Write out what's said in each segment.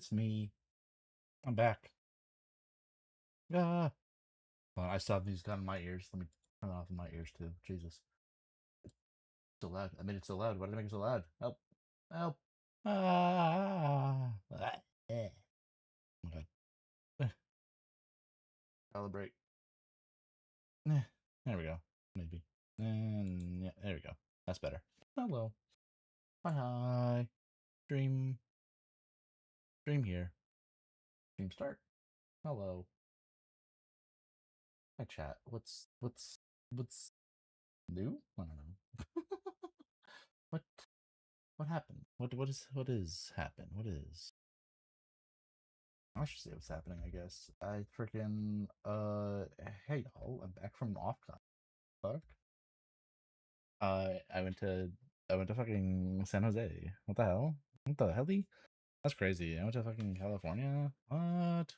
It's me. I'm back. Ah. Well, I still have these gun in my ears. Let me turn it off in my ears too. Jesus. So loud. I made it so loud. Why did I make it so loud? Help. Help. Ah. Okay. Calibrate. There we go. Maybe. And yeah, there we go. That's better. Hello. Hi hi. Stream. Stream here. Stream start. Hello. Hi chat. What's new? I don't know. What what happened? What is happened? What is? I should say what's happening. I guess I freaking hey y'all, I'm back from Offkai. Fuck. I went to fucking San Jose. What the hell? What the hell? That's crazy. I went to fucking California. What?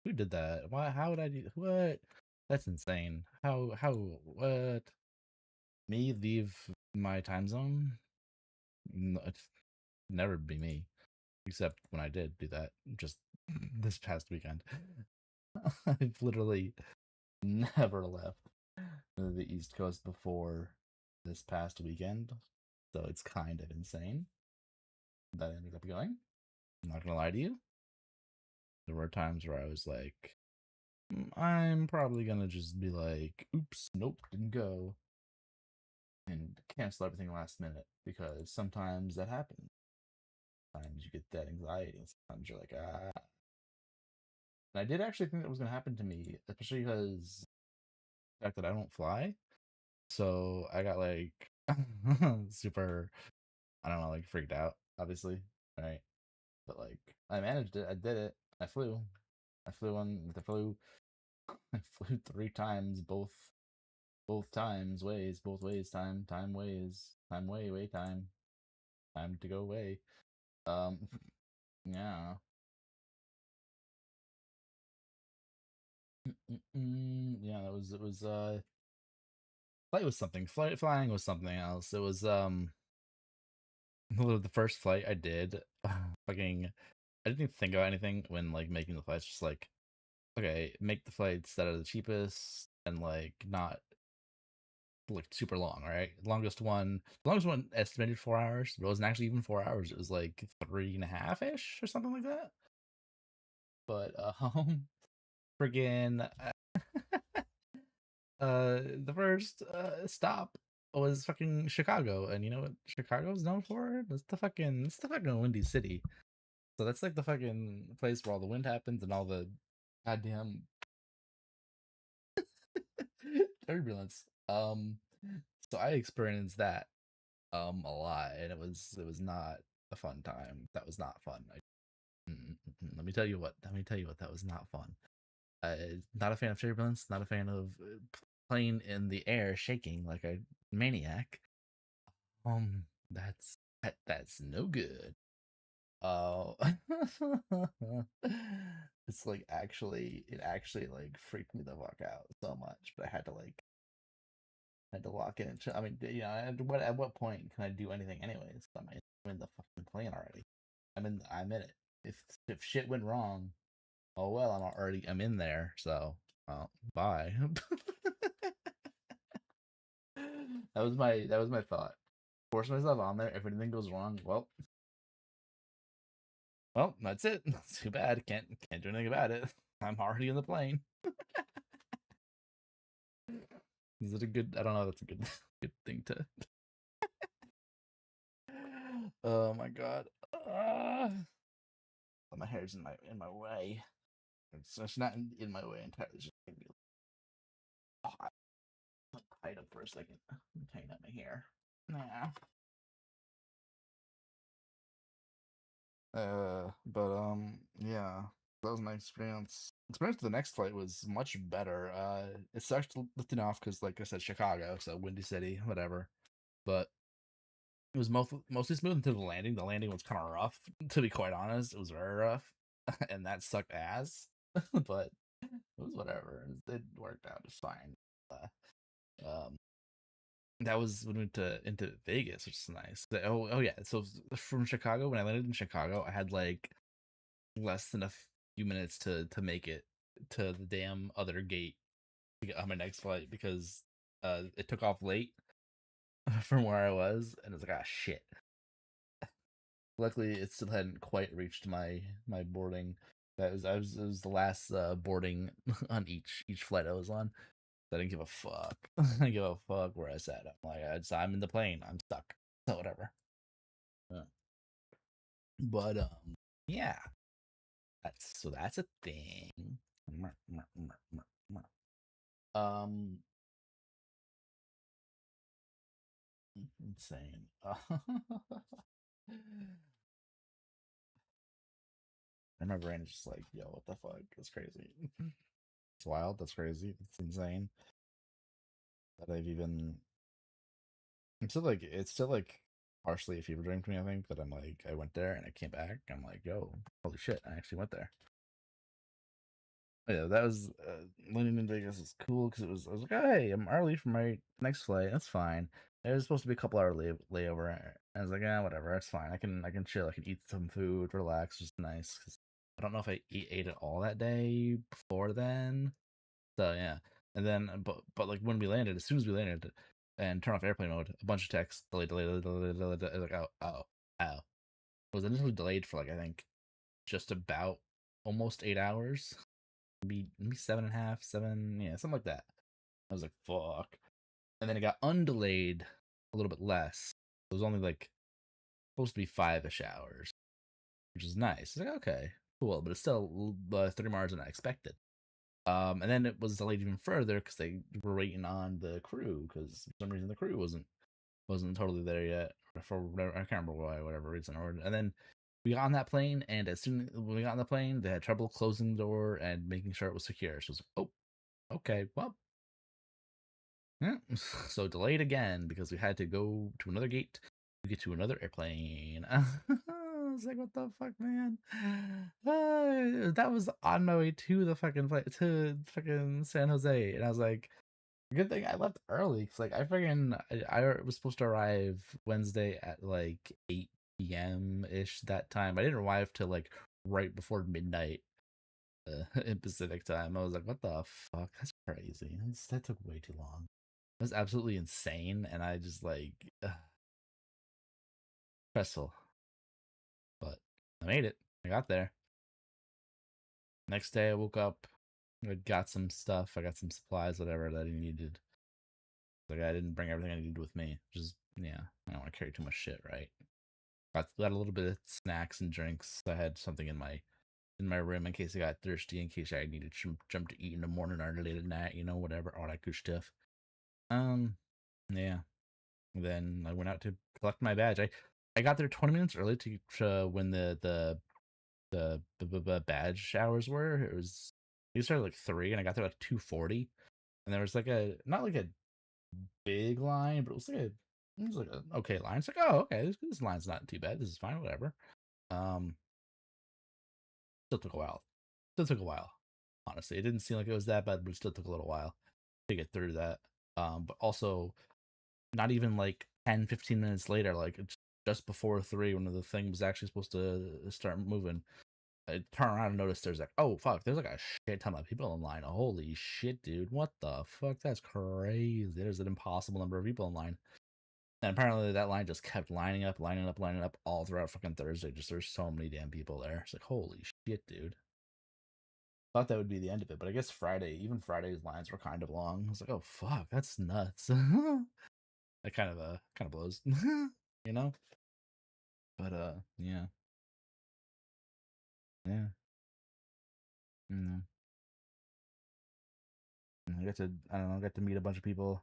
Who did that? Why? How would I do? What? That's insane. How? What? Me leave my time zone? No, it's never be me. Except when I did do that, just this past weekend. I've literally never left the East Coast before this past weekend, so it's kind of insane that I ended up going. I'm not gonna lie to you. There were times where I was like, I'm probably gonna just be like, oops, nope, didn't go, and cancel everything last minute because sometimes that happens. Sometimes you get that anxiety, and sometimes you're like, ah. And I did actually think that was gonna happen to me, especially because the fact that I don't fly. So I got like super, I don't know, like freaked out, obviously, right? But like I managed it. I did it. I flew. I flew on the flew. I flew 3 times, both times ways, both ways, time ways, time way time to go away. Um, yeah. Yeah, that was it. Was flight was something. Flying was something else. It was the first flight I did. Fucking, I didn't even think about anything when like making the flights. Just like, okay, make the flights that are the cheapest and like not like super long, right? The longest one estimated 4 hours, but it wasn't actually even 4 hours. It was like 3.5 ish or something like that. But friggin' the first stop was fucking Chicago, and you know what Chicago's known for? It's the fucking windy city. So that's like the fucking place where all the wind happens and all the goddamn turbulence. So I experienced that a lot, and it was not a fun time. That was not fun. Let me tell you what. Let me tell you what. That was not fun. Not a fan of turbulence. Not a fan of playing in the air, shaking like a maniac. That's no good. Oh, it's like it actually like freaked me the fuck out so much. But I had to lock in. I mean, at what point can I do anything anyways? I'm in the fucking plane already. I'm in it. If shit went wrong, oh well, I'm in there. So, bye. That was my thought. Force myself on there. If anything goes wrong, well, that's it. That's too bad. Can't do anything about it. I'm already in the plane. Is it a good? I don't know. That's a good good thing to. Oh my god. My hair's in my way. It's not in my way entirely. It's just gonna be hot. Tied up for a second. I'm tying up my hair. Nah. Yeah, that was my experience. Experience to the next flight was much better. It sucked lifting off because, like I said, Chicago, so windy city, whatever. But it was mostly smooth until the landing. The landing was kind of rough, to be quite honest. It was very rough, and that sucked ass. But it was whatever. It worked out just fine. Um, that was when we went into Vegas, which is nice. Oh yeah. So from Chicago, when I landed in Chicago, I had like less than a few minutes to make it to the damn other gate to get on my next flight because it took off late from where I was, and it was like, ah, shit. Luckily, it still hadn't quite reached my boarding. It was the last boarding on each flight I was on. I didn't give a fuck. I didn't give a fuck where I sat. I'm like, I'm in the plane. I'm stuck. So whatever. Yeah. But yeah, that's a thing. Um, insane. And my brain is just like, yo, what the fuck? It's crazy. It's wild. That's crazy. It's insane that I've even. It's still like partially a fever dream to me. I think that I'm like I went there and I came back. I'm like, yo, holy shit! I actually went there. Yeah, that was landing in Vegas is cool because I was like, oh, hey, I'm early for my next flight. That's fine. It was supposed to be a couple hour layover. I was like, yeah, whatever. That's fine. I can chill. I can eat some food, relax. Just nice. 'Cause I don't know if I ate it all that day before then. So yeah, and then but like when we landed, as soon as we landed and turned off airplane mode, a bunch of texts delay. Like oh. It was initially delayed for like I think just about almost 8 hours, maybe seven and a half, seven, yeah, something like that. I was like, fuck. And then it got undelayed a little bit less. It was only like supposed to be 5-ish hours, which is nice. It's like, okay, cool, but it's still 30 miles than I expected. And then it was delayed even further because they were waiting on the crew because for some reason the crew wasn't totally there yet for whatever, I can't remember why, whatever reason. And then we got on that plane, and as soon when we got on the plane, they had trouble closing the door and making sure it was secure. So it was like, oh, okay, well, yeah. So delayed again because we had to go to another gate to get to another airplane. I was like, what the fuck, man? That was on my way to the fucking flight to fucking San Jose, and I was like, good thing I left early because like I was supposed to arrive Wednesday at like 8 p.m. ish that time. I didn't arrive till like right before midnight in Pacific time. I was like, what the fuck? That's crazy. That took way too long. It was absolutely insane, and I just like stressful. But I made it. I got there. Next day, I woke up. I got some stuff. I got some supplies, whatever that I needed. Like I didn't bring everything I needed with me. Just yeah, I don't want to carry too much shit, right? Got a little bit of snacks and drinks. I had something in my room in case I got thirsty, in case I needed to jump to eat in the morning or late at night, whatever, all that good stuff. Yeah. Then I went out to collect my badge. I got there 20 minutes early to when the badge hours were. It started like 3, and I got there like 2:40, and there was like a not like a big line, but it was like an okay line. It's like, oh, okay, this line's not too bad. This is fine, whatever. Um, Still took a while. Still took a while. Honestly, it didn't seem like it was that bad, but it still took a little while to get through that. But also not even like 10, 15 minutes later, like just before 3, when the thing was actually supposed to start moving, I turn around and notice there's like, oh fuck, there's like a shit ton of people in line. Holy shit, dude, what the fuck? That's crazy. There's an impossible number of people in line. And apparently that line just kept lining up all throughout fucking Thursday. Just there's so many damn people there. It's like, holy shit, dude. Thought that would be the end of it, but I guess even Friday's lines were kind of long. I was like, oh fuck, that's nuts. That kind of blows, you know. But yeah, yeah. Mm. I don't know, got to meet a bunch of people.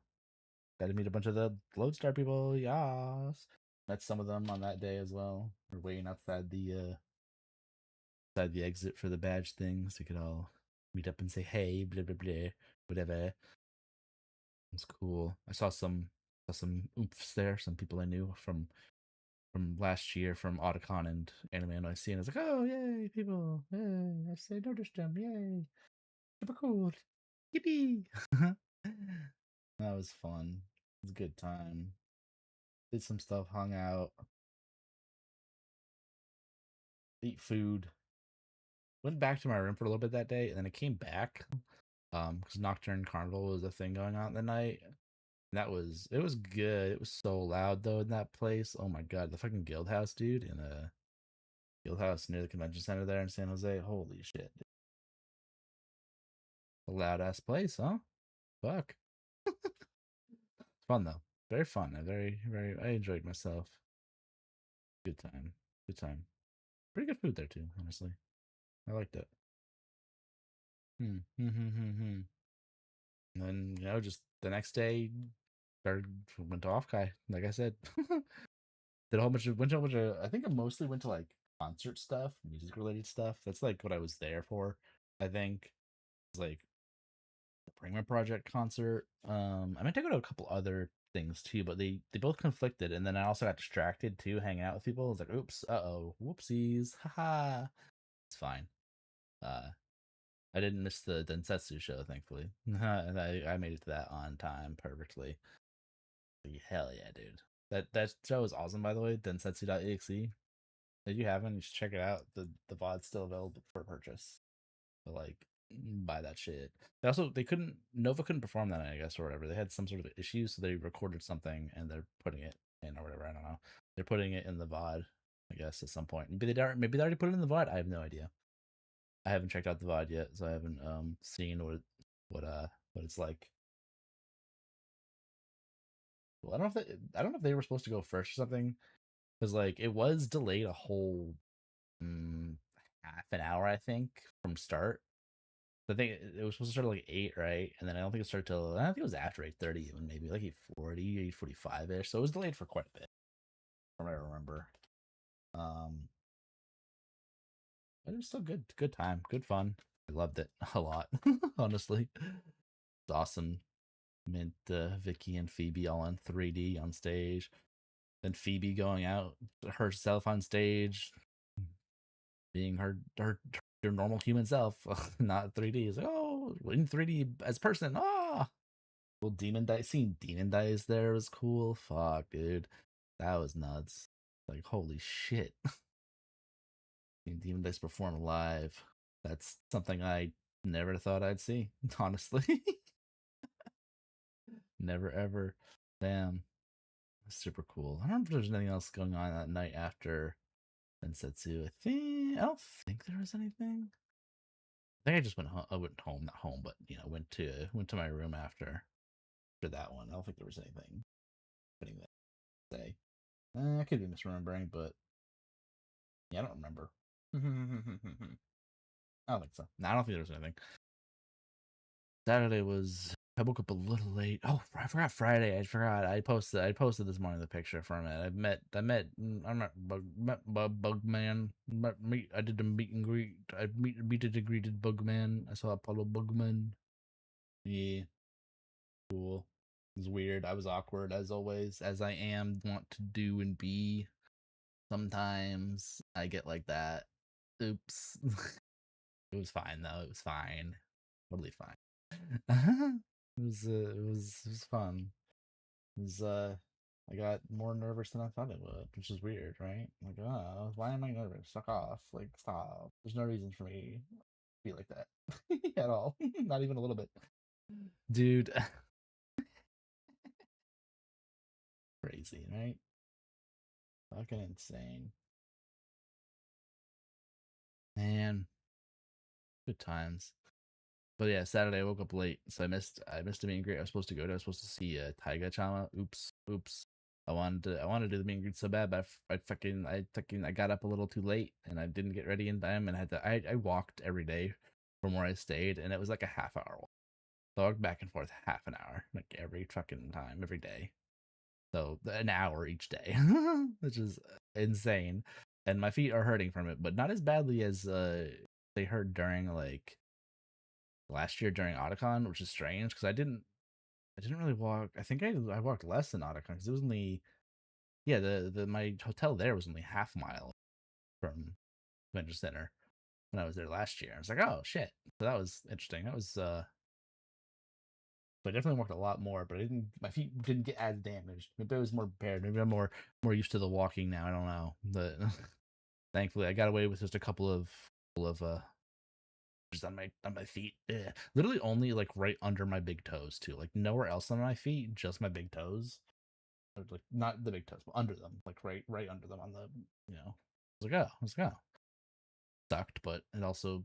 Got to meet a bunch of the Lodestar people. Yes, met some of them on that day as well. We're waiting outside the exit for the badge thing, so we could all meet up and say hey, blah blah blah, whatever. It's cool. I saw some oomphs there, some people I knew from last year from Otacon and Anime NYC, and I was like, oh yay, people, yay! I say noticed them, yay, super cool, yippee! That was fun. It was a good time. Did some stuff, hung out, ate food. went back to my room for a little bit that day, and then I came back because Nocturne Carnival was a thing going on that night. And it was good. It was so loud though in that place. Oh my god, the fucking Guild House, dude, in a Guild House near the convention center there in San Jose. Holy shit, dude. A loud ass place, huh? Fuck. It's fun though. Very fun. I enjoyed myself. Good time. Good time. Pretty good food there too, honestly. I liked it. Hmm. Hmm. Hmm. Hmm. Hmm. And then just the next day, started went to Offkai. Like I said, did a whole bunch of went to a bunch of. I think I mostly went to like concert stuff, music related stuff. That's like what I was there for. I think it was like the Prima Project concert. I meant to go to a couple other things too, but they both conflicted, and then I also got distracted too, hanging out with people. I was like, oops, whoopsies, haha. It's fine. Uh, I didn't miss the Densetsu show, thankfully. And I made it to that on time perfectly. Hell yeah, dude. That show is awesome, by the way. Densetsu.exe. If you haven't, you should check it out. The VOD's still available for purchase. But like buy that shit. They couldn't Nova couldn't perform that night, I guess, or whatever. They had some sort of issue, so they recorded something and they're putting it in or whatever. I don't know. They're putting it in the VOD, I guess, at some point. Maybe they already put it in the VOD. I have no idea. I haven't checked out the VOD yet, so I haven't seen what it's like. Well, I don't know if they were supposed to go first or something, because like it was delayed a whole half an hour, I think, from start. I think it was supposed to start at like 8, right? And then I don't think it started till I think it was after 8:30, even maybe like 8:40, 8:45 ish. So it was delayed for quite a bit, from what I remember. Um, but it was still good time, good fun. I loved it a lot, honestly. It's awesome. Mint Vicky and Phoebe all in 3D on stage. Then Phoebe going out herself on stage, being her normal human self, not 3D. It's like, oh, in 3D as person. Ah, well, seeing Demon Dice there was cool. Fuck, dude, that was nuts. Like, holy shit, seeing Demon Dice perform live. That's something I never thought I'd see. Honestly, never ever. Damn, super cool. I don't know if there's anything else going on that night after Densetsu. I don't think there was anything. I think I just went home. I went home, not home, but went to my room after that one. I don't think there was anything happening that day. I could be misremembering, but yeah, I don't remember. I don't think so. No, I don't think there was anything. Saturday was. I woke up a little late. Oh, I forgot Friday. I forgot. I posted this morning the picture from it. I met. I'm not Bugman. I did a meet and greet. I meted and greeted Bugman. I saw Apollo Bugman. Yeah, cool. It was weird. I was awkward as always, as I am want to do and be. Sometimes I get like that. Oops. It was fine though. It was fine. Totally fine. It was fun. It was I got more nervous than I thought it would, which is weird, right? Like, oh, why am I nervous? Suck off. Like, stop. There's no reason for me to be like that at all. Not even a little bit. Dude. Crazy, right? Fucking insane. Man, good times. But yeah, Saturday I woke up late, so I missed a meet and greet I was supposed to go to. I was supposed to see Taiga Chama. Oops. I wanted to do the meet and greet so bad, but I got up a little too late and I didn't get ready in time, and I walked every day from where I stayed, and it was like a half hour walk. So I walked back and forth half an hour, like every fucking time, every day. So an hour each day, which is insane. And my feet are hurting from it, but not as badly as they hurt during like last year during Otakon, which is strange because I didn't really walk. I think I walked less than Otakon because it was only the my hotel there was only half a mile from Convention Center when I was there last year. I was like, oh shit, so that was interesting. That was so I definitely walked a lot more, but I didn't. My feet didn't get as damaged. Maybe I was more prepared. Maybe I'm more used to the walking now. I don't know, but thankfully I got away with just a couple of just on my feet. Ugh. Literally only like right under my big toes too. Like nowhere else on my feet, just my big toes. Or, like not the big toes, but under them, like right under them on the I was like, oh, sucked, but it also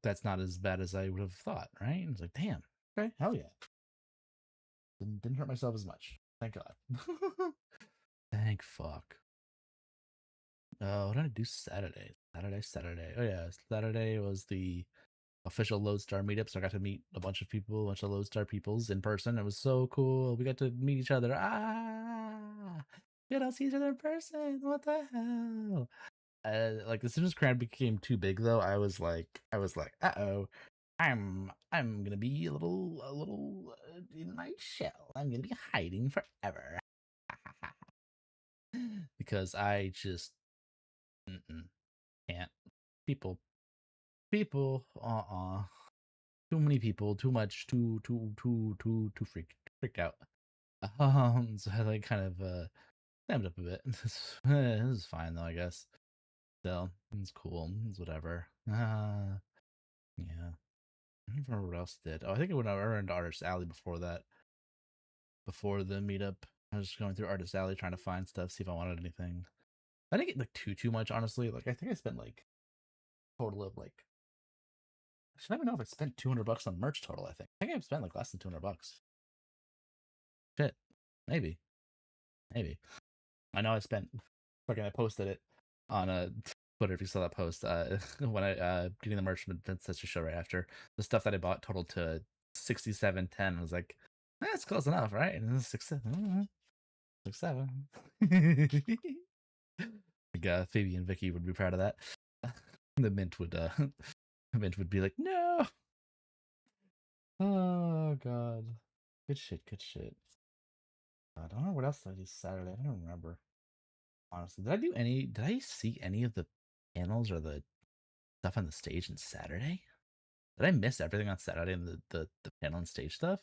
that's not as bad as I would have thought, right? It's like, damn, okay, hell yeah. Didn't hurt myself as much. Thank God. Thank fuck. Oh, what did I do Saturday? Saturday. Oh yeah, Saturday was the official Lodestar meetup, so I got to meet a bunch of Lodestar peoples in person. It was so cool. We got to meet each other. We don't see each other in person. What the hell? Like as soon as crowd became too big, though, I was like, oh, I'm gonna be a little in my shell. I'm gonna be hiding forever because I just can't. People, too many people, too much, too freaked out. So I like kind of clammed up a bit. This is fine though, I guess. Still, it's cool. It's whatever. Yeah. I don't remember what else did. Oh, I think I went over into Artist Alley before that. Before the meetup, I was just going through Artist Alley trying to find stuff, see if I wanted anything. I didn't get like too much, honestly. Like I think I spent like total of like I don't even know if I spent $200 on merch total. I think I've spent like less than $200. Shit, maybe, maybe. I know I spent. Fucking, I posted it on Twitter. If you saw that post, when I getting the merch, that's such a show right after the stuff that I bought totaled to 67.10. I was like, that's close enough, right? And then 6.7, 6.7. Like Phoebe and Vicky would be proud of that. The mint would be like, no. Oh god, good shit, good shit. I don't know what else did I do Saturday. I don't remember. Honestly, did I see any of the panels or the stuff on the stage on Saturday? Did I miss everything on Saturday and the panel and stage stuff?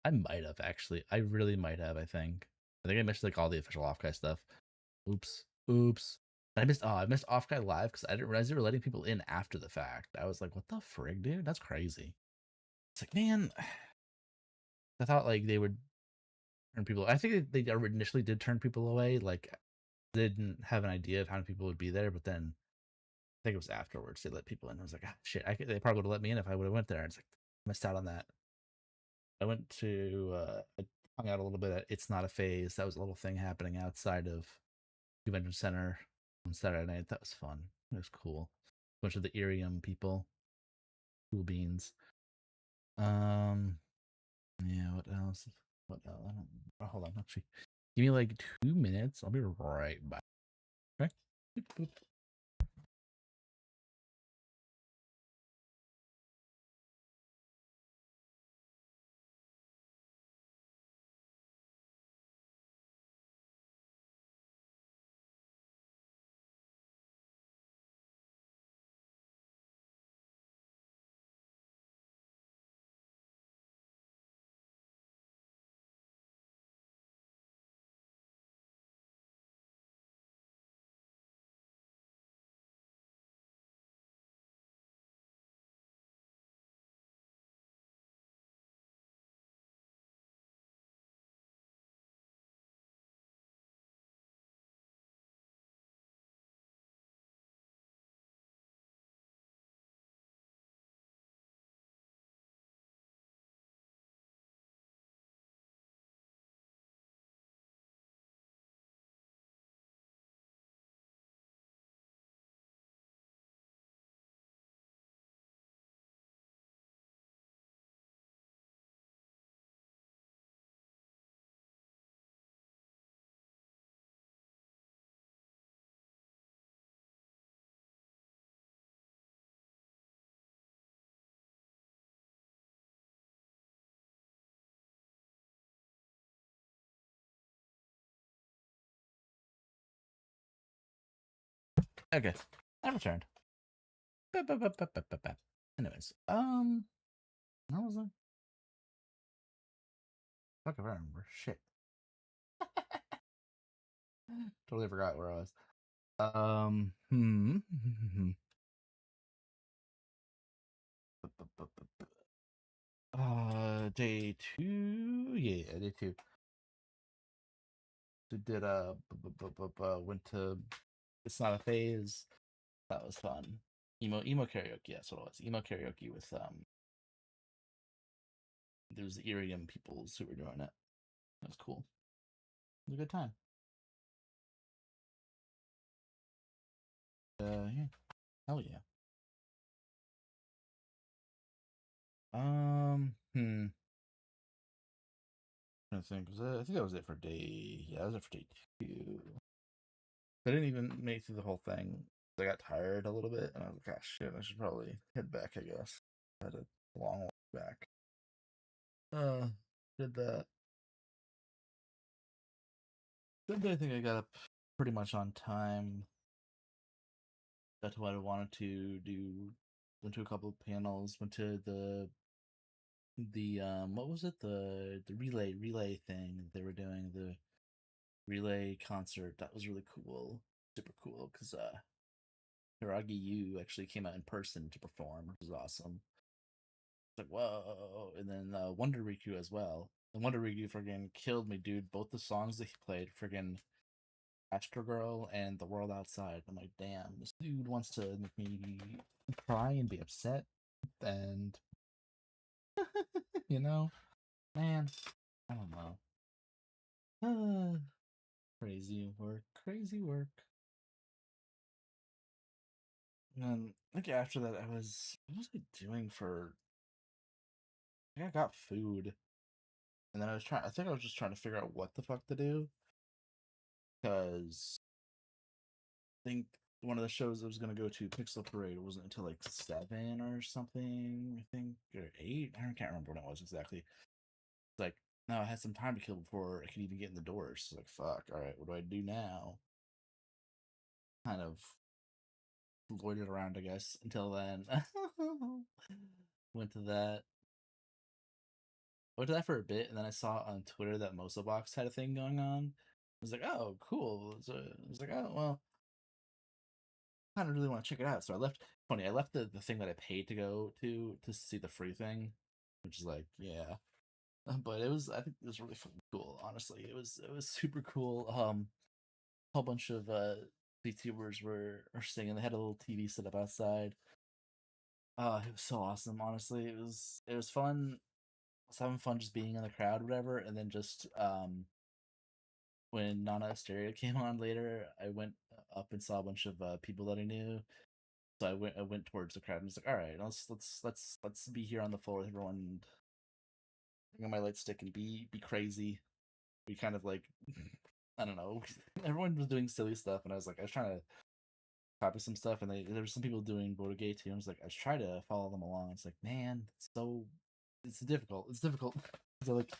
I might have actually. I really might have. I think I missed like all the official Offkai stuff. Oops. I missed Offkai live because I didn't realize they were letting people in after the fact. I was like, what the frig, dude? That's crazy. It's like, man, I thought like they would turn people. I think they initially did turn people away. Like, they didn't have an idea of how many people would be there, but then I think it was afterwards they let people in. I was like, shit, they probably would have let me in if I would have went there. It's like missed out on that. I went to I hung out a little bit at It's Not a Phase. That was a little thing happening outside of Convention Center on Saturday night. That was fun. It was cool. A bunch of the Irium people. Cool beans. Yeah, what else? What else? Hold on, actually. Give me like 2 minutes. I'll be right back. Okay. Boop, boop. Okay. I returned. Anyways, what was I? Fuck if I remember. Shit. Totally forgot where I was. Day 2, yeah, day 2. We did went to It's Not a Phase. That was fun. Emo karaoke, that's what it was. Emo karaoke with there was the Irium peoples who were doing it. That was cool. It was a good time. Yeah. Hell yeah. Hmm. I think I think that was it for day. Yeah, that was it for day 2. I didn't even make it through the whole thing. I got tired a little bit, and I was like, "Ah, shit! I should probably head back." I guess I had a long walk back. Uh, did that. Then I think I got up pretty much on time. That's what I wanted to do. Went to a couple of panels. Went to the what was it, the relay thing they were doing, the relay concert. That was really cool, super cool, because Hiragi Yu actually came out in person to perform, which was awesome. It's like, whoa. And then Wonder Riku as well. And Wonder Riku friggin' killed me, dude. Both the songs that he played, friggin' Astro Girl and The World Outside. I'm like, damn, this dude wants to make me cry and be upset. And you know, man, I don't know. Crazy work, crazy work. And I think after that, what was I doing for? I think I got food, and then I think I was just trying to figure out what the fuck to do, because I think one of the shows I was gonna go to, Pixel Parade, wasn't until like 7 or something. I think, or 8. I can't remember when it was exactly. It's like, no, I had some time to kill before I could even get in the doors. It's like, fuck. All right, what do I do now? Kind of loitered around, I guess, until then. Went to that. Went to that for a bit, and then I saw on Twitter that Mosobox had a thing going on. I was like, oh, cool. So I was like, oh, well, I don't really want to check it out. So I left. Funny, I left the thing that I paid to go to see the free thing, which is like, yeah. But it was, I think it was really fucking cool. Honestly, it was super cool. A whole bunch of VTubers were singing. They had a little TV set up outside. It was so awesome. Honestly, it was fun. I was having fun just being in the crowd, or whatever. And then just when Nana Asteria came on later, I went up and saw a bunch of people that I knew. So I went towards the crowd and was like, all right, let's be here on the floor with everyone. And bring on my light stick and be crazy. We kind of like, I don't know. Everyone was doing silly stuff, and I was trying to copy some stuff, and there were some people doing Gay too. And I was trying to follow them along. It's like, man, it's difficult. It's difficult. So like,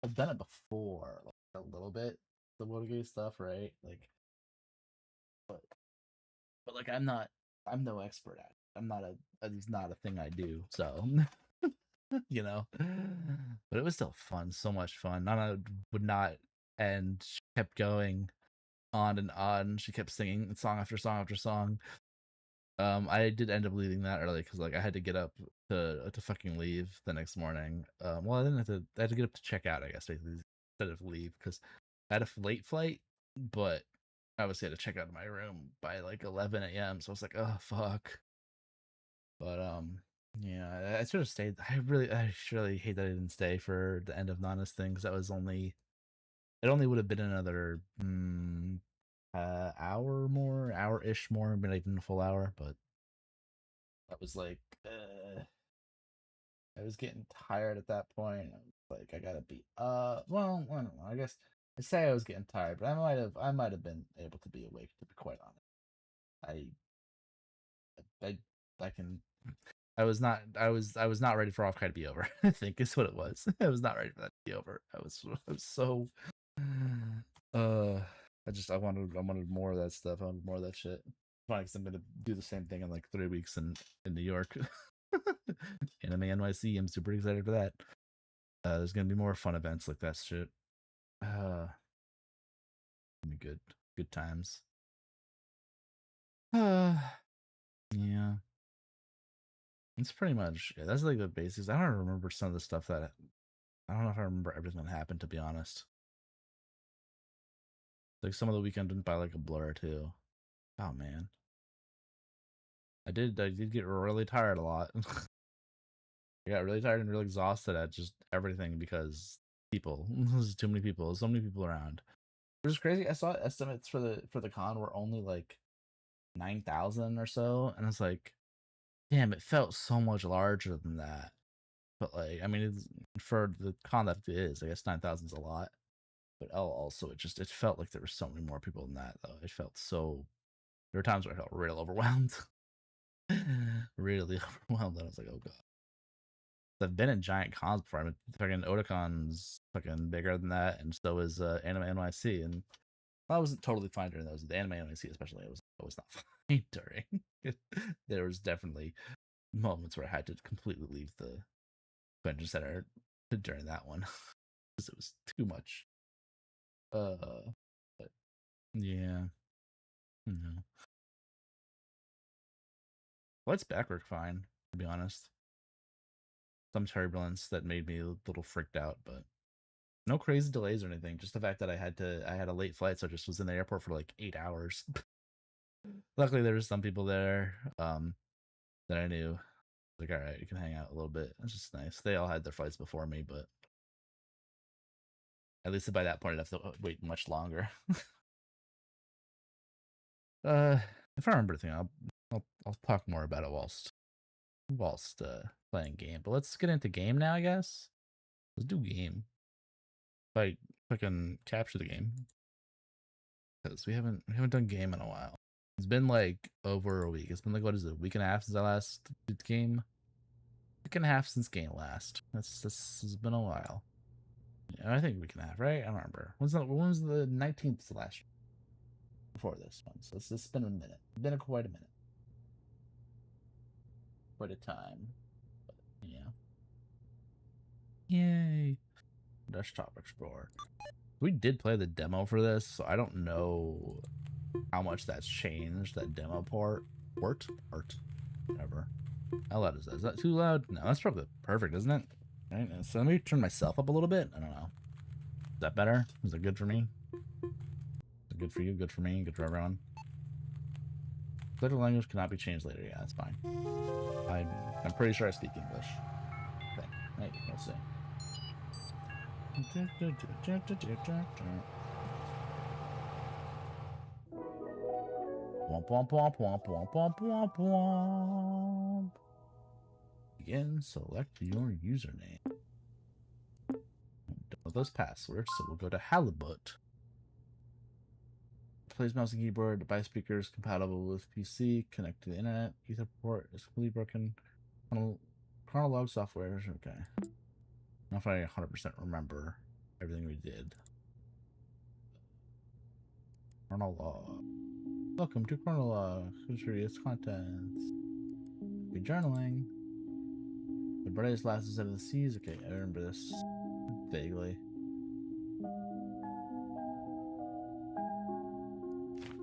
I've done it before, like a little bit, the Gay stuff, right? Like, but like, I'm no expert at it. It's not a thing I do. So you know, but it was still fun. So much fun. Nana would not end. She kept going on and on. She kept singing song after song after song. I did end up leaving that early because like I had to get up to fucking leave the next morning. Well, I didn't have to. I had to get up to check out, I guess, basically, instead of leave, because I had a late flight, but I obviously had to check out of my room by like 11 a.m. So I was like, oh fuck. But yeah, I should have stayed. I surely hate that I didn't stay for the end of Nana's thing, because that was only. It only would have been another hour more, hour-ish more, but not even a full hour. But that was like, I was getting tired at that point. Like, I gotta be well, I don't know. I guess I say I was getting tired, but I might have been able to be awake, to be quite honest. I I can I was not ready for Offkai to be over. I think is what it was. I was not ready for that to be over. I was so uh I wanted more of that stuff. I wanted more of that shit. Funny, because I'm gonna do the same thing in like 3 weeks in New York. Anime NYC. I'm super excited for that. There's gonna be more fun events like that shit. Gonna be good times. Yeah. It's pretty much, yeah, that's like the basics. I don't remember some of the stuff that, I don't know if I remember everything that happened, to be honest. Like some of the weekend went by like a blur too. Oh man. I did get really tired a lot. I got really tired and really exhausted at just everything because people. There's too many people. There's so many people around. It was crazy. I saw estimates for the con were only like 9,000 or so, and it's like, damn, it felt so much larger than that. But like, I mean, it's, for the con that it is, I guess 9,000 is a lot. But also, it felt like there were so many more people than that though. It felt so. There were times where I felt real overwhelmed, really overwhelmed. And I was like, oh god. I've been in giant cons before. I mean, fucking Otacon's fucking bigger than that, and so is Anime NYC. And I wasn't totally fine during those. The Anime NYC, especially, I was not fine during. There was definitely moments where I had to completely leave the convention center during that one because it was too much. But yeah, no. Let's back work fine, to be honest. Some turbulence that made me a little freaked out, but no crazy delays or anything. Just the fact that I had a late flight, so I just was in the airport for like 8 hours. Luckily, there was some people there that I knew. Like, all right, you can hang out a little bit. It's just nice. They all had their flights before me, but at least by that point, I'd have to wait much longer. If I remember anything, I'll talk more about it whilst playing game. But let's get into game now, I guess. Let's do game. If I can capture the game, because we haven't done game in a while. It's been like over a week. It's been like, what is it, a week and a half since I last did game? Week and a half since game last. This has been a while. Yeah, I think week and a half, right? I don't remember. When was the 19th last year? Before this one. So it's been a minute. It's been quite a minute. Quite a time. But, yeah. Yay. Desktop Explorer. We did play the demo for this, so I don't know how much that's changed, that demo port, whatever. How loud is that? Is that too loud? No, that's probably perfect, isn't it? Right, so let me turn myself up a little bit. I don't know. Is that better? Is it good for me? Is it good for you? Good for me? Good for everyone? Political language cannot be changed later. Yeah, that's fine. I'm pretty sure I speak English. Okay, maybe we'll see. Womp womp womp womp womp womp womp womp. Again, select your username. Don't know those passwords, so we'll go to Halibut. Plays mouse and keyboard. Device speakers compatible with PC. Connect to the internet. Etherport is completely broken. Chronolog software. Okay. Not if I 100% remember everything we did. Chronolog. Welcome to Chronolog. Curious contents. Be journaling. The brightest last is out of the seas. Okay, I remember this vaguely.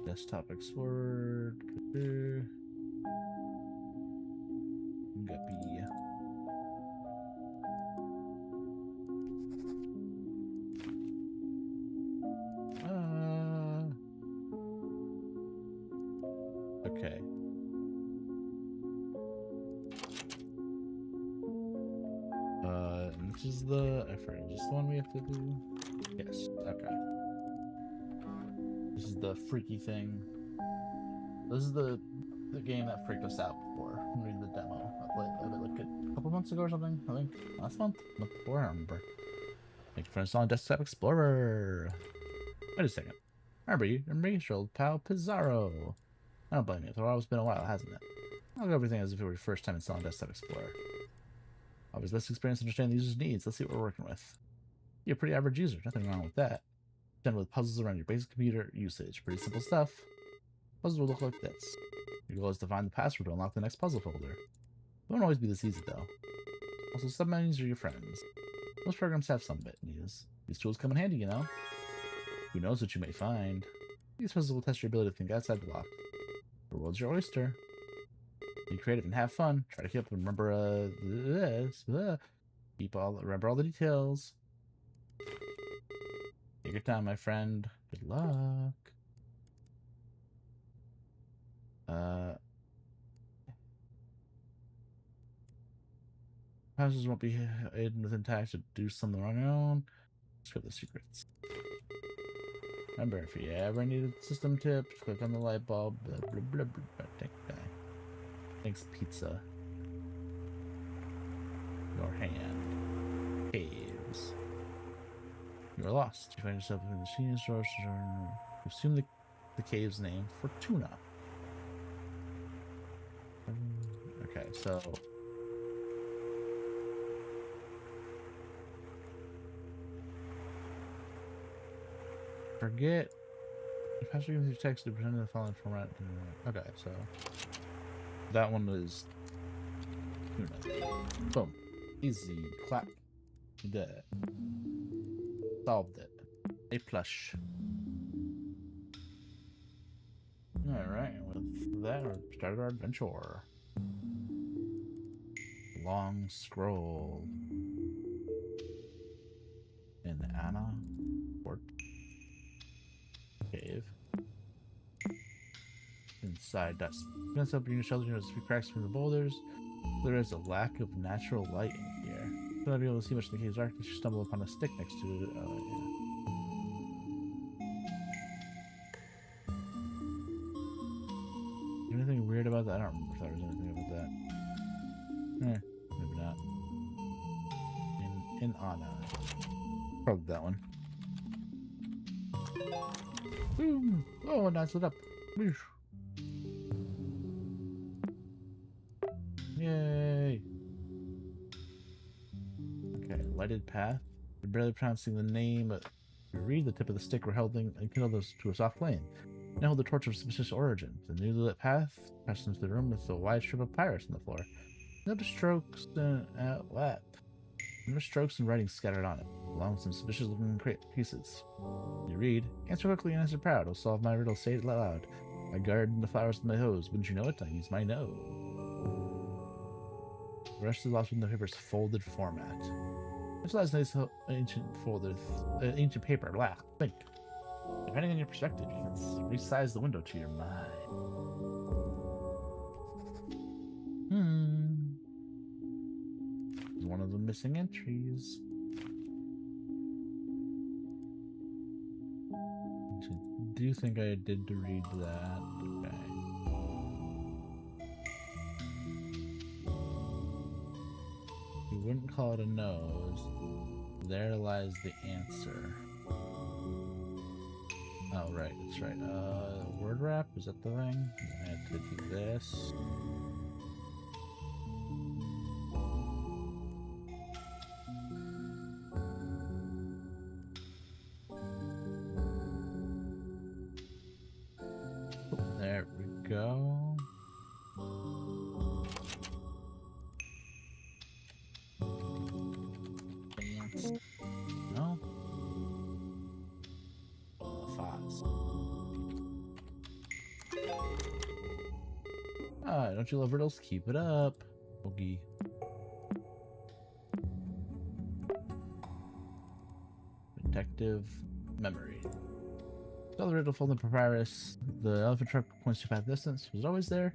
Desktop Explorer. Guppy. Okay. And this is I forget, just the one we have to do? Yes, okay. This is the freaky thing. This is the game that freaked us out before. We did the demo of it like a couple months ago or something, I think. Last month? Month before, I don't remember. Thank you for installing Desktop Explorer. Wait a second. Remember your old pal Pizarro. I don't blame you. It's been a while, hasn't it? I'll go everything as if it were your first time installing Desktop Explorer. Always best experience understanding the user's needs. Let's see what we're working with. You're a pretty average user. Nothing wrong with that. Done with puzzles around your basic computer usage. Pretty simple stuff. Puzzles will look like this. Your goal is to find the password to unlock the next puzzle folder. It won't always be this easy, though. Also, submenus are your friends. Most programs have some menus. These tools come in handy, you know? Who knows what you may find? These puzzles will test your ability to think outside the box. The world's your oyster. Be creative and have fun. Try to keep up and remember this. Remember all the details. Take your time, my friend. Good luck. Houses won't be hidden within tax to do something on your own. Discover the secrets. Remember, if you ever need a system tip, click on the light bulb. Blah, blah, blah, blah. Thanks, pizza. Your hand. Caves. You are lost. You find yourself in the convenience store. Assume the cave's name Fortuna. Okay, so forget. If I should use your text to pretend the following format. Okay, so that one is boom, easy clap. You did it. Solved it. A plush. Alright, with that, we started our adventure. Long scroll. In Anna Fort Cave. Inside dust. Once opening your shelter, you notice a few cracks from the boulders. There is a lack of natural light in here. You'll not be able to see much in the cave's darkness. You stumble upon a stick next to it. Anything weird about that? I don't remember if there was anything about that. Maybe not. In Anna. Probably that one. Boom! Oh, nice lit up. Whoosh. Yay! Okay, lighted path. You're barely pronouncing the name, but you read the tip of the stick we're holding and kindle those to a soft flame. Now hold the torch of suspicious origin. The newly lit path passes into the room with a wide strip of papyrus on the floor. Number strokes and writing scattered on it, along with some suspicious looking pieces. You read, answer quickly and answer proud. I'll solve my riddle, say it loud. I garden the flowers with my hose. Wouldn't you know it? I use my nose. The rest is lost in the paper's folded format. Visualize nice ancient paper. Laugh. Think. Depending on your perspective, you can resize the window to your mind. One of the missing entries. I do think I did read that. Okay. You wouldn't call it a nose. There lies the answer. Oh, right, that's right. Word wrap? Is that the thing? I had to do this. There we go. No? Ah, don't you love riddles? Keep it up. Boogie. Detective memory. Saw the riddle folded papyrus. The elephant truck points to path distance. Was it always there?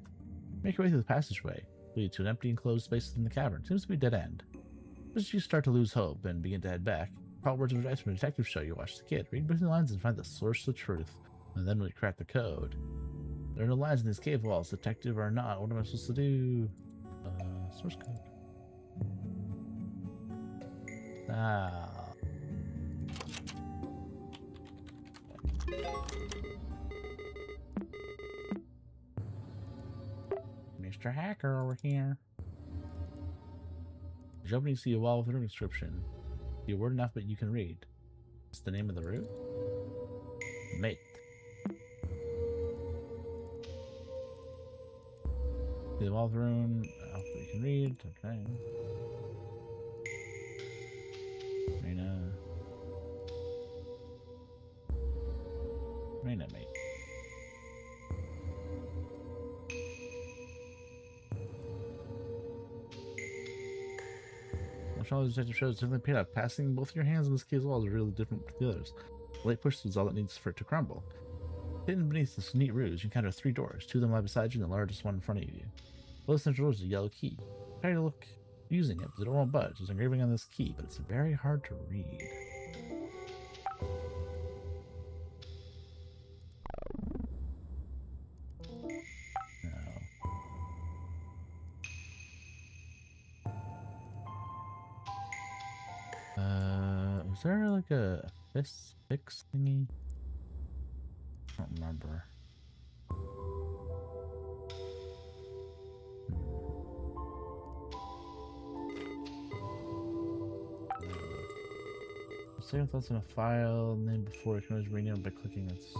Make your way through the passageway. Lead to an empty enclosed space in the cavern. Seems to be a dead end. As you start to lose hope and begin to head back, call words of advice from a detective show you watch the kid. Read between the lines and find the source of truth. And then we crack the code. There are no lines in these cave walls, detective or not. What am I supposed to do? Source code. Ah. Mr. Hacker over here. As you open, you see a wall with a room description. See a word enough, but you can read. What's the name of the route? Mate. See the wall of the room. Alphabet you can read. Okay. Raina, mate. watching all these detective shows, it's definitely paid off. Passing both your hands on this key as well is really different from the others. The light push is all it needs for it to crumble. Hidden beneath this neat ruse, you encounter 3 doors. 2 of them lie beside you, and the largest one in front of you. Below the central door is a yellow key. Try to look using it, but the door won't budge. There's an engraving on this key, but it's very hard to read. Is there like a fix thingy? I don't remember. Save thoughts in a file name before it can always rename it by clicking its.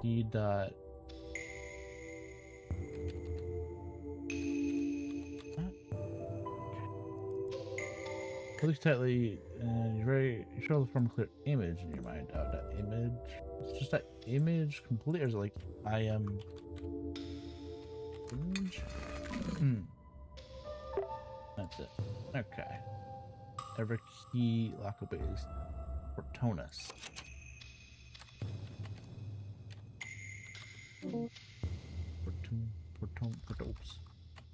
D dot. Look tightly, and you show the form a clear image in your mind. Oh, that image. It's just that image complete, or is it like I am image? That's it. Okay. Every key lock obeys. Portonus. Oops.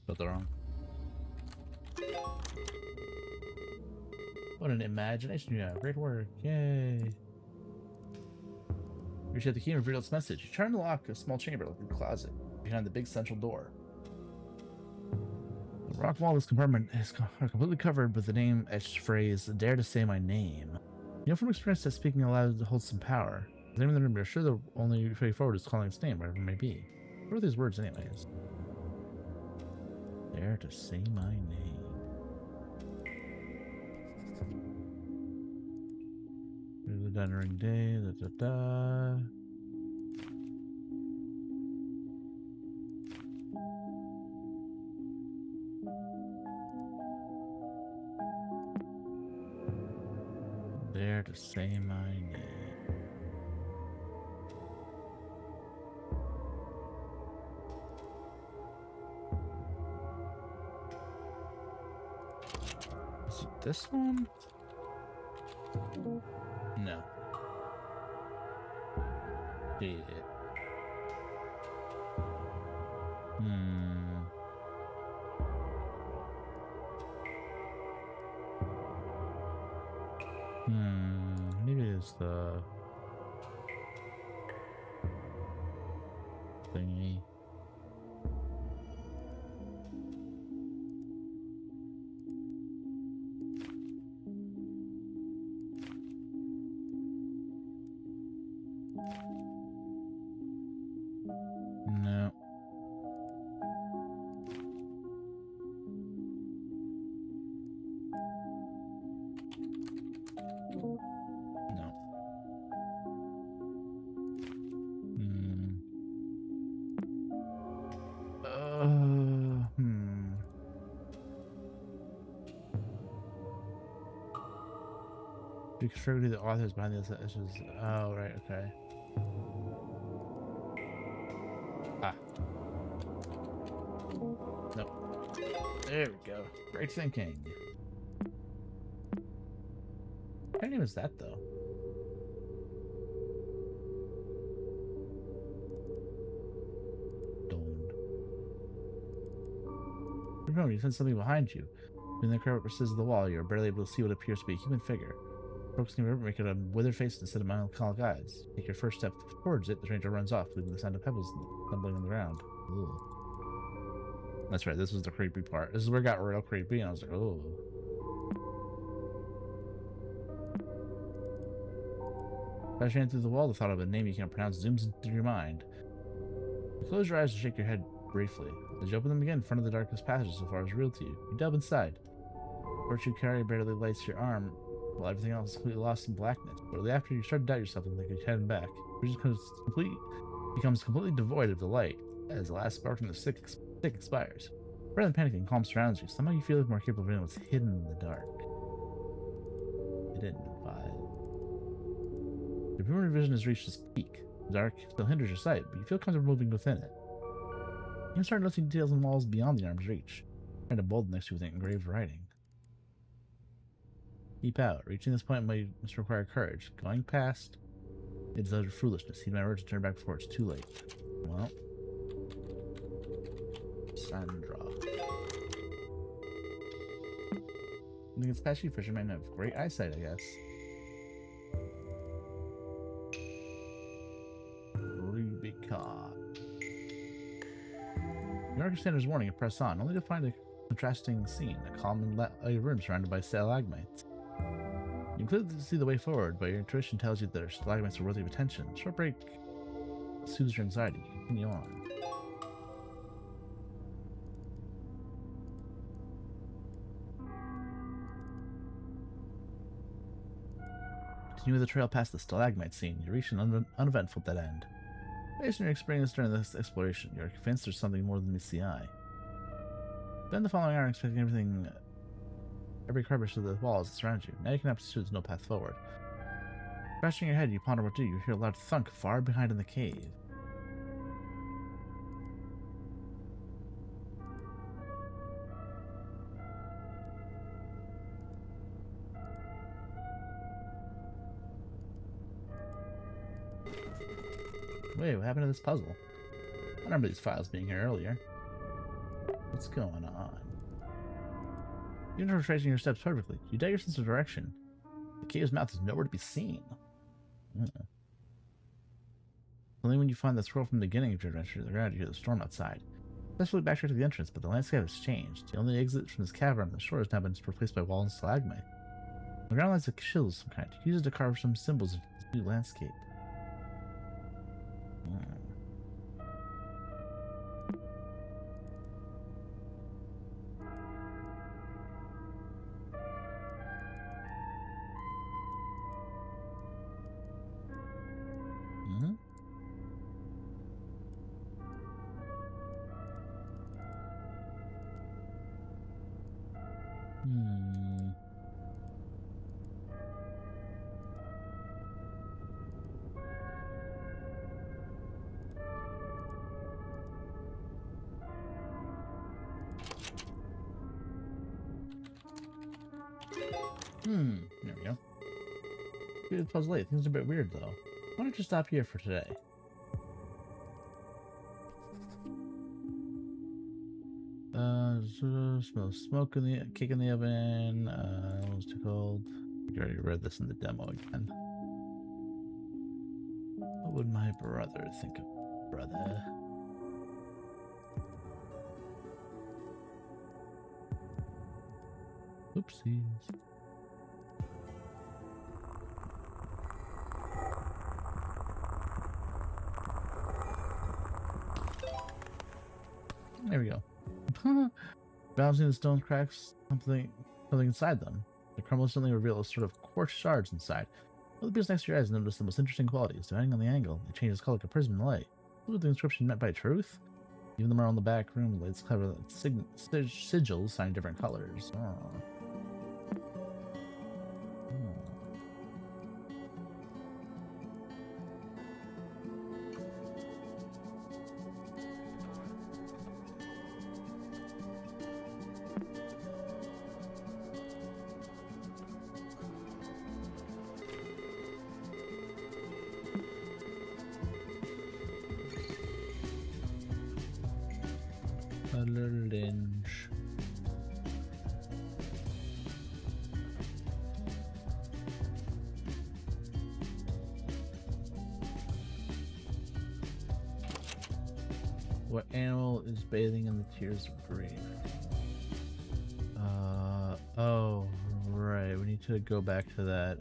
Spelled that wrong. What an imagination you have. Great work. Yay. You should have the key and reveal its message. You turn to lock a small chamber like a closet behind the big central door. The rock wall of this compartment is completely covered with the name etched phrase, "Dare to say my name." You know from experience that speaking aloud holds some power. The name of the room, you're sure the only way forward is calling its name, whatever it may be. What are these words anyways? Dare to say my name. The during day, Dare to say my name. Is it this one? No. Shit. Maybe it's the thingy. No. You can figure the authors behind this issues. Oh, right, okay. Nope. There we go. Great thinking. What name is that, though? Don't. Remember, you sense something behind you. When the crowd persists the wall, you're barely able to see what appears to be a human figure. Focusing your make it a withered face instead of melancholic eyes. Take your first step towards it, the stranger runs off, leaving the sound of pebbles tumbling on the ground. Ooh. That's right, this was the creepy part. This is where it got real creepy, and I was like, oh. Crashing through the wall, the thought of a name you can't pronounce zooms into your mind. You close your eyes and shake your head briefly. As you open them again in front of the darkest passage so far as real to you, you delve inside. The torch you carry barely lights your arm, while everything else is completely lost in blackness. Shortly after, you start to doubt yourself and think you're heading back. Your vision becomes completely devoid of the light as the last spark from the stick expires. Rather than panicking, calm surrounds you. Somehow you feel more capable of knowing what's hidden in the dark. Hidden vibe. Your preliminary vision has reached its peak. The dark still hinders your sight, but you feel comfortable moving within it. You start noticing details on walls beyond the arm's reach, trying to bold next to with engraved writing. Keep out. Reaching this point must require courage. Going past, it is utter foolishness. Heed my words and turn back before it's too late. Well, Sandra. I think it's past you fishermen have great eyesight, I guess. Rubicon. You understand his warning and press on, only to find a contrasting scene, a calm and a room surrounded by stalagmites. You can clearly see the way forward, but your intuition tells you that our stalagmites are worthy of attention. Short break soothes your anxiety. Continue on. Continue the trail past the stalagmite scene. You reach an uneventful dead end. Based on your experience during this exploration, you are convinced there's something more than meets the eye. Spend the following hour expecting every crevice to the walls that surround you. Now you can absolutely there's no path forward. Scratching your head, you ponder what to do. You hear a loud thunk far behind in the cave. Wait, what happened to this puzzle? I remember these files being here earlier. What's going on? You're retracing your steps perfectly. You doubt your sense of direction. The cave's mouth is nowhere to be seen. Only when you find the scroll from the beginning of your adventure to the ground, you hear the storm outside. Especially backtrack to the entrance, but the landscape has changed. The only exit from this cavern on the shore has now been replaced by walls and stalagmite. The ground lies a shield of some kind. Use it to carve some symbols into this new landscape. There we go. Good puzzle late. Things are a bit weird though. Why don't you stop here for today? Smell smoke in the cake in the oven. What's it called? I already read this in the demo again. What would my brother think of brother? Oopsies. There we go. Bouncing the stone cracks something inside them. The crumble suddenly reveals sort of quartz shards inside. Look the piece next to your eyes and notice the most interesting qualities. Depending on the angle, it changes color like a prism in the light. What was the inscription meant by truth? Even the marble in the back room lights clever sigils sign different colors. Oh. Lynch. What animal is bathing in the tears of grief? Oh, right. We need to go back to that,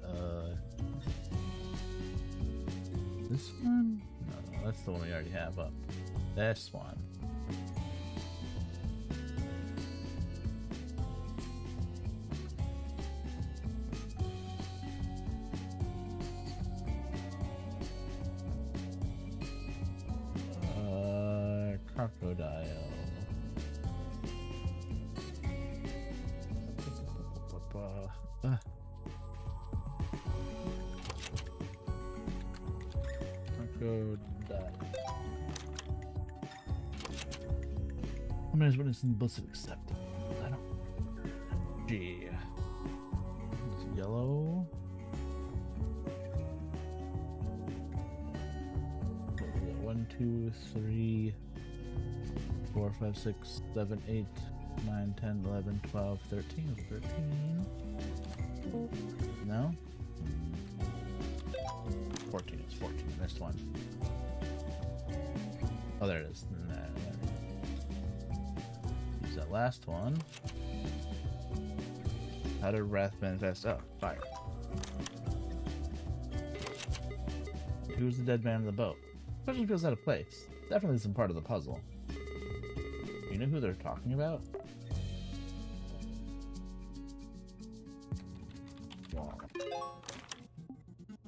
this one? No, that's the one we already have up. This one. Crocodile. Crocodile. I'm just witnessing implicit accept. I don't. G. It's yellow. 1, 2, 3, 4, 5, 6, 7, 8, 9, 10, 11, 12, 13. 13. No? 14. It's 14. Missed one. Oh, there it is. Use that last one. How did wrath manifest? Oh, fire. Who's the dead man in the boat? Question feels out of place. Definitely some part of the puzzle. You know who they're talking about?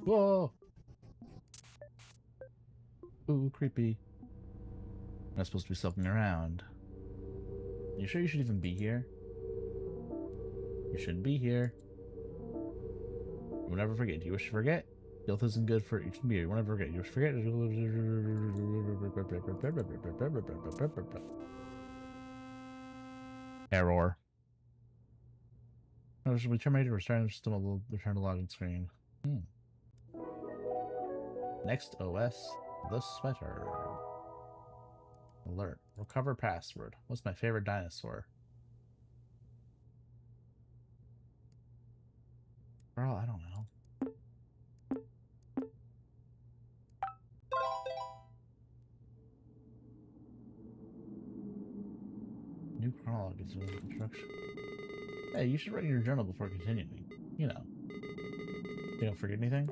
Whoa! Ooh, creepy. I'm not supposed to be sulking around. You sure you should even be here? You shouldn't be here. You'll never forget. Do you wish to forget? Guilt isn't good for you should be here. You will never forget. You wish to forget. Error. Oh, should we terminate or return to login screen? Next OS, the sweater. Alert. Recover password. What's my favorite dinosaur? Girl, I don't know. New chronologue is instruction. Hey, you should write in your journal before continuing. You know. You don't forget anything?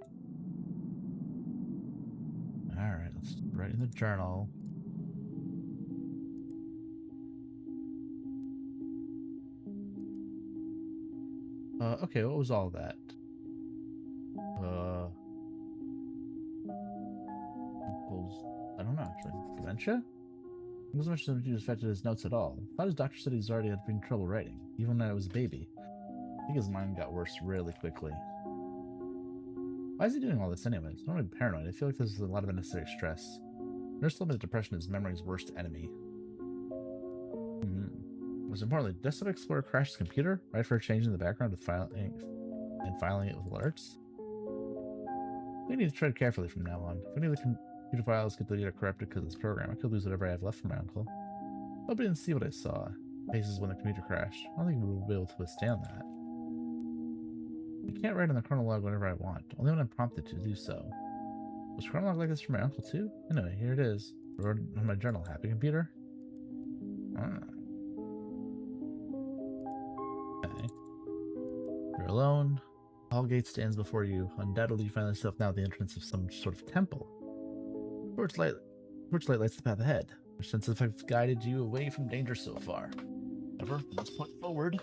Alright, let's write in the journal. Okay, what was all that? I don't know, actually. Dementia? He wasn't mentioned that he was affected his notes at all. I thought his doctor said he's already had been trouble writing, even when I was a baby. I think his mind got worse really quickly. Why is he doing all this anyways? I'm not paranoid. I feel like there's a lot of unnecessary stress. Nurse told me that depression is memory's worst enemy. Most importantly, Desktop Explorer crashed his computer right after changing the background to filing it with alerts. We need to tread carefully from now on. If any of the computer files get deleted or corrupted because of this program, I could lose whatever I have left from my uncle. Hope he didn't see what I saw. Faces when the computer crashed. I don't think we will be able to withstand that. I can't write in the chronologue whenever I want, only when I'm prompted to do so. Was chronologue like this for my uncle too? Anyway, here it is. I wrote on my journal. Happy computer? Okay. You're alone. Hallgate stands before you. Undoubtedly you find yourself now at the entrance of some sort of temple. Torchlight lights the path ahead. Your sense of effect guided you away from danger so far. However, from this point forward,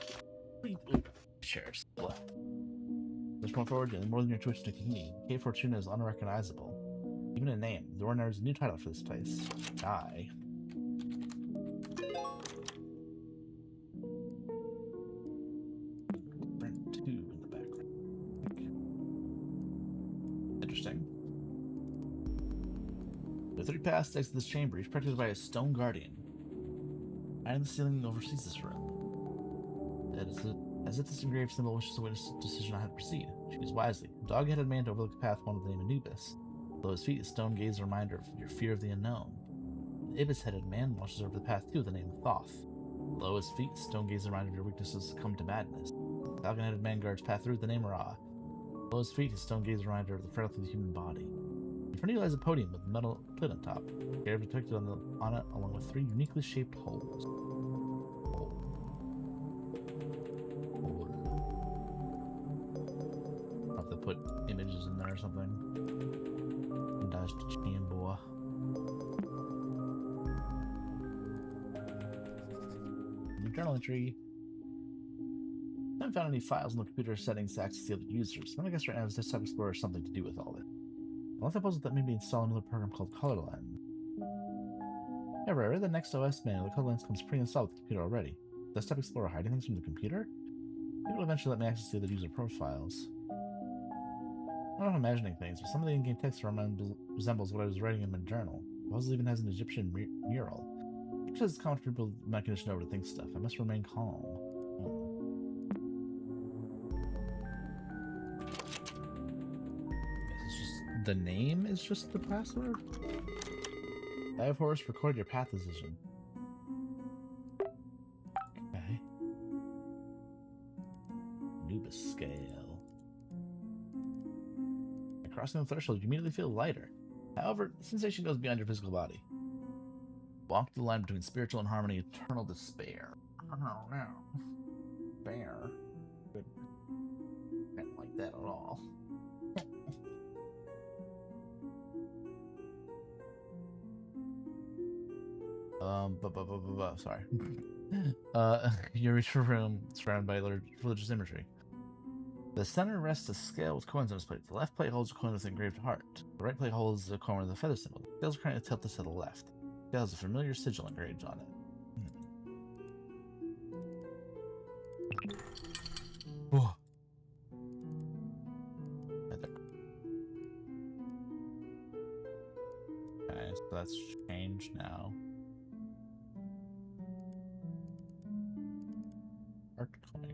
shares. From this point forward, and more than your twitch to continue. Cave Fortuna is unrecognizable. Even a name. The Ordinary is a new title for this place. Die. Print 2 in the background. Interesting. The 3 paths to exit this chamber, each protected by a stone guardian. Eye in the ceiling oversees this room. As if this engraved symbol wishes to witness the decision on how to proceed. Choose wisely. A dog-headed man to overlook the path wanted the name Anubis. Below his feet, a stone gaze a reminder of your fear of the unknown. An ibis-headed man watches over the path too with the name Thoth. Below his feet, a stone gaze a reminder of your weaknesses succumb to madness. A falcon-headed man guards path through with the name Ra. Below his feet, his stone gaze a reminder of the frailty of the human body. In front of you lies a podium with a metal plate on top. Grave depicted on it along with 3 uniquely shaped holes. I'll have to put images in there or something. Dash to chamber. New journal entry. I haven't found any files in the computer settings to access the other users. I'm gonna guess right now is Desktop Explorer has something to do with all this. Unless I suppose that maybe install another program called Colorlens. However, I read the next OS manual. The Colorlens comes pre-installed with the computer already. Desktop Explorer hiding things from the computer? Maybe it'll eventually let me access the other user profiles. I don't know if I'm imagining things, but some of the in-game text resembles what I was writing in my journal. The puzzle even has an Egyptian mural. Because it's common for people with my condition to overthink stuff. I must remain calm. It's just the name is just the password. Dive horse, record your path decision. Okay. Nubis scale. By crossing the threshold, you immediately feel lighter. However, the sensation goes beyond your physical body. Walk the line between spiritual and harmony, eternal despair. Oh no. Bear. Good. I don't like that at all. Sorry. You reach for a room surrounded by religious imagery. The center rests a scale with coins on its plate. The left plate holds a coin with an engraved heart. The right plate holds a coin with a feather symbol. The scales are currently tilted to the left. The scale has a familiar sigil engraved on it. Whoa. Okay, so that's changed now. Art coin.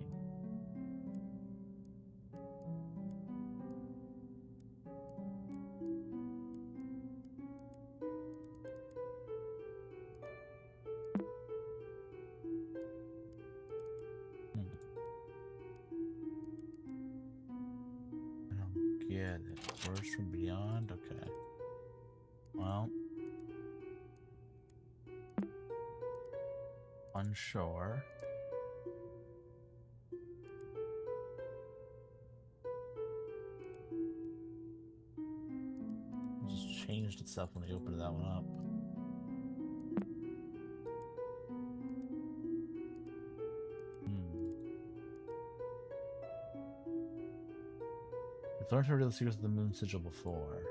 I don't get it. Words from beyond? Okay. Well. Unsure. It just changed itself when I opened that one up. I've learned to reveal the secrets of the moon sigil before.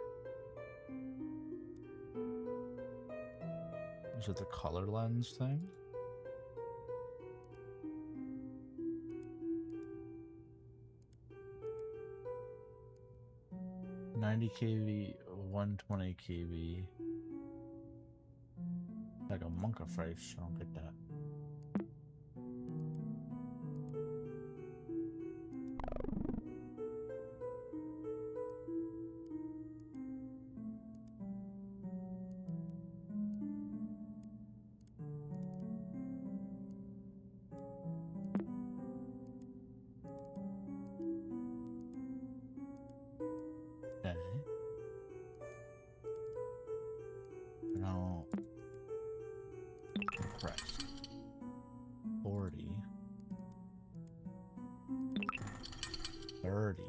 Is it the color lens thing? $90 kV, 120 kV. Like a monk of face, I don't get that. No. Compressed. 40. 30.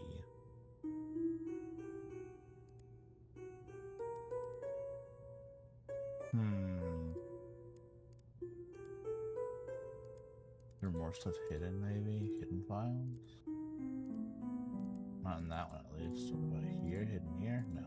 Is there more stuff hidden, maybe? Hidden files? Not in that one, at least. What about here? Hidden here? No.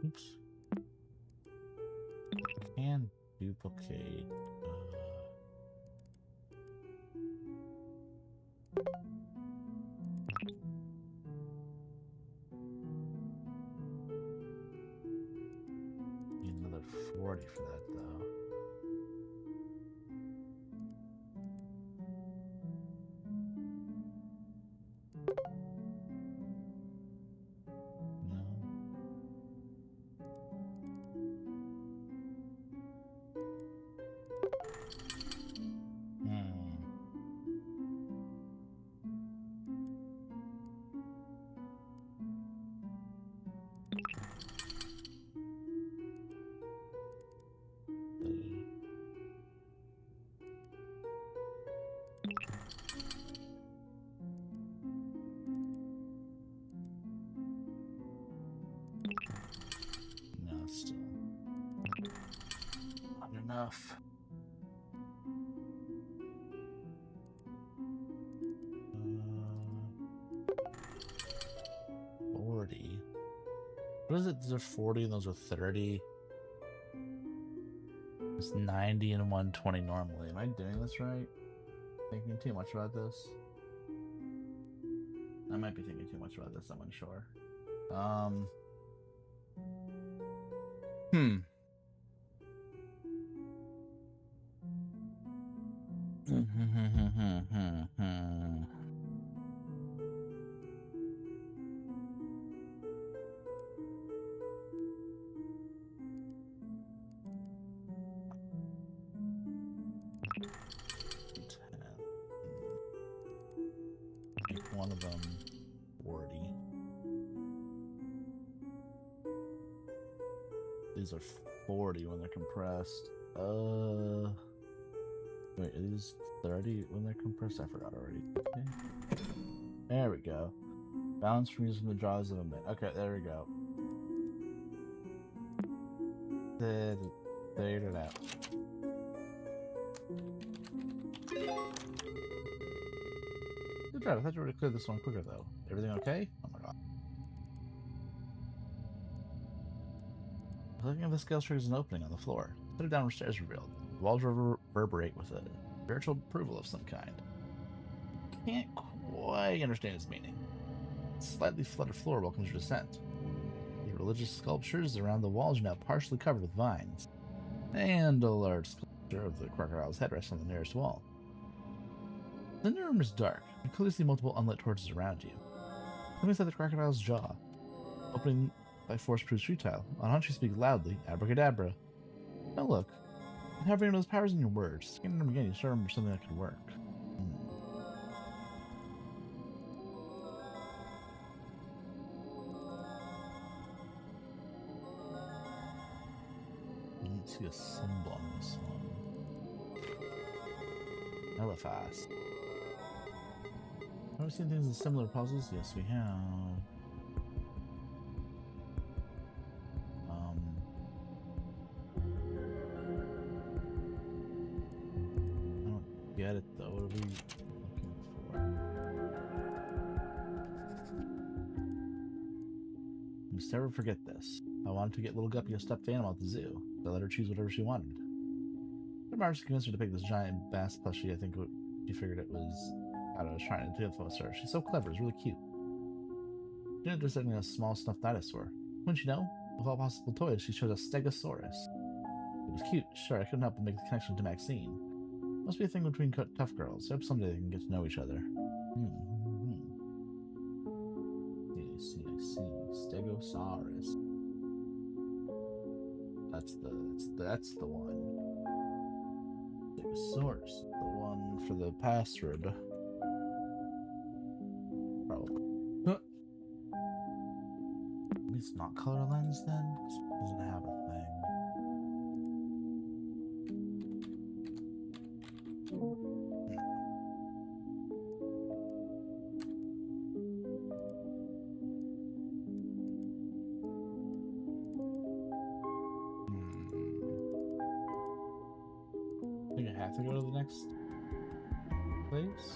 Oops. Can duplicate. Need another 40 for that, though. No, still not enough. 40. What is it? These are 40 and those are 30. It's 90 and 120 normally. Am I doing this right? Thinking too much about this? I might be thinking too much about this, I'm unsure. Make one of them 40. These are 40 when they're compressed. Wait, are these 30 when they're compressed? I forgot already. Okay. There we go. Balance from using the jaws of a mint. Okay, there we go. Figured it out. Good job. I thought you were to clear this one quicker though. Everything okay? Oh my god. Looking at the scale triggers an opening on the floor. Put it downward stairs revealed. The walls reverberate with a spiritual approval of some kind. Can't quite understand its meaning. The slightly flooded floor welcomes your descent. The religious sculptures around the walls are now partially covered with vines. And a large sculpture of the crocodile's head rests on the nearest wall. The inner room is dark. You clearly see multiple unlit torches around you. Something inside the crocodile's jaw. Opening by force proves futile. On hunch you speak loudly, abracadabra. Now look. You have those powers in your words. Scanning them again, you start to remember something that could work. I don't see a symbol on this one. Hella fast. Have we seen things in similar puzzles? Yes, we have. I don't get it though. What are we looking for? You must never forget this. I wanted to get little Guppy a stuffed animal at the zoo. So I let her choose whatever she wanted. Marge convinced her to pick this giant bass plushie. I think she figured it was. I was trying to influence her. She's so clever. It's really cute. She ended up deciding a small stuffed dinosaur. Wouldn't you know? Of all possible toys, she chose a Stegosaurus. It was cute. Sure, I couldn't help but make the connection to Maxine. Must be a thing between tough girls. I hope someday they can get to know each other. I see. Stegosaurus. That's the one. Stegosaurus. The one for the password. Probably. It's not color lens then? It doesn't have a thing. I think I have to go to the next place.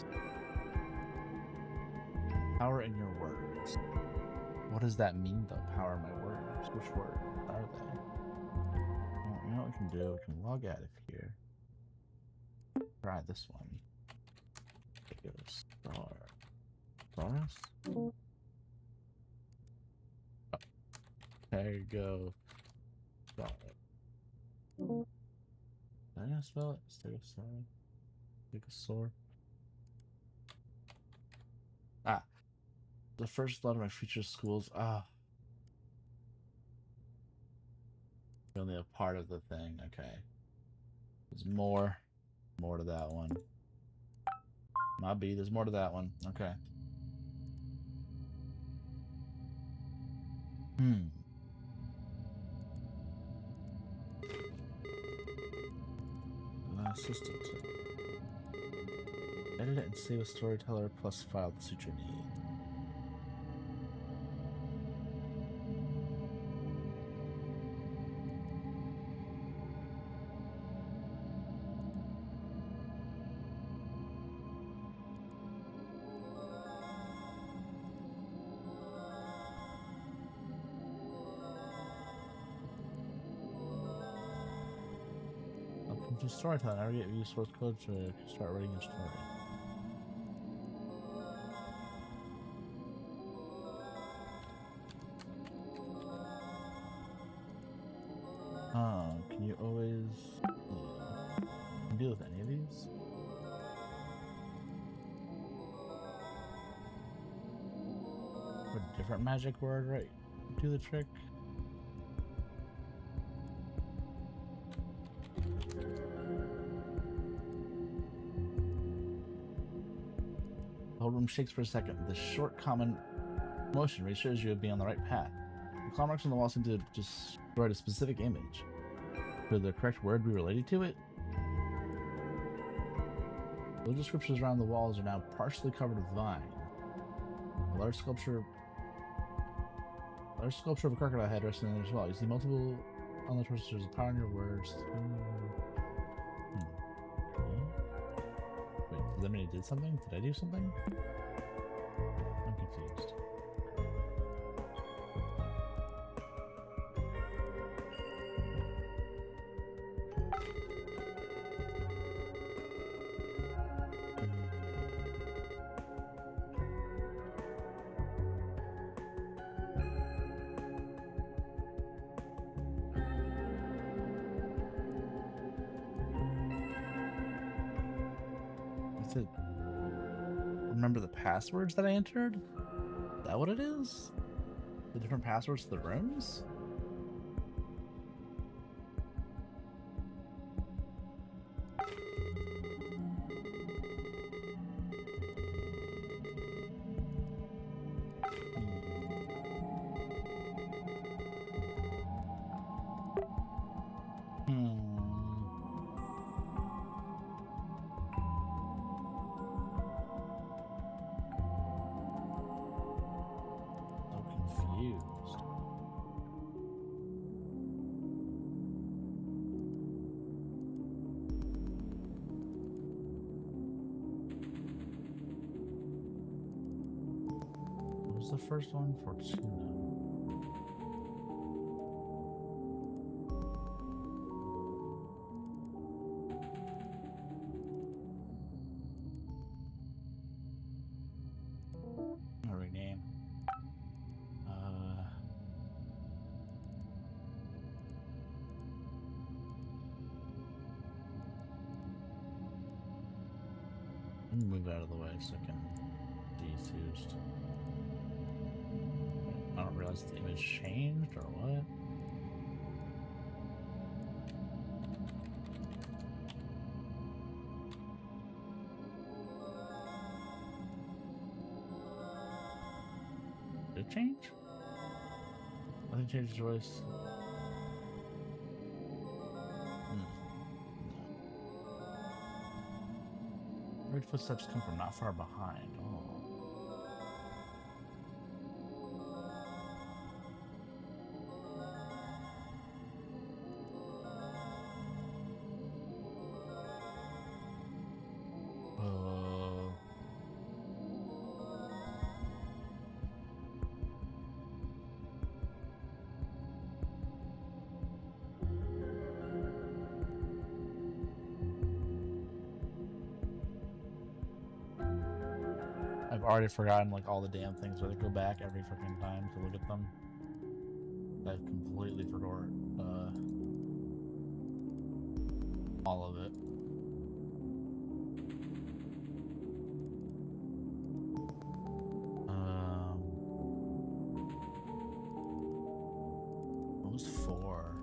Power in your words. What does that mean though? Power in my words. Which words are they? Well, you know what we can do? We can log out of here. Try this one. Give it a star. Stars? Oh, there you go. Star. Did I not spell it? Stegosaur. Ah. The first lot of my future schools. Only a part of the thing. Okay. There's more to that one. Might be. There's more to that one. Okay. Assistant. Edit it and save a storyteller plus file to suit your needs. She's storytelling. Never get used source code to start writing your story. Can you always deal with any of these? Or a different magic word, right? Do the trick. The whole room shakes for a second. The short common motion reassures you of being on the right path. The claw marks on the wall seem to just write a specific image. Could the correct word be related to it? The descriptions around the walls are now partially covered with vine. A large sculpture of a crocodile head resting there as well. You see multiple on the torso. There's a power in your words. Wait, does that mean I did something? Did I do something? I'm confused. Remember the passwords that I entered? Is that what it is? The different passwords to the rooms? The first one, Fortuna. I'll rename. Let me move out of the way so I can defuse. I don't realize the image changed or what. Did it change? Nothing changed the voice. Weird footsteps come from not far behind. Oh. I've already forgotten like all the damn things where they go back every fucking time to look at them. I completely forgot all of it. What was 4?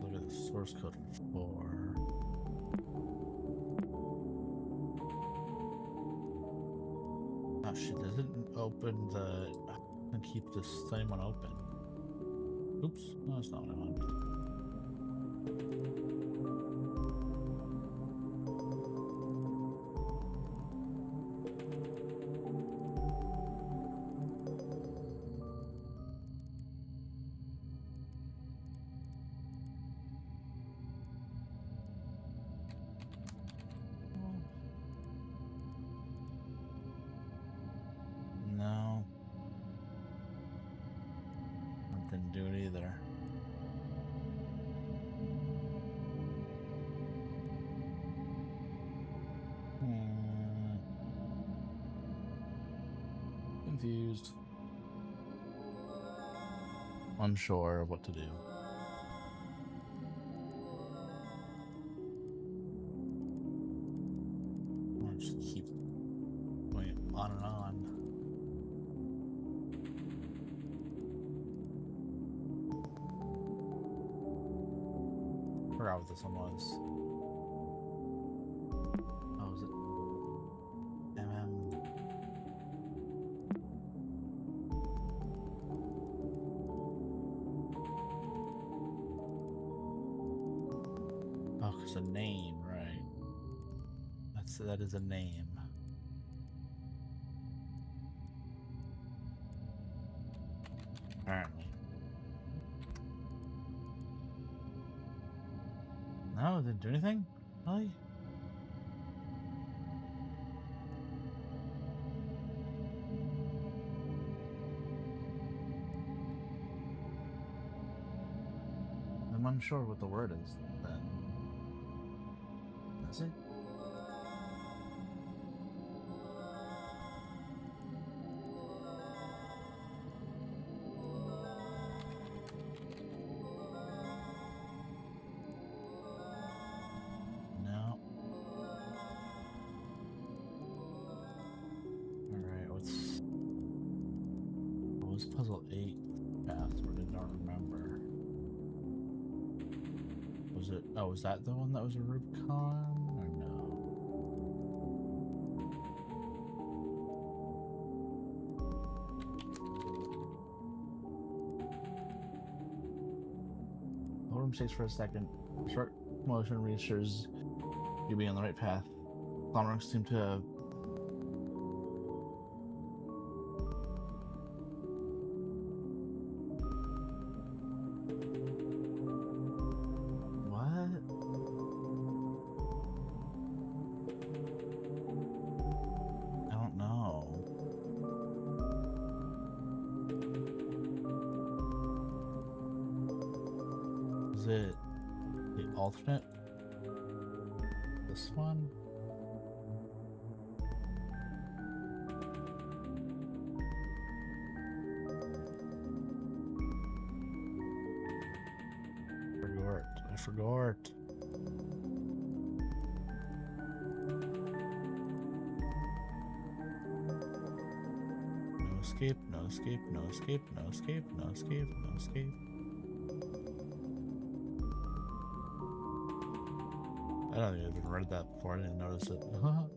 Look at the source code for 4. Oh shit, does it open the... and keep this same one open? Oops, no, that's not what I wanted. No. Didn't do it either. confused. Unsure of what to do. I'll just keep going on and on. I forgot what this one was. Oh, was it MM? Oh, it's a name, right? That is a name. Apparently. No, it didn't do anything? Really? I'm unsure what the word is then. Is it? No. Alright, what was puzzle 8 password? I don't remember. Was it? Oh, was that the one that was a Rubicon? Or no? Hold mistakes for a second. Short motion reassures you'll be on the right path. Clockworks seem to have it the alternate? This one? I forgot. No escape, no escape, no escape, no escape, no escape, no escape. I don't think I've even read that before. I didn't notice it. No,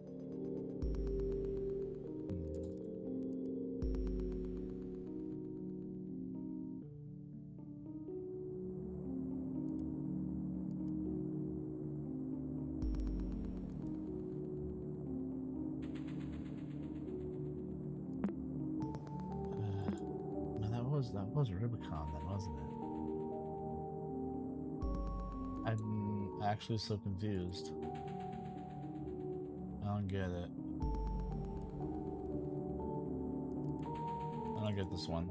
that was Rubicon then, wasn't it? I'm actually so confused. I don't get it. I don't get this one.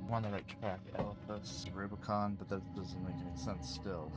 I want to like track Elephas, Rubicon, but that doesn't make any sense still.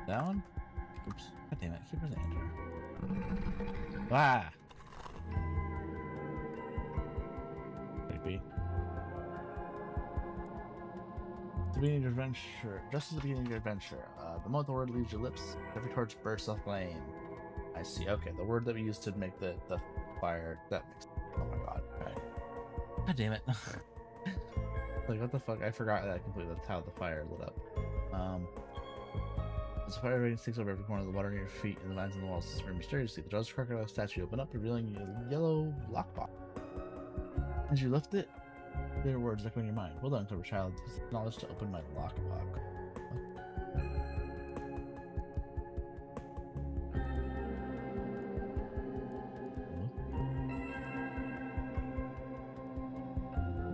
Down? Oops. God damn it. Keep pressing enter. Ah! creepy. The beginning of your adventure, just at the beginning of your adventure, the moment the word leaves your lips, every torch bursts off flame. I see. Okay, the word that we used to make the fire. That makes. Oh my god. Okay. God damn it. Like what the fuck? I forgot that completely. That's how the fire lit up. As the fire radiance takes over every corner of the water near your feet and the lines on the walls scream mysteriously, the jaws of crocodile statue open up, revealing a yellow lockbox. As you lift it, clear words echo in your mind. Well done, clever child. Use knowledge to open my lockbox.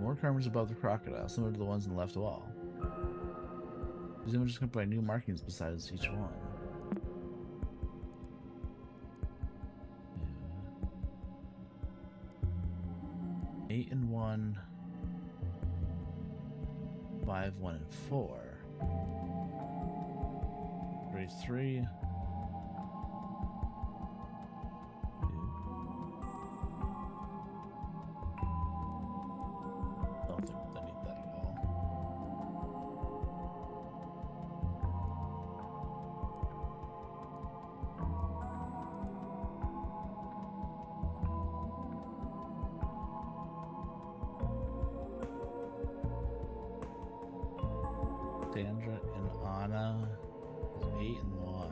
More carvings above the crocodile, similar to the ones in the left wall. These images accompany new markings beside each one. 8 and 1, 5, 1 and 4. 3, 3. Don't think I need that at all. Sandra and Anna is 8 and 1.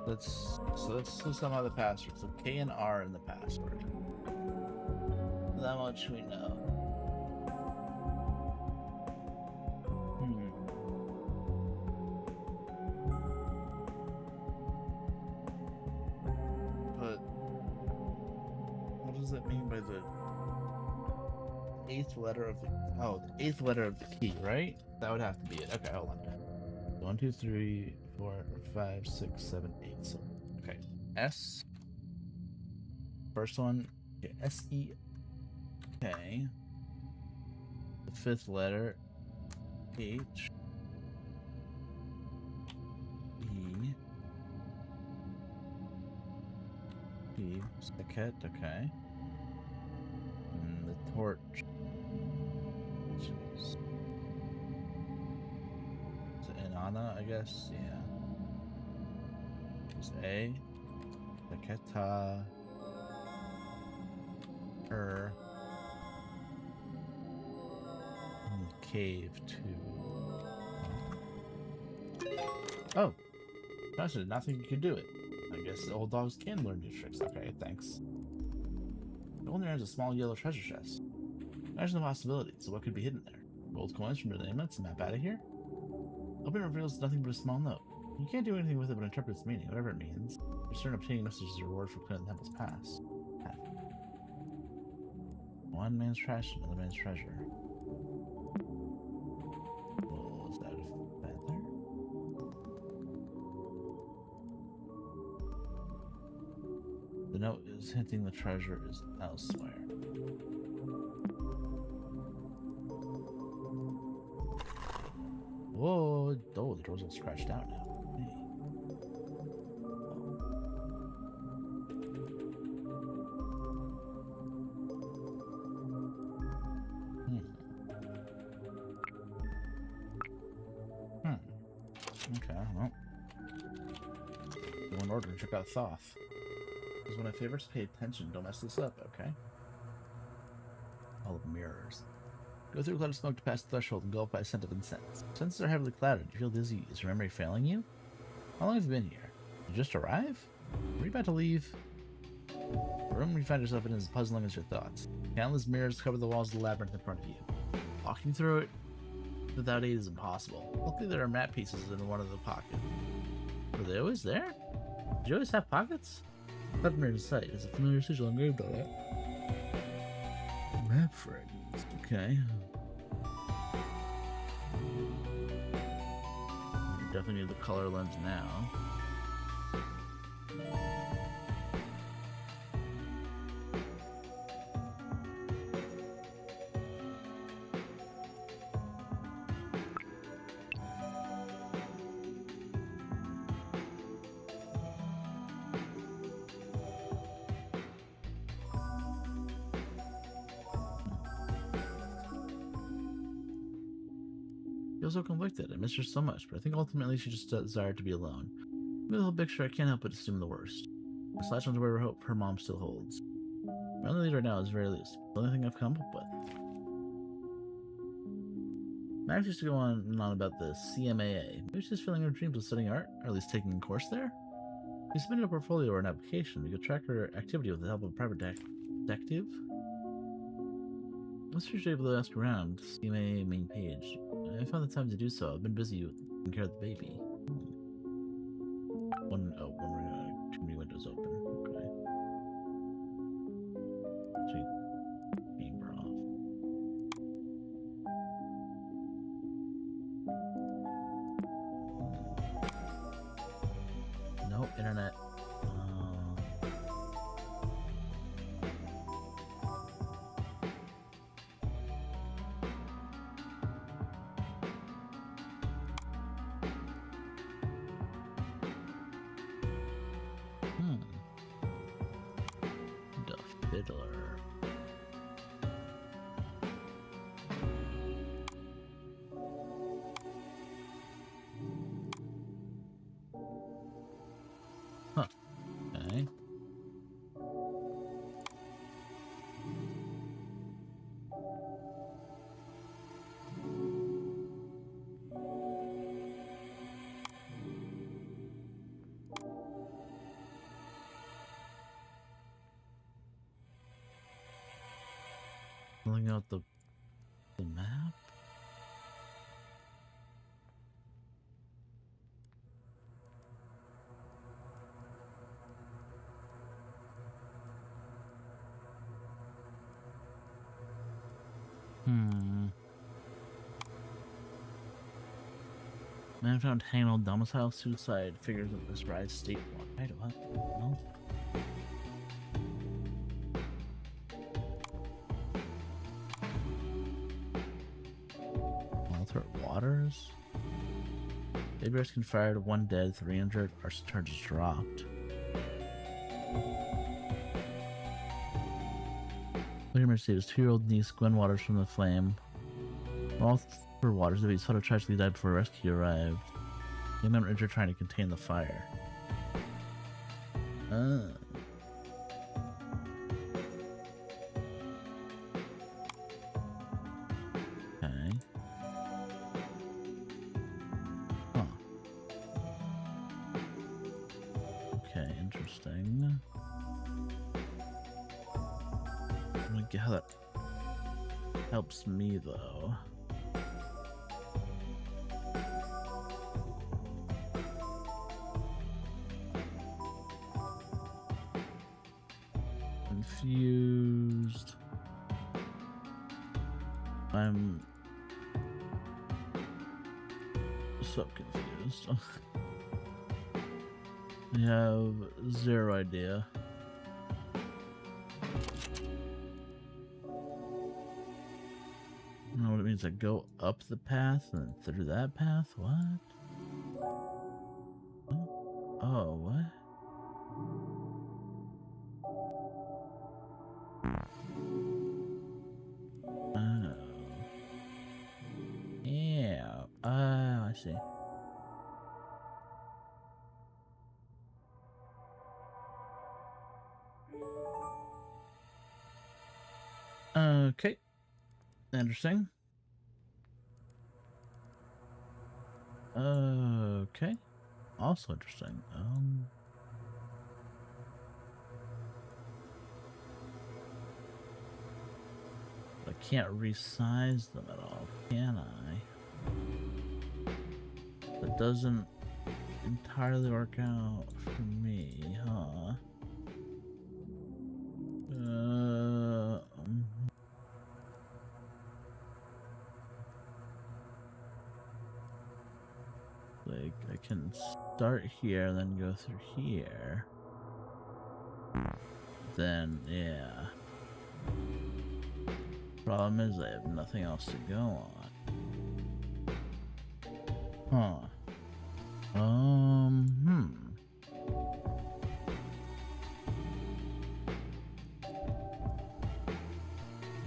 Let's do some other passwords. So K and R in the password. That much we know. But what does that mean by the 8th letter of the the 8th letter of the key, right? That would have to be it. Okay, hold on. 1, 2, 3, 4, 5, 6, 7, 8. So okay. S. First one. Okay, S-E. Okay. The 5th letter. H. E. P. Saket, okay. And the torch. Jeez. Is it Inanna, I guess? Yeah. There's A. Saketa. And the cave, too. Oh! I did not think you could do it. I guess the old dogs can learn new tricks. Okay, thanks. It only has a small yellow treasure chest. Imagine the possibilities of what could be hidden there. Gold coins from the inlets and map out of here? Open reveals nothing but a small note. You can't do anything with it but interpret its meaning, whatever it means. You're certain obtaining messages as a reward for clearing the temple's past. One man's trash, another man's treasure. Well, is that a feather? The note is hinting the treasure is elsewhere. Whoa! Oh, the door's all scratched out now. Hey. Okay, well. Go in order and check out Thoth. This is one of my favorites. Pay attention. Don't mess this up, okay? All of mirrors. Go through a cloud of smoke to pass the threshold and go up by a scent of incense. Senses are heavily clouded. You feel dizzy. Is your memory failing you? How long have you been here? Did you just arrive? Were you about to leave? The room you find yourself in is as puzzling as your thoughts. Countless mirrors cover the walls of the labyrinth in front of you. Walking through it without aid is impossible. Luckily, there are map pieces in one of the pockets. Were they always there? Did you always have pockets? That mirror in sight is a familiar sigil engraved on it. Map fragments. Okay. Definitely need the color lens now. I feel so conflicted. I miss her so much, but I think ultimately she just desired to be alone. With the whole picture, I can't help but assume the worst. I slash on whatever hope her mom still holds. My only lead right now is very loose. The only thing I've come up with. Max used to go on and on about the CMAA. Maybe she's filling her dreams with studying art, or at least taking a course there? If you submitted a portfolio or an application, we could track her activity with the help of a private detective. Let's usually able to ask around. CMAA main page. I found the time to do so. I've been busy taking care of the baby. One too many windows open. Okay. Sweet. Being off. No internet. The fiddler. Huh. Okay. Filling out the map? Man found hanging on domicile suicide figures of this rise statewide. What? No. Walter Waters? Baby rescue fired, 1 dead, 3 injured. Arson charges dropped. William Mercy, his 2-year-old niece Gwen Waters from the flame. All for Waters, the sort of tragically died before rescue arrived. Young men were injured trying to contain the fire. Okay. Huh. Okay, interesting. I'm gonna get how that helps me though. Confused. I'm so confused. I have 0 idea. I don't know what it means to go up the path and then through that path. What? Oh, what? Oh. Yeah. I see. Okay. Interesting. Okay. Also interesting. I can't resize them at all, can I? That doesn't entirely work out for me, huh? Like, I can start here and then go through here. Then, yeah. Problem is, I have nothing else to go on. Huh.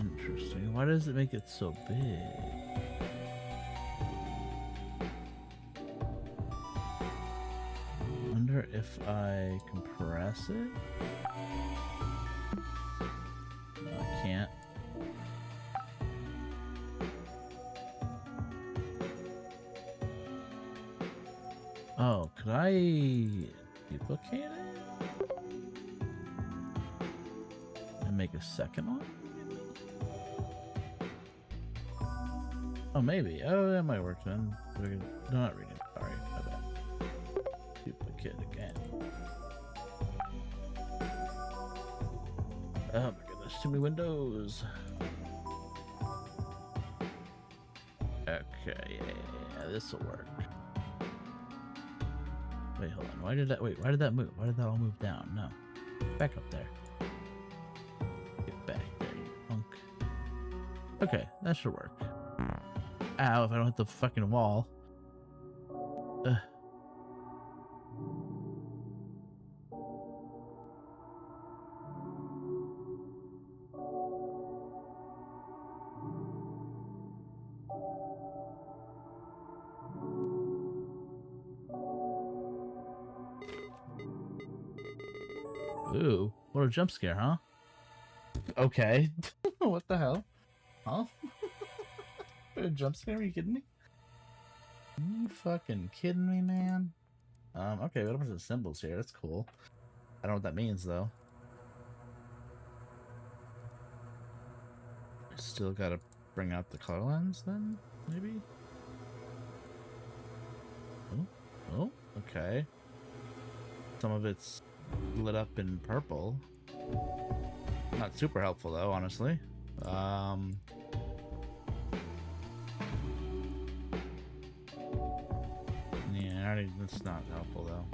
Interesting. Why does it make it so big? if I compress it? No, I can't. Oh, could I duplicate it? And make a second one? Oh, maybe. Oh, that might work then. No, not reading. Sorry, my bad. Duplicate again. Oh my goodness, too many windows. Okay, yeah, this will work. Wait, hold on. Why did that move? Why did that all move down? No. Back up there. Get back there, you punk. Okay, that should work. Ow, if I don't hit the fucking wall. Ugh. Ooh, what a jump scare, huh? Okay. What the hell? Huh? What a jump scare? Are you kidding me? You fucking kidding me, man? Okay, what a bunch of symbols here. That's cool. I don't know what that means, though. Still gotta bring out the color lens, then? Maybe? Oh, oh, okay. Some of it's lit up in purple. Not super helpful, though, honestly. Yeah, it's not helpful, though.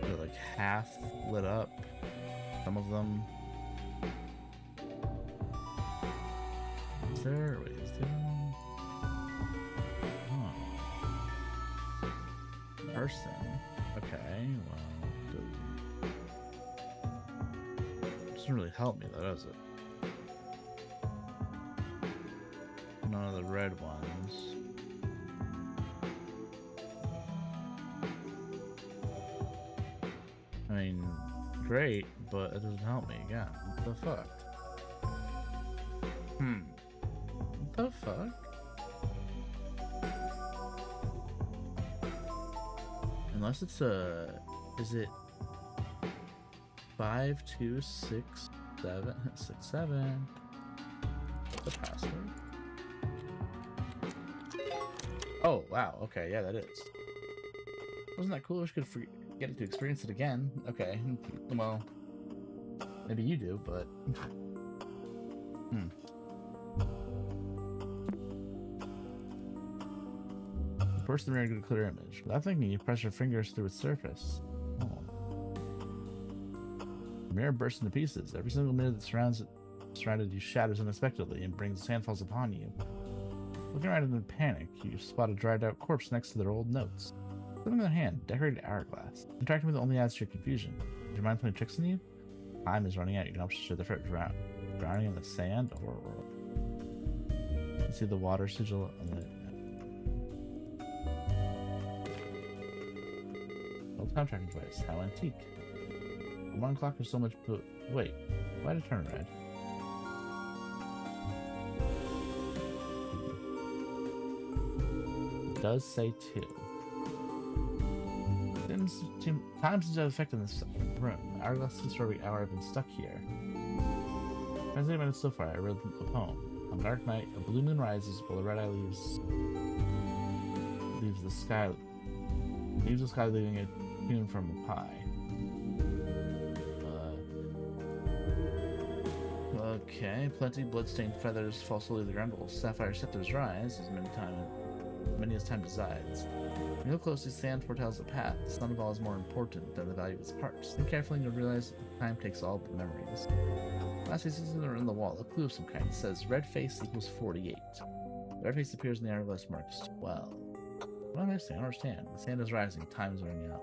They're like half lit up. Some of them. Is there? Wait, is there one? Oh. Person. Okay, well. Doesn't really help me, though, does it? None of the red ones. I mean, great, but it doesn't help me again. What the fuck? What the fuck? Unless it's a... Is it... 5, 2, 6, 7... 6, 7... The password? Oh, wow. Okay, yeah, that is. Wasn't that cool? I wish I could get to experience it again. Okay, well... Maybe you do, but... Force the mirror to get a clear image. Without thinking, you press your fingers through its surface. Oh. The mirror bursts into pieces. Every single mirror that surrounded you shatters unexpectedly and brings sandfalls upon you. Looking around in panic, you spot a dried-out corpse next to their old notes. Something in their hand, decorated hourglass. Interacting with it only adds to your confusion. Is your mind playing tricks on you? Time is running out. You can almost show the threat drowning in the sand, or you can see the water sigil on the old time tracking device. How antique! 1 o'clock is so much. Wait, why did it turn red? It does say 2. Time seems to have affected this room. Hourglass since for every hour I've been stuck here. Translated minutes so far, I read a poem. On a dark night, a blue moon rises while the red eye leaves the sky, leaving a tune from a pie. Okay, plenty bloodstained feathers fall slowly to the ground while sapphire scepters rise as many as time decides. When you look closely, sand foretells the path. The sum of all is more important than the value of its parts. Think carefully and you'll realize that time takes all the memories. Lastly, since on the wall, a clue of some kind. It says red face equals 48. The red face appears in the hourglass marks 12. What am I missing? I don't understand. The sand is rising, time is running out.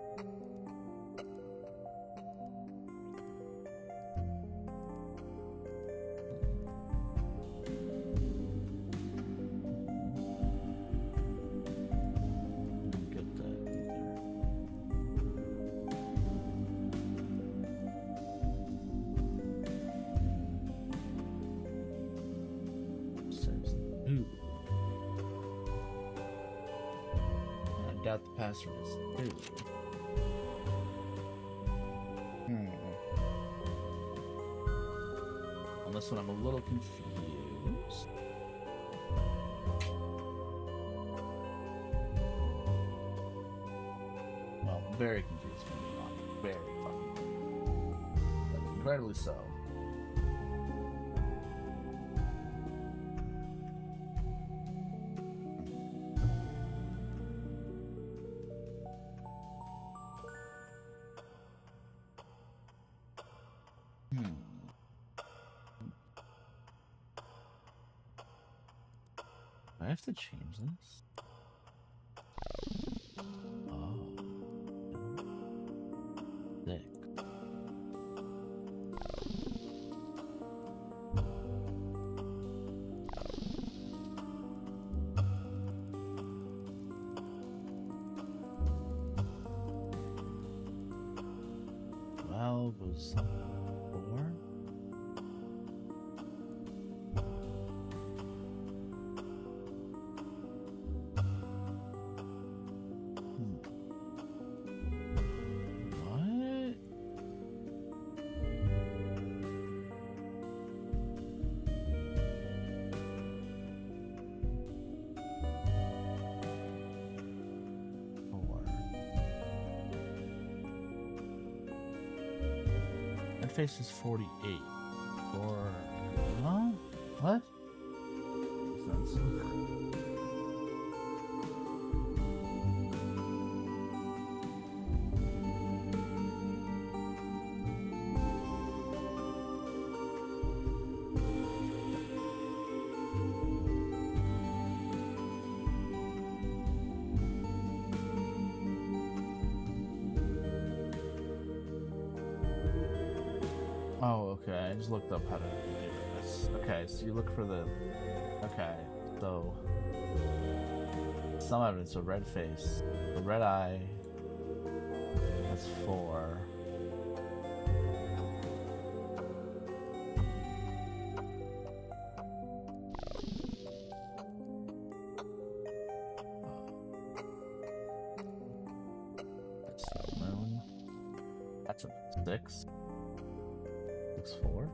doubt the password is 2. On this one, I'm a little confused. Well, very confused for me, not very fucking, but incredibly so. Do I have to change this? Oh. Sick. Well, was 4? Face is 48. Or huh? What? Oh, okay. I just looked up how to do this. Okay, so you look for the. Okay, so some evidence of red face, the red eye. That's 4. That's the moon. That's a 6. 4.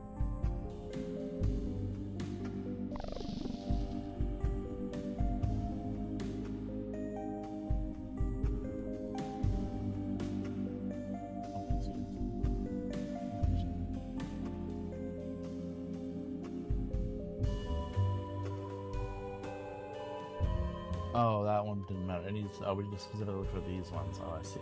Oh, that one didn't matter. Oh, we just specifically look for these ones. Oh, I see.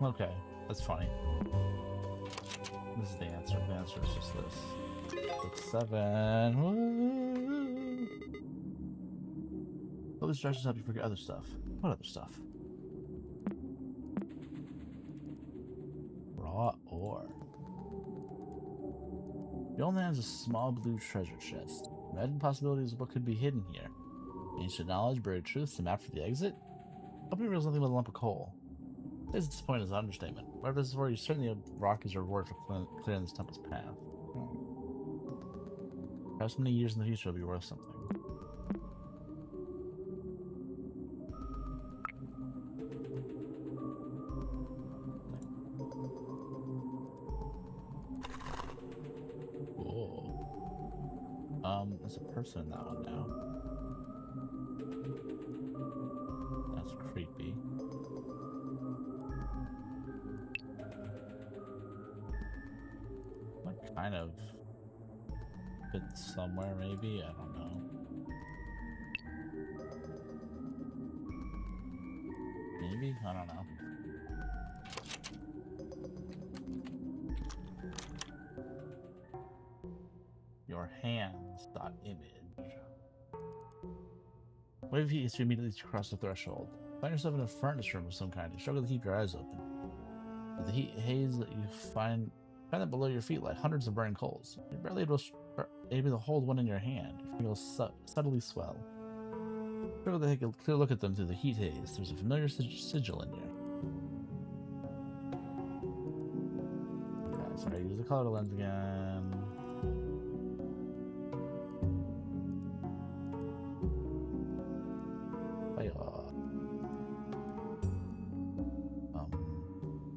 Okay, that's funny. This is the answer. The answer is just this. 6, 7. Woo! All these distractions help you forget other stuff. What other stuff? Raw ore. The only has a small blue treasure chest. Imagine possibilities of what could be hidden here. Ancient knowledge, buried truths, the map for the exit. Hope you realize nothing but a lump of coal. This disappointing is an understatement. Whatever this is for, you certainly have rock is your reward for clearing this temple's path. Perhaps many years in the future will be worth something. Whoa. There's a person in that one now. That's creepy. Kind of fit somewhere, maybe. I don't know. Maybe? I don't know. Your hands.image. Wave heat is immediately across the threshold. Find yourself in a furnace room of some kind. You struggle to keep your eyes open. With the heat haze that you find that below your feet like hundreds of burning coals. You're barely able to hold one in your hand. Your fingers subtly swell. Struggle to take a clear look at them through the heat haze. There's a familiar sigil in there. Okay. sorry, use the color lens again.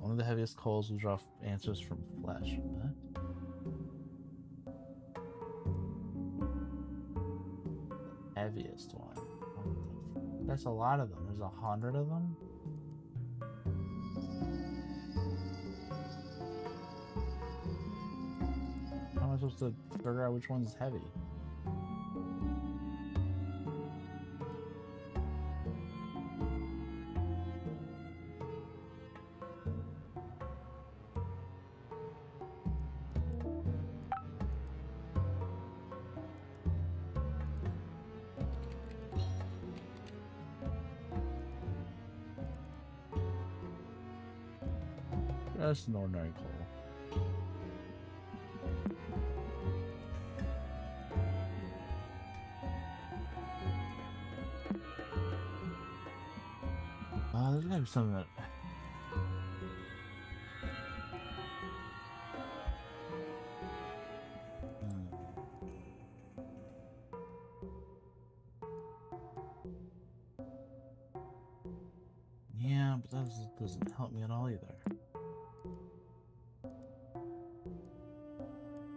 Only the heaviest coals will draw answers from flesh. What? The heaviest one. That's a lot of them. There's 100 of them. How am I supposed to figure out which one's heavy? That's an ordinary coal. There's gotta be something that... Yeah, but that doesn't help me at all either.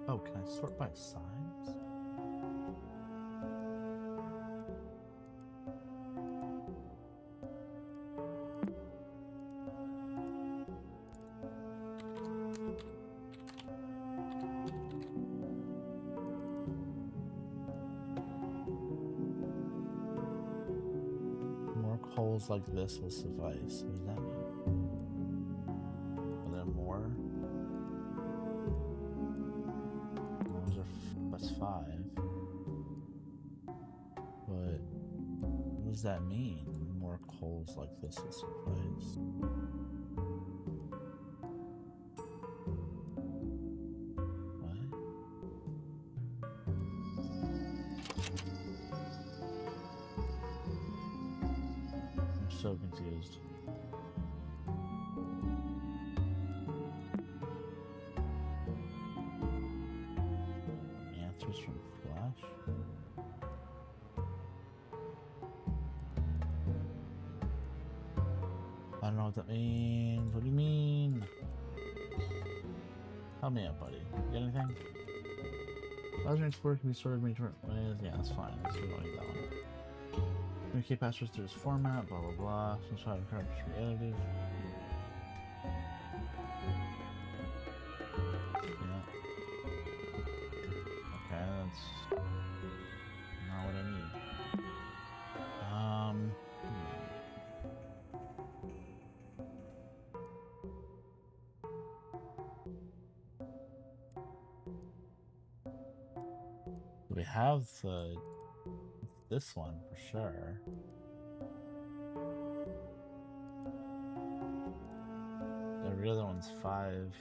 Oh, can I sort by size? More coals like this will suffice. What does that mean? Are there more? That's 5. But what does that mean? More coals like this will suffice. What? I'm so confused. Answers from Flash? I don't know what that means. What do you mean? Help me out, buddy. You got anything? Browser Explorer can be sorted in many different ways. Yeah, that's fine. Let's do that one. Communicate passwords through this format, blah blah blah. Some sort of character reality. Yeah. Okay, that's not what I need. We have this one for sure. Every other one's 5.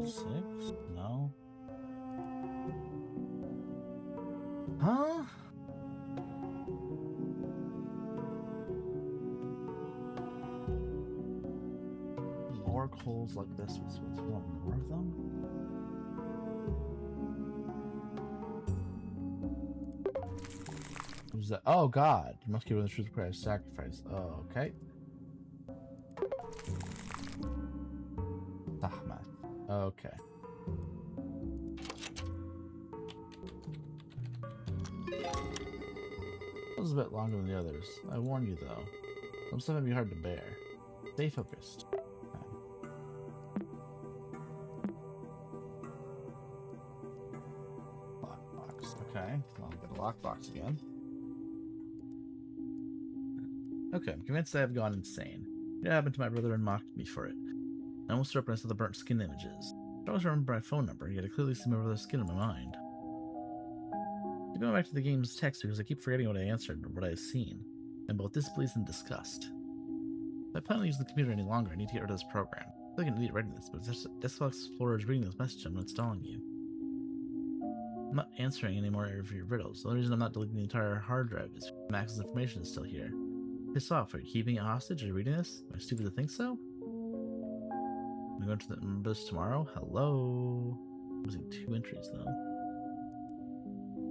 Six? No. Huh? More coals like this. Was want more of them? Who's that? Oh God! You must give the truth requires sacrifice. Oh, okay. Ahmed. Okay. That was a bit longer than the others. I warned you though. Some stuff may be hard to bear. Stay focused. Lockbox. Okay. Well, I'll get a lockbox again. Okay, I'm convinced I have gone insane. It happened to my brother and mocked me for it. I almost threw up when I saw the burnt skin images. I always remember my phone number, yet I clearly see my brother's skin in my mind. I'm going back to the game's text because I keep forgetting what I answered or what I have seen. I'm both displeased and disgust. If I plan to use the computer any longer, I need to get rid of this program. I feel like an idiot writing this, but it's Desktop Explorer is reading this message I'm installing you. I'm not answering any more of your riddles. The only reason I'm not deleting the entire hard drive is Max's information is still here. Piss off. Are you keeping it hostage? Are you reading this? Am I stupid to think so? I'm going to the this tomorrow. Hello. I'm losing 2 entries though.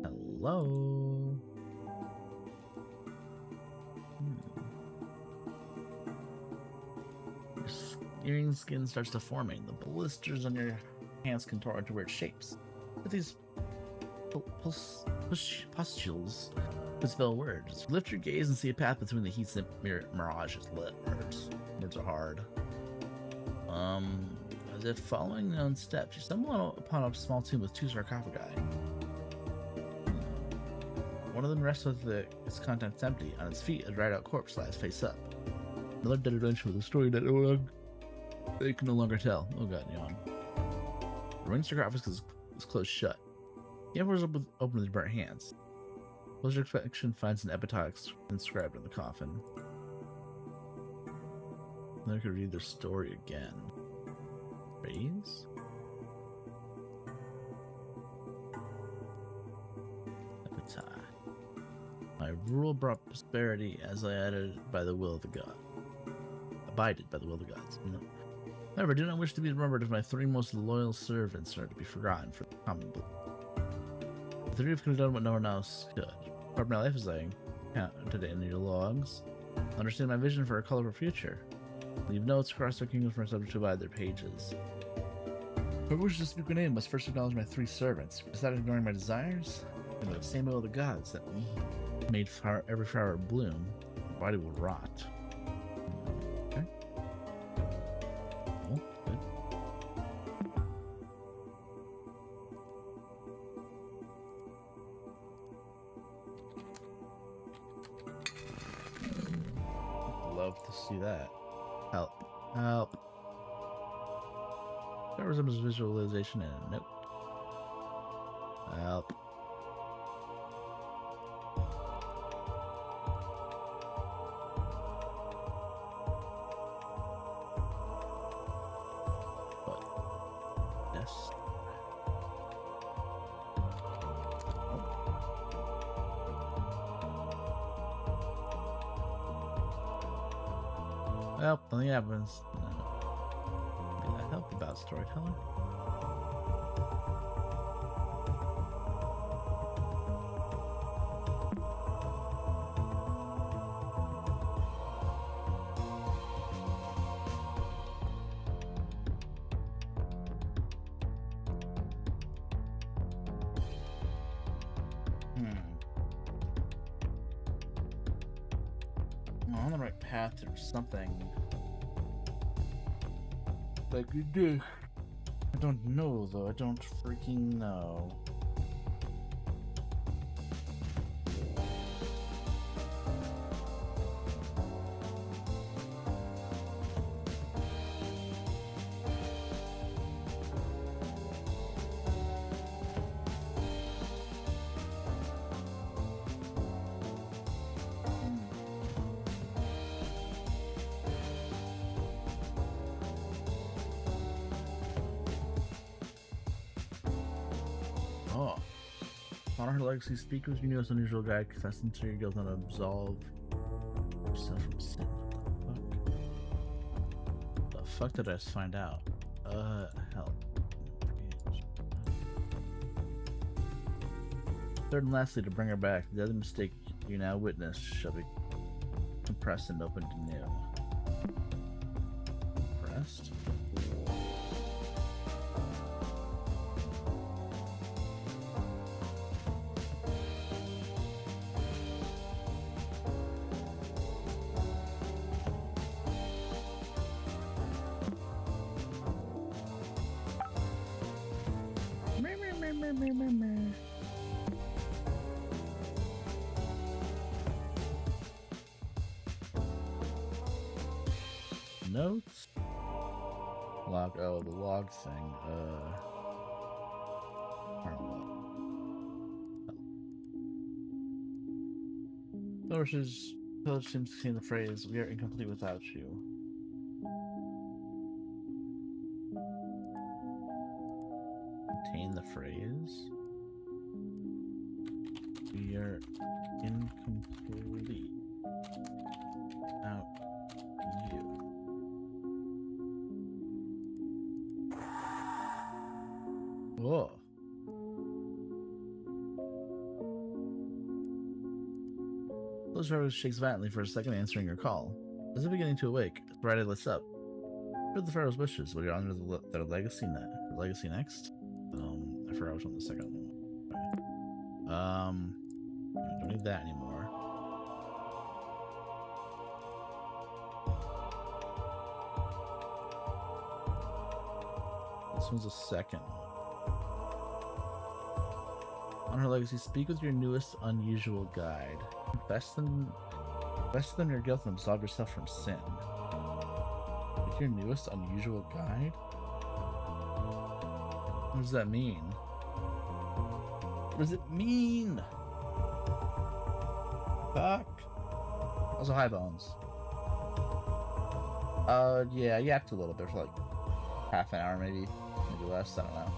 Hello. Your earring skin starts deforming. The blisters on your hands contort into weird shapes. But these pustules could spell words. Lift your gaze and see a path between the heat and mirages. Words are hard. As if following known steps, you stumble upon a small tomb with 2 sarcophagi. One of them rests with its contents empty. On its feet, a dried out corpse lies face up. Another dead adventure with a story that they can no longer tell. Oh god, yawn. The ring sarcophagus is closed shut. The emperor's open with burnt hands. Closer inspection finds an epitaph inscribed on the coffin. Then I could read their story again. Phrase? Epitaph. My rule brought prosperity as I added by the will of the god. Abided by the will of the gods. However, I do not wish to be remembered if my 3 most loyal servants are to be forgotten for the common good. The 3 could have done what no one else could. Part of my life as I count today in your logs. Understand my vision for a colorful future. Leave notes across their kingdoms for subject to abide their pages. Whoever wishes to speak my name must first acknowledge my 3 servants. Besides ignoring my desires, and the same will of the gods that made every flower bloom, my body will rot. Okay. Cool. Good. Love to see that. Help. Help. That resembles visualization and a note. Help. What? Yes. Well, nothing happens. Did that help about storyteller? I'm on the right path or something. Like you do. I don't know though. I don't freaking know. Oh. Honor her legacy speakers, you know this unusual guy confessing to your guilt and absolve yourself from sin. What the fuck did I just find out? Hell. Third and lastly, to bring her back, the other mistake you now witness shall be compressed and opened anew. Compressed? Notes? Log, oh, the log thing, Sources, Village seems to contain the phrase, "We are incomplete without you." Contain the phrase? We are incomplete. Whoa. Close your eyes, shakes violently for a second, answering your call. As if beginning to awake, Friday lifts up. Heard the Pharaoh's wishes. Will you honor their legacy next? I forgot which one the second one. Okay. Don't need that anymore. This one's a second. On her legacy, speak with your newest unusual guide. Confess them your guilt and absolve yourself from sin. With your newest unusual guide? What does that mean? What does it mean? Fuck. Also, hi, Bones. Yeah, I yapped a little bit for like half an hour, maybe less. I don't know.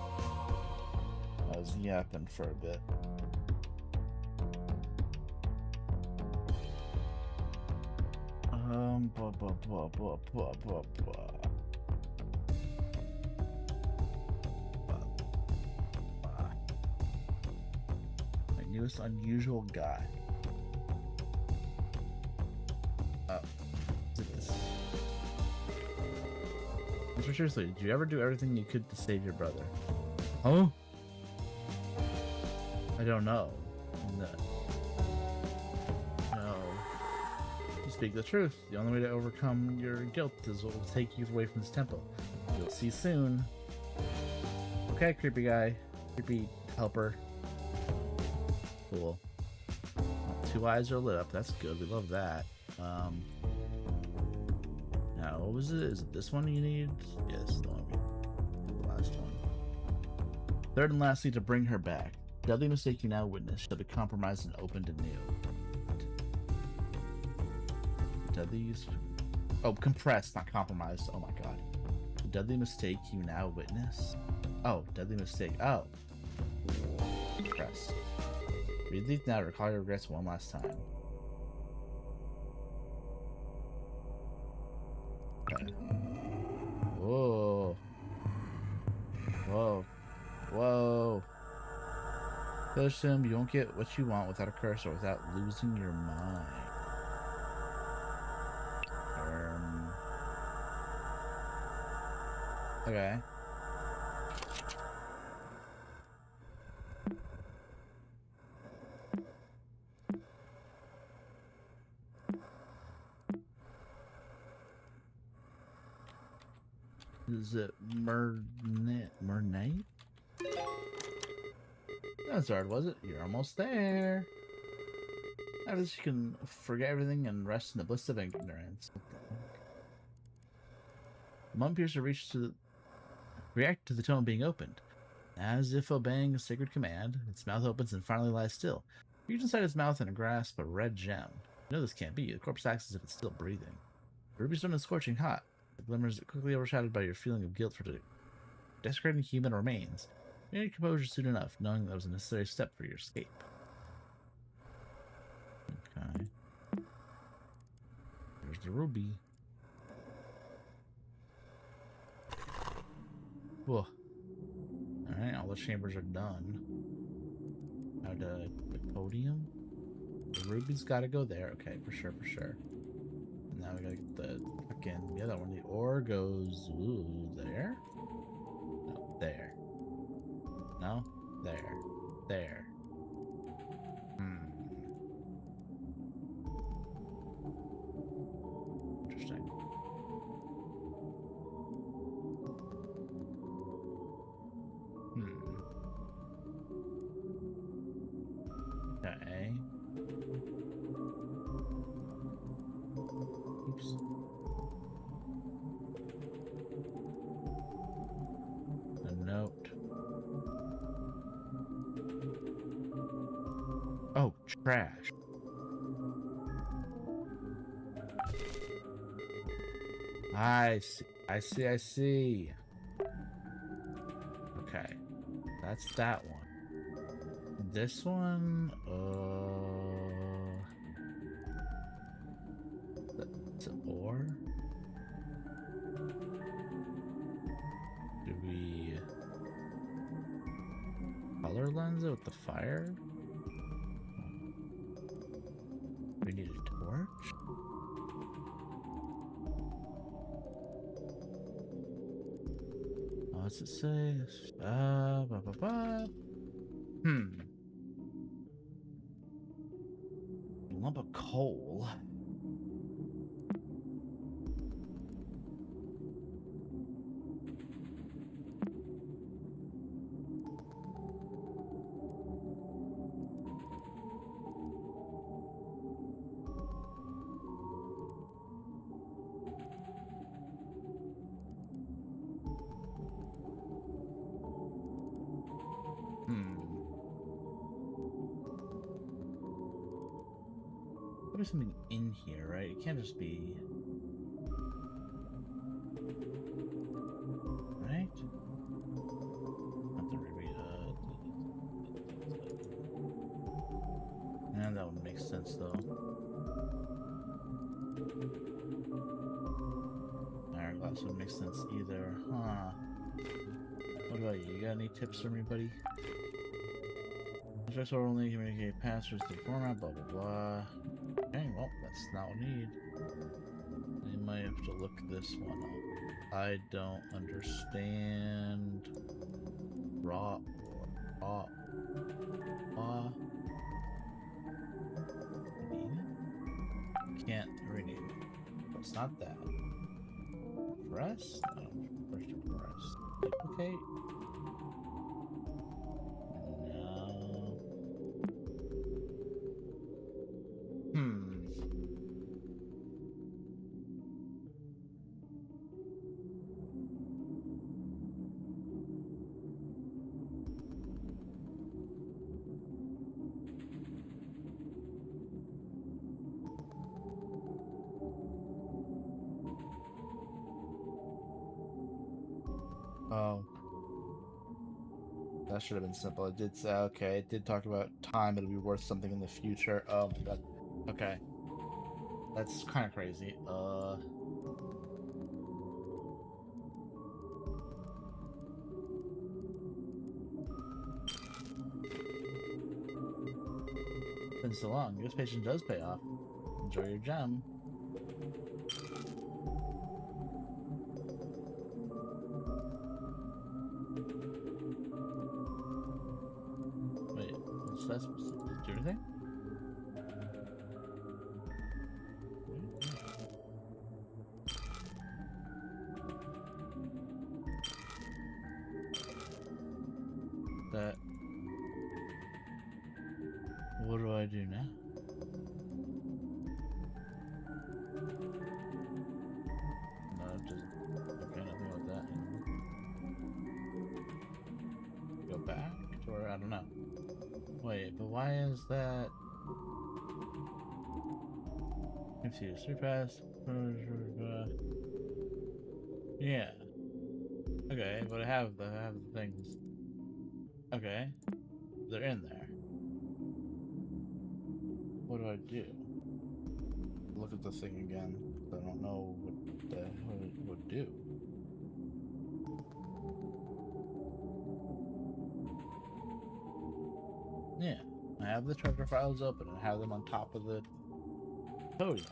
I was yapping for a bit. My newest unusual guy. Seriously, did you ever do everything you could to save your brother? Oh? I don't know. No. You speak the truth. The only way to overcome your guilt is what will take you away from this temple. You'll see soon. Okay, creepy guy. Creepy helper. Cool. Two eyes are lit up. That's good. We love that. Now, what was it? Is it this one you need? Yes, the last one. Third and lastly, to bring her back. The deadly mistake you now witness shall be compromised and opened anew. Deadly... Oh, compressed, not compromised. Oh my god. The deadly mistake you now witness? Oh, deadly mistake. Oh. Compressed. Read these now to recall your regrets one last time. Okay. Whoa. Whoa. Whoa. Finish him, you won't get what you want without a curse or without losing your mind. Okay. Is it Mernate? That's hard, was it? You're almost there. After this, you can forget everything and rest in the bliss of ignorance. The Mum Piercer react to the tone being opened. As if obeying a sacred command, its mouth opens and finally lies still. Reach inside its mouth and grasp a red gem. You know this can't be. The corpse acts as if it's still breathing. The ruby stone is scorching hot. The glimmers quickly overshadowed by your feeling of guilt for desecrating human remains. You need composure soon enough, knowing that was a necessary step for your escape. Okay. There's the ruby. Whoa. Alright, all the chambers are done. Now the podium. The ruby's gotta go there. Okay, for sure, for sure. And now we gotta get the fucking the other one. The ore goes there. No, there. No, there. There. Interesting. Okay. Oops. A note. Oh, trash. I see. I see. I see. Okay. That's that one. This one, that's an ore. Do we? lens with the fire? We need a torch? What's it say? Lump of coal. There's something in here, right? It can't just be... Right? Have to reread and that would make sense, though. Hourglass would make sense either. Huh. What about you? You got any tips for me, buddy? Just only communicate passwords to format, blah blah blah. Okay, well, that's not what we need. We might have to look this one up. I don't understand. Raw. Can't rename it. It's not that. Press? No, first press. Duplicate? No. Oh. That should have been simple. It did say, okay, it did talk about time, it'll be worth something in the future. Oh my god. Okay. That's kind of crazy. Been so long. This patient does pay off. Enjoy your gem. Wait, what's that supposed to do? Anything? That. What do I do now? No, it doesn't. Okay, nothing about that anymore. Go back? Or I don't know. Wait, but why is that? Let's see, surpass. Yeah. Okay, but I have the things. Okay, they're in there. What do I do? Look at the thing again. I don't know what it would do. Yeah, I have the treasure files open and have them on top of the podium.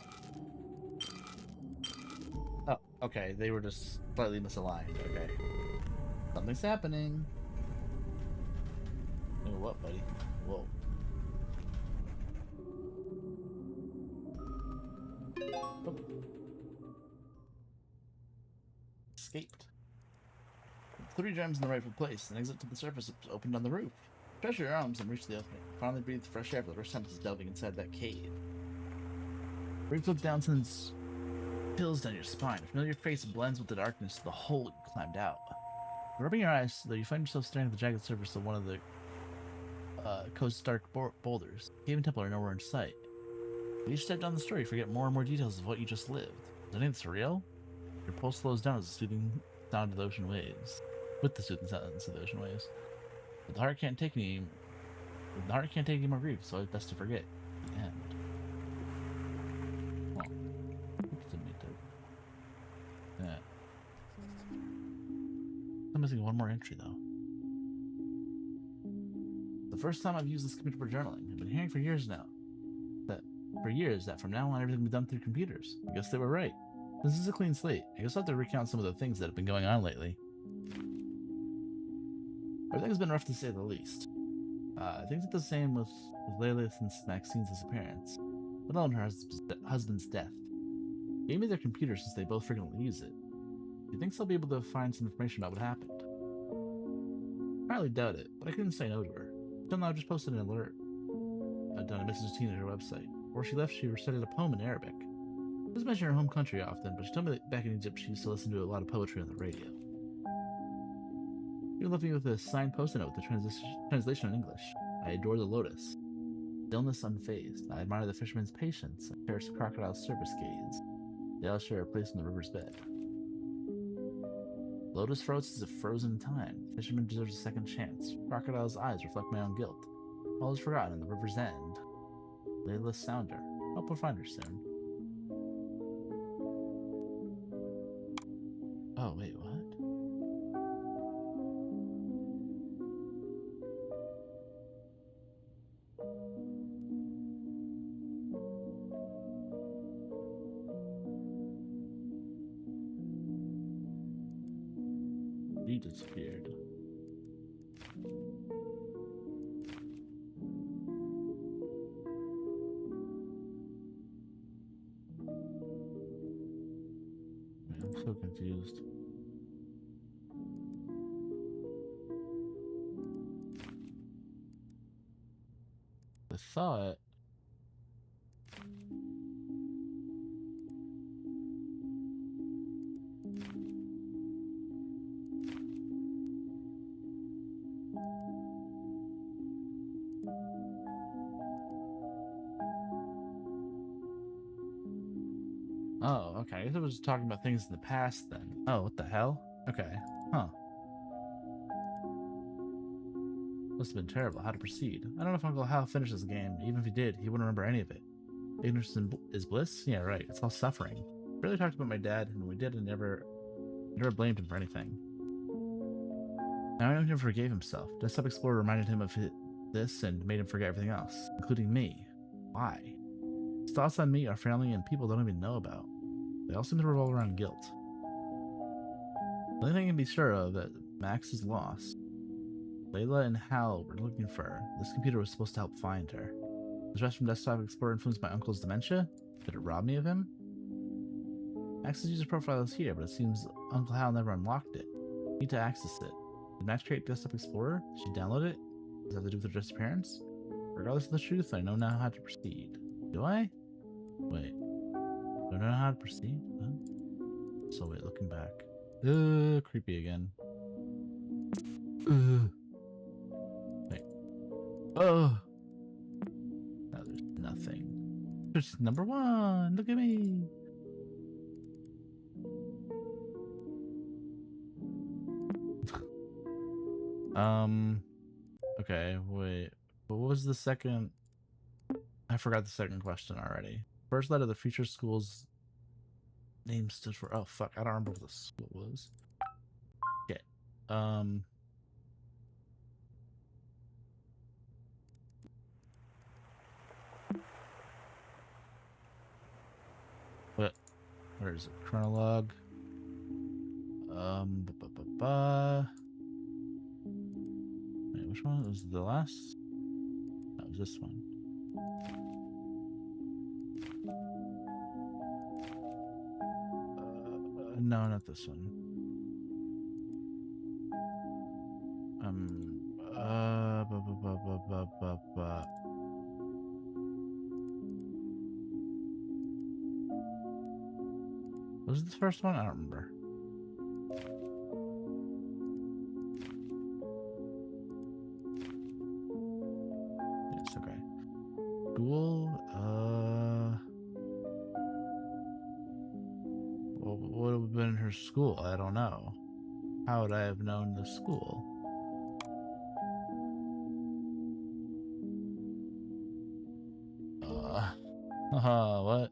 Oh, okay, they were just slightly misaligned. Okay, something's happening. Oh, what, buddy? Whoa. Oh. Escaped. 3 gems in the rightful place. An exit to the surface opened on the roof. Stretch your arms and reach the opening. Finally breathe fresh air for the first time since delving inside that cave. Breathe look down since chills down your spine. A familiar face blends with the darkness of the hole you climbed out. Rubbing your eyes, though, you find yourself staring at the jagged surface of one of the coast's dark boulders. Cave and temple are nowhere in sight. With each step down the story, you forget more and more details of what you just lived. Is any of this real? Your pulse slows down as the soothing sound of the ocean waves. With the soothing sounds of the ocean waves. But the heart can't take any more grief, so it's best to forget. The end. Well, yeah. I'm missing one more entry though. first time I've used this computer for journaling. I've been hearing for years now that from now on everything will be done through computers. I guess they were right. This is a clean slate. I guess I'll have to recount some of the things that have been going on lately. Everything's been rough to say the least. Things are the same with Layla since Maxine's disappearance, let alone her husband's death. They gave me their computer since they both frequently use it. She thinks I'll be able to find some information about what happened. I highly doubt it, but I couldn't say no to her. Until now, I just posted an alert. I'd done a message to her website. Before she left, she recited a poem in Arabic. She doesn't mention her home country often, but she told me that back in Egypt she used to listen to a lot of poetry on the radio. She left me with a signed post-it note with the translation in English. I adore the lotus. Stillness unfazed. I admire the fisherman's patience and cherish the crocodile's surface gaze. They all share a place in the river's bed. Lotus froze as if frozen in time. The fisherman deserves a second chance. Crocodile's eyes reflect my own guilt. All is forgotten in the river's end. Layla's sounder. Hope we'll find her soon. Oh, wait, what? He disappeared. I'm so confused. I thought oh, okay. I guess I was just talking about things in the past then. Oh, what the hell? Okay. Huh. Must have been terrible. How to proceed. I don't know if Uncle Hal finished this game. Even if he did, he wouldn't remember any of it. Ignorance is bliss? Yeah, right. It's all suffering. I barely talked about my dad, and when we did, I never blamed him for anything. Now I know he forgave himself. Desktop Explorer reminded him of this and made him forget everything else, including me. Why? His thoughts on me, our family, and people don't even know about. They all seem to revolve around guilt. The only thing I can be sure of that Max is lost. Layla and Hal were looking for her. This computer was supposed to help find her. Was rest from Desktop Explorer influenced by Uncle's dementia? Did it rob me of him? Max's user profile is here, but it seems Uncle Hal never unlocked it. I need to access it. Did Max create Desktop Explorer? Did she download it? Does it have to do with her disappearance? Regardless of the truth, I know now how to proceed. Do I? Wait. Do I know how to proceed? Huh? So wait, looking back. Creepy again. Wait. Oh! No, there's nothing. There's number one! Look at me! Okay, wait. What was the second? I forgot the second question already. First letter of the future school's name stood for. Oh fuck, I don't remember what the school was. Okay. What? Where is it? Chronologue. Wait, which one was the last? That was this one. No, not this one. Was it the first one? I don't remember. Yes, okay. School, what would have been her school? I don't know. How would I have known the school? What?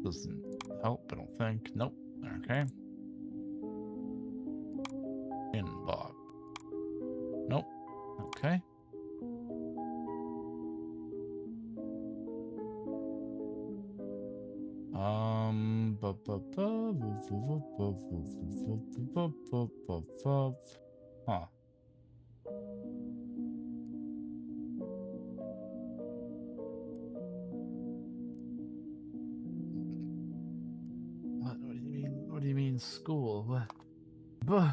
Doesn't help, I don't think. Nope. Okay. Inbox. Nope. Okay. Huh. What do you mean? What do you mean school? What? Buh.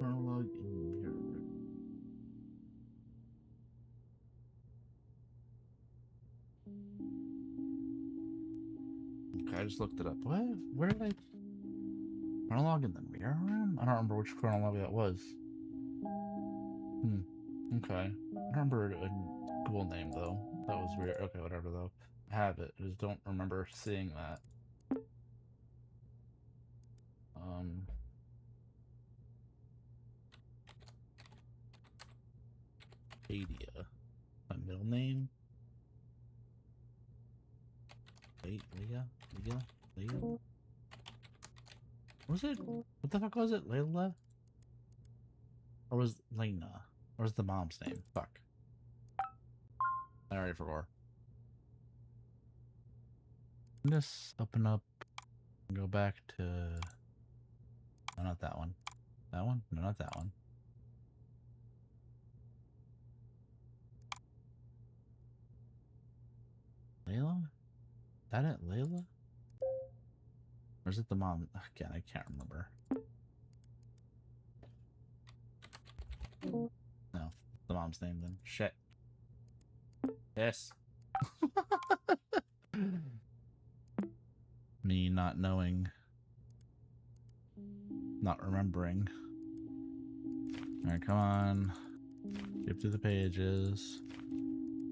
Prologue in here. Okay, I just looked it up. What? Where did I? Chronologue in the mirror room? I don't remember which chronologue that was. Okay. I remember a school name though. That was weird. Okay, whatever though. I have it. I just don't remember seeing that. Adia. My middle name? Leah? Was it? What the fuck was it? Layla? Or was it Lena? Or was the mom's name? Fuck. I already forgot. Just open up and go back to... No, not that one. That one? No, not that one. Layla? That it? Layla? Or is it the mom? Again, I can't remember. No, the mom's name then. Shit. Yes. Me not knowing. Not remembering. Alright, come on. Skip through the pages.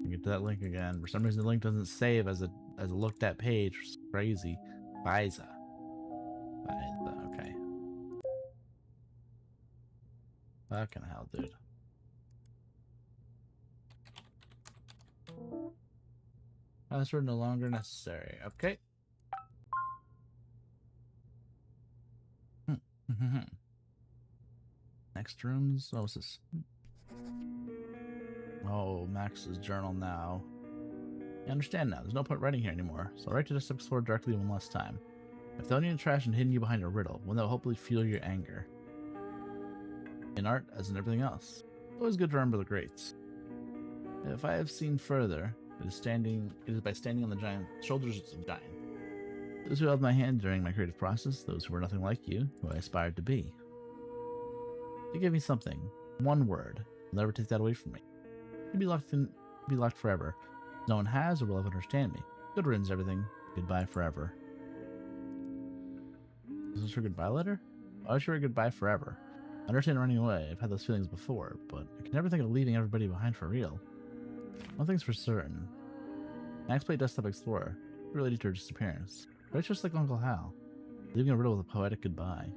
Get to that link again. For some reason the link doesn't save as a looked at page, which is crazy. Biza. Okay. Fucking hell, dude. Password no longer necessary. Okay. Next rooms. Oh, what's this? Oh, Max's journal now. I understand now. There's no point writing here anymore, so I'll write to just explore directly one last time. I've thrown you in the trash and hidden you behind a riddle, one that will hopefully fuel your anger. In art, as in everything else, it's always good to remember the greats. If I have seen further, it is by standing on the shoulders of giants. Those who held my hand during my creative process, those who were nothing like you, who I aspired to be. You give me something, one word, you'll never take that away from me. You'll be locked forever. No one has or will ever understand me. Good riddance, everything. Goodbye forever. Is this your goodbye letter? I wish you were goodbye forever. I understand running away. I've had those feelings before, but I can never think of leaving everybody behind for real. One thing's for certain. Max played Desktop Explorer. Related to her disappearance. But it's just like Uncle Hal. Leaving a riddle with a poetic goodbye.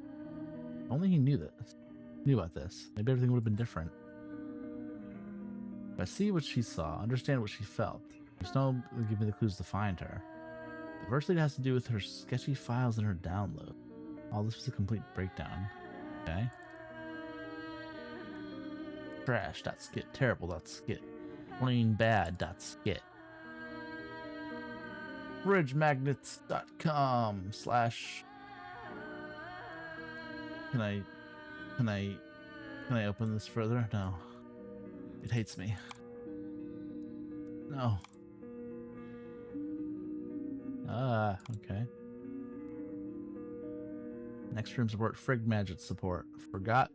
If only he knew about this. Maybe everything would have been different. If I see what she saw, understand what she felt, there's no give me the clues to find her. Conversely, it has to do with her sketchy files and her download. All this was a complete breakdown. Okay. Trash.skit. Terrible.skit. Plain bad.skit. Fridgemagnets.com / Can I open this further? No. It hates me. No. Okay. Next room support, Frig Magic support. Forgot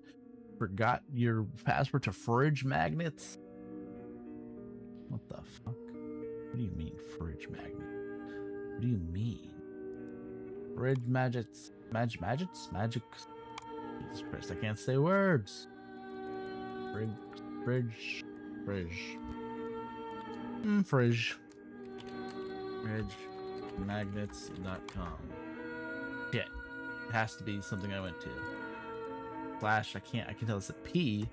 your password to fridge magnets? What the fuck? What do you mean fridge magnet? What do you mean? Fridge magics. Magics? Jesus Christ, I can't say words. Fridge. Fridgemagnets.com. Shit. It has to be something I went to. I can tell it's a P.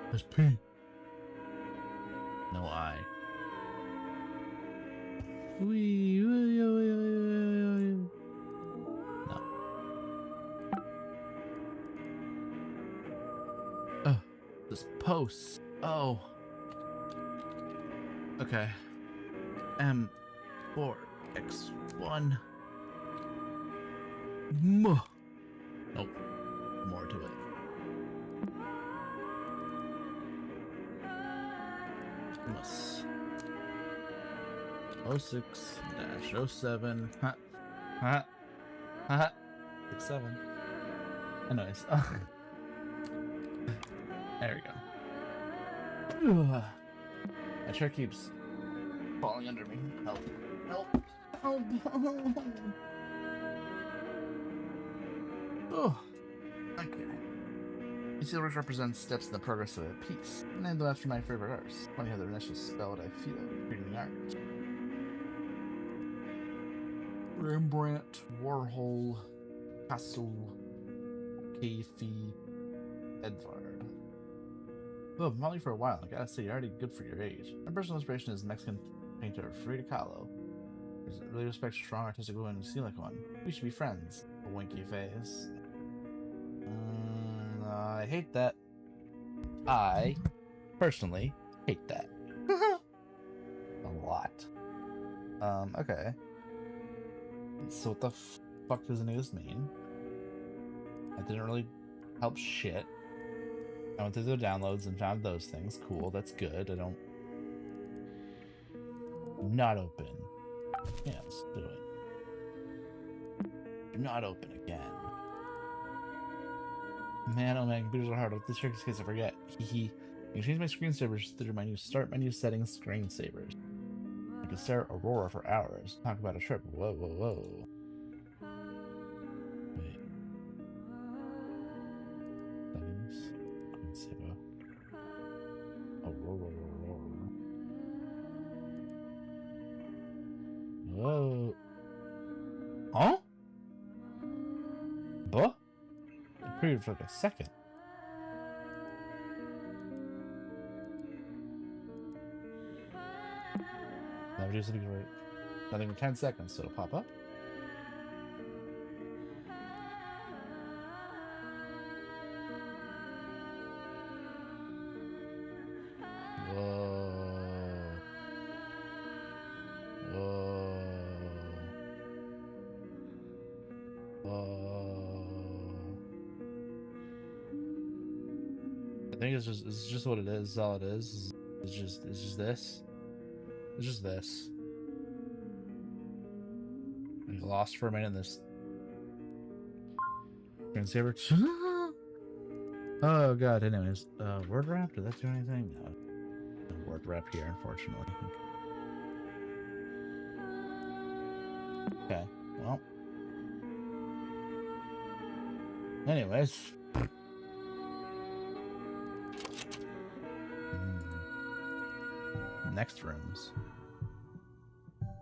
There's P. No I. Wee, wee, wee, wee, wee. No. Oh, this post. Oh. Okay. M4X1. Nope. More to it. Must. 06-07. Huh. Huh. Huh. 67. Anyways. There we go. That chair keeps falling under me. Help. Help. Help. Oh. Okay. These letters represent steps in the progress of a piece. Named them after my favorite artists. Funny how their initials spell what I feel reading art. Rembrandt, Warhol, Picasso, Café, Edvard. Well, I've been following you for a while. I gotta say, you're already good for your age. My personal inspiration is Mexican painter Frida Kahlo. I really respect strong artistic women who seem like one. We should be friends. A winky face. I hate that. I personally hate that. A lot. Okay. So what the fuck does any of this mean? That didn't really help shit. I went through the downloads and found those things. Cool, that's good. I don't... Not open. Yeah, let's do it. Do not open again. Man, oh man, computers are hard. With this trick in case I forget. Hehe. You can change my screensavers through my new start menu settings screensavers. I can stare at Aurora for hours. Talk about a trip. Whoa, whoa, whoa. Wait. Settings. Screensaver. Aurora. Whoa. Huh? Buh? It previewed for like a second. Never do something for nothing for 10 seconds, so it'll pop up. Whoa. Whoa. Whoa. I think it's just what it is. It's all it is. It's just this. It's just this. I lost for a minute in this screensaver. Oh god, anyways. Word wrap? Did that do anything? No. No word wrap here, unfortunately. Okay, well. Anyways. Next rooms.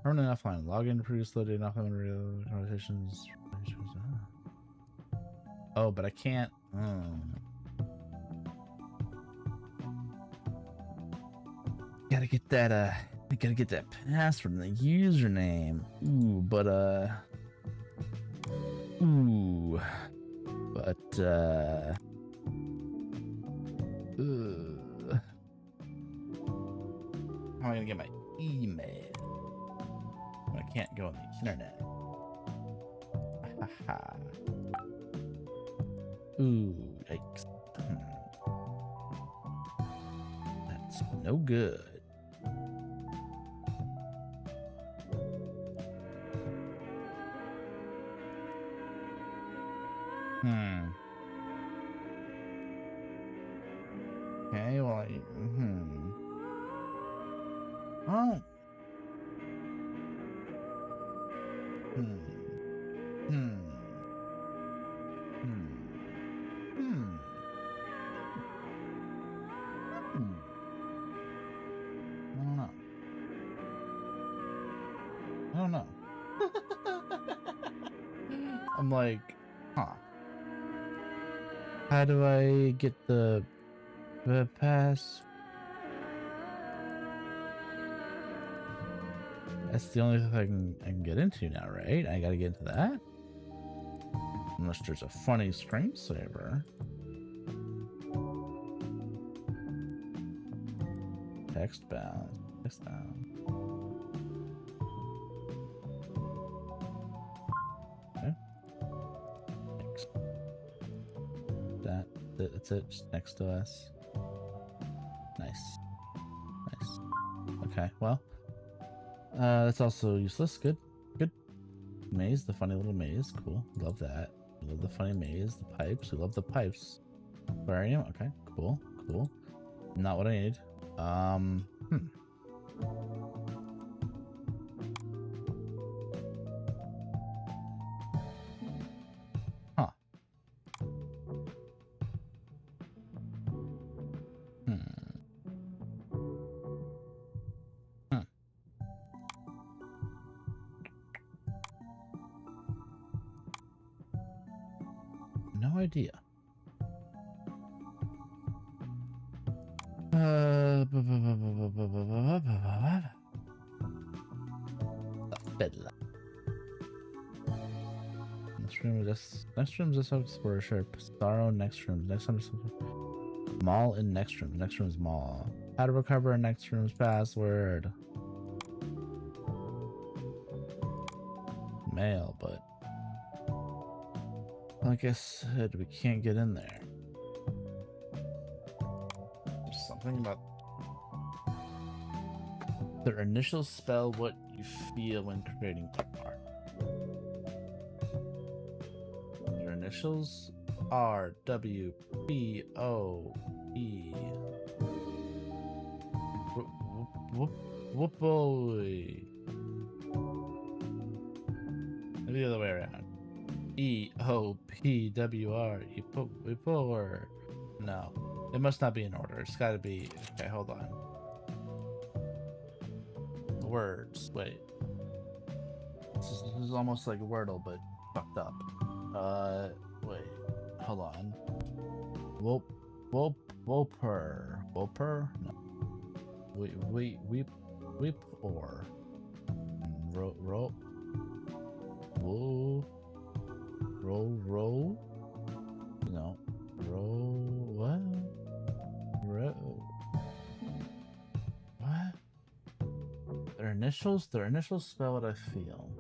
Permanent offline. Login to produce loaded offline real conversations. Oh, but I can't. Gotta get that. I gotta get that password and the username. Ooh, but ooh, but how am I gonna get my email? I can't go on the internet. Haha. Ooh, yikes. That's no good. Okay, well, Oh. I don't know. I'm like, huh. How do I get the pass? That's the only thing I can get into now, right? I gotta get into that? Unless there's a funny screensaver. Text bound. Text bound. Okay. Next. That's it. Just next to us. Nice. Nice. Okay, well. That's also useless. Good. Good. Maze, the funny little maze. Cool. Love that. We love the funny maze. The pipes. We love the pipes. Aquarium. Okay. Cool. Cool. Not what I need. Huh. No idea. Bella. Next room is just explorer sharp. Sorrow next room. Next room is mall in next room. Next room is mall. How to recover next room's password. Mail, but like I said, we can't get in there. There's something about their initials spell what you feel when creating art. Their initials are W-P-O-E. Whoop-boy. Maybe the other way around. E-O-P-W-R. E-Poor. No. It must not be in order. It's gotta be... Okay, hold on. Words. Wait. This is almost like Wordle, but fucked up. Wait. Hold on. Whoper. Whoper? No. Weep or. Roll. No. What? What? Their initials spell what I feel.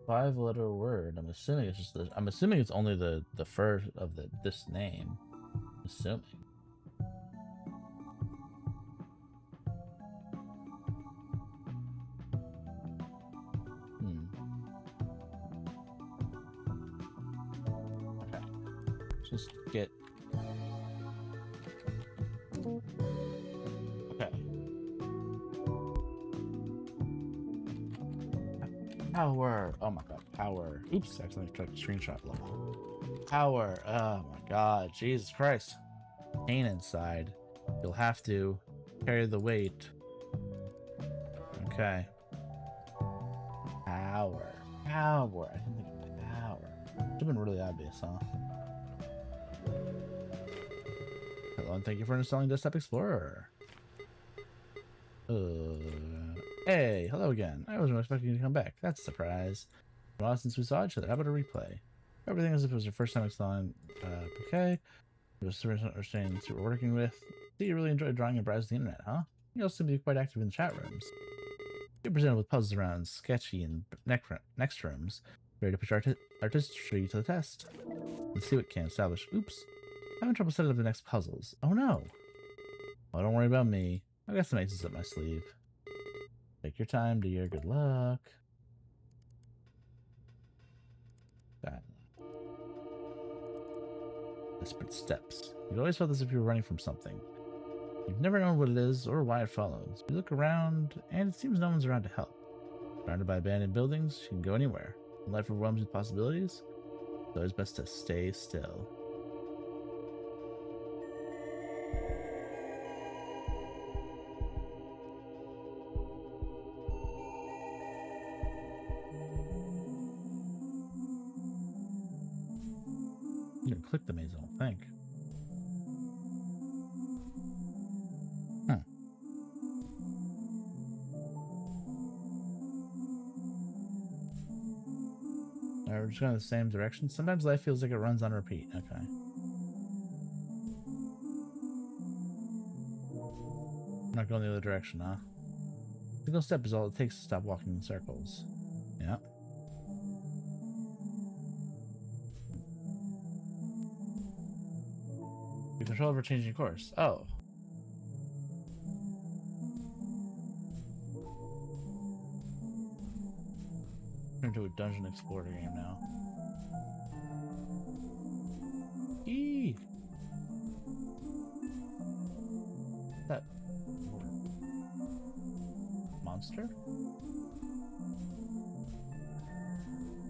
5-letter word. I'm assuming it's just I'm assuming it's only the first of this name. Assuming. Okay. Just get. Okay. Power. Oh my god. Power. Oops. Accidentally tried to screenshot level. Power. Oh my god. Jesus Christ. Pain inside. You'll have to carry the weight. Okay. Power. Power. I didn't think of power. Should have been really obvious, huh? Hello and thank you for installing Desktop Explorer. Hey, hello again. I wasn't expecting you to come back. That's a surprise. Well, since we saw each other, how about a replay? Everything as if it was your first time installing Popagenda. It was super understanding what we're working with. See, you really enjoy drawing and browsing the internet, huh? You also seem to be quite active in the chat rooms. You're presented with puzzles around sketchy and next rooms, ready to put your artistry to the test. Let's see what can establish. Oops. Having trouble setting up the next puzzles. Oh no. Well, don't worry about me. I got some aces up my sleeve. Take your time, dear. Good luck. That. Desperate steps. You'd always felt as if you were running from something. You've never known what it is or why it follows. You look around, and it seems no one's around to help. Surrounded by abandoned buildings, you can go anywhere. When life overwhelms with possibilities, it's always best to stay still. You didn't click the maze, I don't think. We're just going in the same direction. Sometimes life feels like it runs on repeat. Okay. I'm not going the other direction, huh? A single step is all it takes to stop walking in circles. Yeah. You control over changing course. Oh. Into a dungeon explorer game now. Eee. That monster?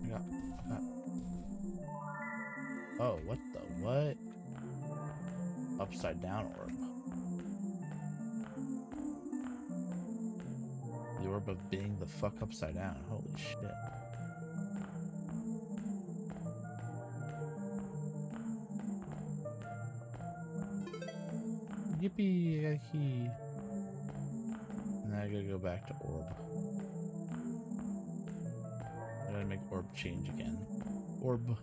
I got. Oh, what the what? Upside down orb. The orb of being the fuck upside down. Holy shit. Yippee! I got a key. Now I gotta go back to orb. I gotta make orb change again. Orb.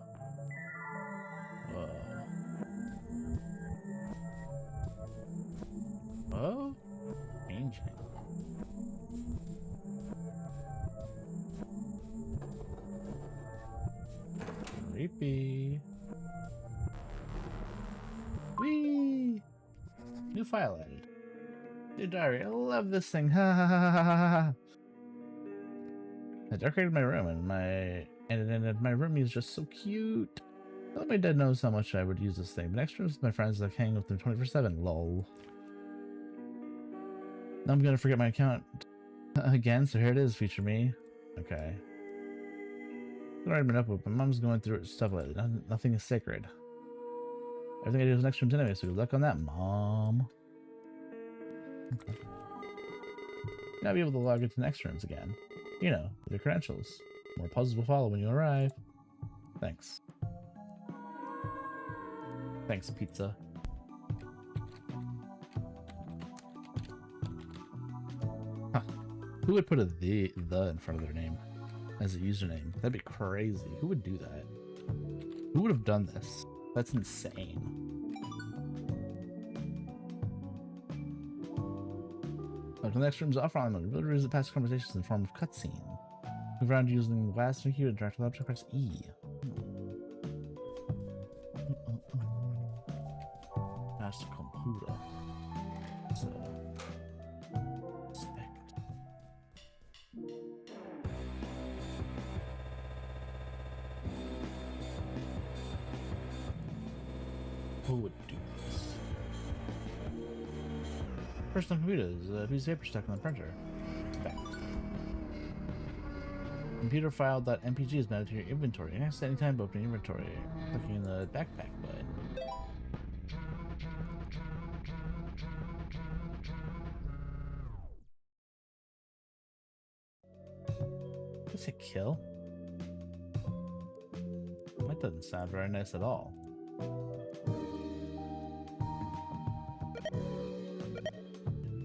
Oh? Changing. Creepy. Whee! New file added. Dear diary, I love this thing. Ha ha ha ha ha ha. I decorated my room and my room is just so cute. I thought my dad knows how much I would use this thing. But next room is my friends like hang with them 24/7. Lol. Now I'm gonna forget my account again, so here it is, feature me. Okay. I've already been up with my mom's going through stuff lately. Nothing is sacred. Everything I do is next room anyway, so good luck on that, Mom. Okay. Now I'll be able to log into next rooms again. You know, with your credentials. More puzzles will follow when you arrive. Thanks. Thanks, pizza. Huh. Who would put a the in front of their name as a username? That'd be crazy. Who would do that? Who would have done this? That's insane. The next room's offline mode. Ability to use the past conversations in the form of cutscene. Move around using the last key to interact with object, press E. Master computer. So, inspect. Who would do this? Personal computers, a piece of paper stuck on the printer. Inspect. Computer file.mpg is mounted to your inventory. Next, anytime opening inventory, clicking the backpack button. Is it kill? That doesn't sound very nice at all.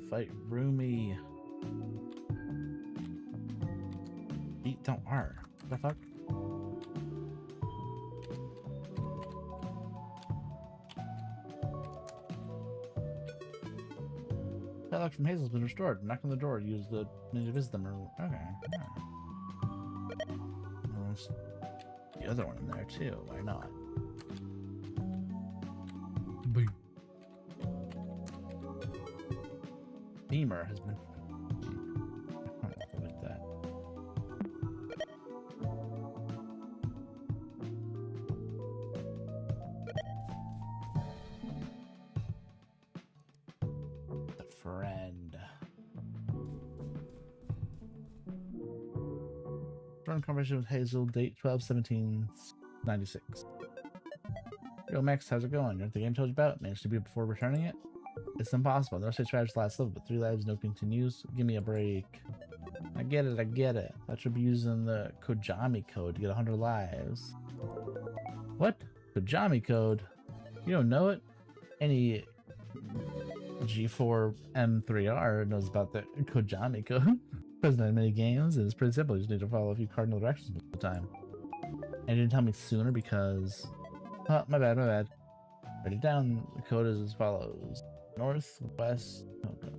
Fight Roomy. Eat don't R. What the fuck? Padlock from Hazel's been restored. Knock on the door. Use the menu to visit them. Okay. There's the other one in there too. Why not? Boom. Beamer has been. I don't like that. The friend. Strong conversation with Hazel. Date 12/17/96. Yo, Max, how's it going? The game I told you about? Managed to beat it before returning it? It's impossible. No stage traps last level, but 3 lives, no continues. Give me a break. I get it, I get it. I should be using the Kojami code to get 100 lives. What? Kojami code? You don't know it? Any G4M3R knows about the Kojami code. Present in many games, and it's pretty simple. You just need to follow a few cardinal directions most of the time. And didn't tell me sooner because... Oh, my bad, my bad. Write it down. The code is as follows. Northwest... Okay.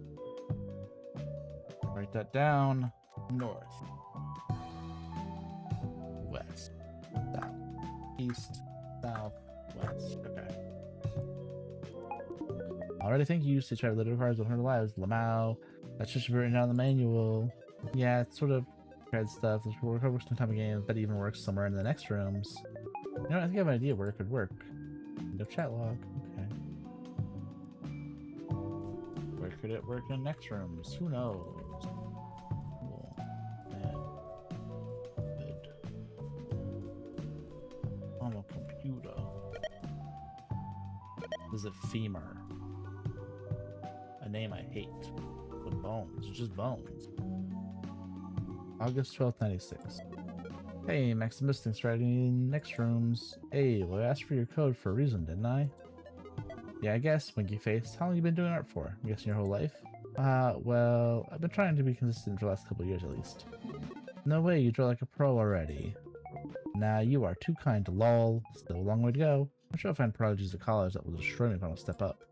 Write that down. North. West. South. East. South. West. Okay. Already think you used to try to litter cars 100 lives. Lamau. That's just written down in the manual. Yeah, it's sort of cred stuff. This works some time of games, but it even works somewhere in the next rooms. You know, I think I have an idea where it could work. End of chat log. Okay. Where could it work in next rooms? Who knows? Cool. And good. On a computer. Is it femur? A name I hate. The bones. It's just bones. August 12th, 96. Hey, Maximus, thanks for writing next rooms. Hey, well, I asked for your code for a reason, didn't I? Yeah, I guess, winky face. How long have you been doing art for? I'm guessing your whole life? Well, I've been trying to be consistent for the last couple of years at least. No way, you draw like a pro already. Nah, you are too kind to lol. Still a long way to go. I'm sure I'll find prodigies at college that will destroy me if I don't step up.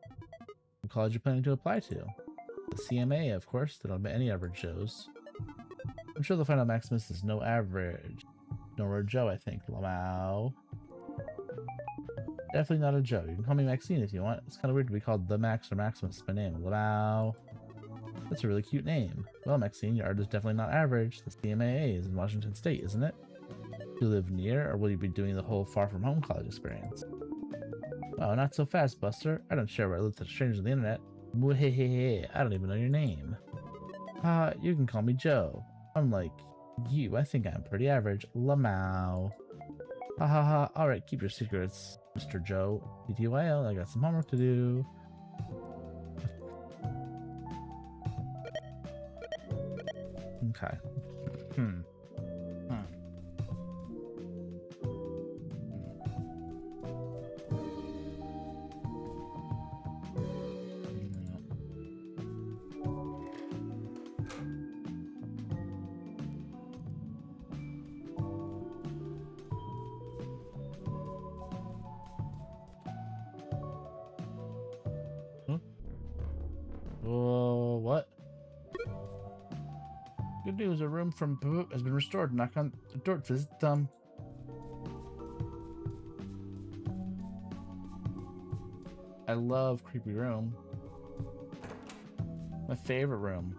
What college are you planning to apply to? The CMA, of course. They don't admit any average Joes. I'm sure they'll find out Maximus is no average. Nor a Joe, I think. Wow. Definitely not a Joe. You can call me Maxine if you want. It's kind of weird to be called the Max or Maximus. My name. Wow. That's a really cute name. Well, Maxine, your art is definitely not average. The CMAA is in Washington State, isn't it? Do you live near, or will you be doing the whole far-from-home college experience? Oh, not so fast, Buster. I don't share where I live to strangers on the internet. Mwahehehe, I don't even know your name. You can call me Joe. Unlike you, I think I'm pretty average. Lamau. Ha ha ha. Alright, keep your secrets, Mr. Joe. TTYL, I got some homework to do. Okay. Whoa, what? Good news, a room from Boo has been restored. Knock on the door to visit them. I love creepy room. My favorite room.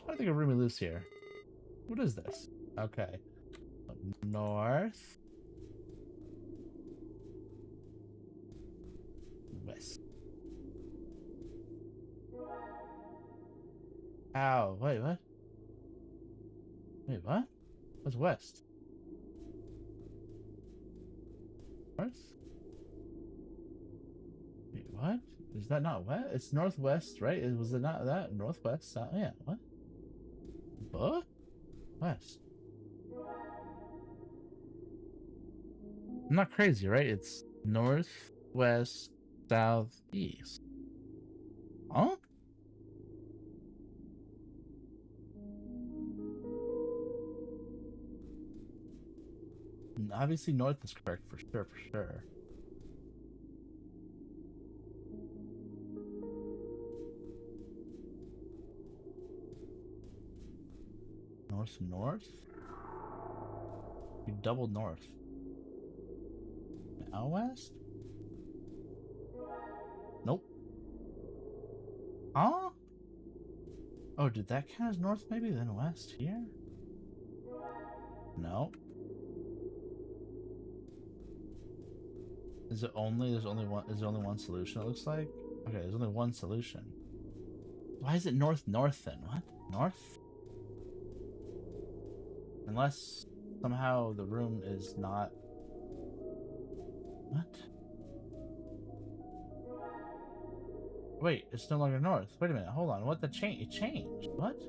I think a roomie lives here. What is this? Okay. North. West. Ow, wait, what? Wait, what? What's west? North? Wait, what? Is that not west? It's northwest, right? Was it not that? Northwest? South? Yeah, what? What? West. I'm not crazy, right? It's north, west, south, east. Huh? Obviously north is correct for sure, for sure. North? You doubled north. Now west? Nope. Huh? Oh, did that count as north maybe, then west here? No. Is it only, is there only one solution, it looks like? Okay, there's only one solution. Why is it north then? What? North? Unless somehow the room is not... What? Wait, it's no longer north. Wait a minute, hold on. What the change? It changed. What?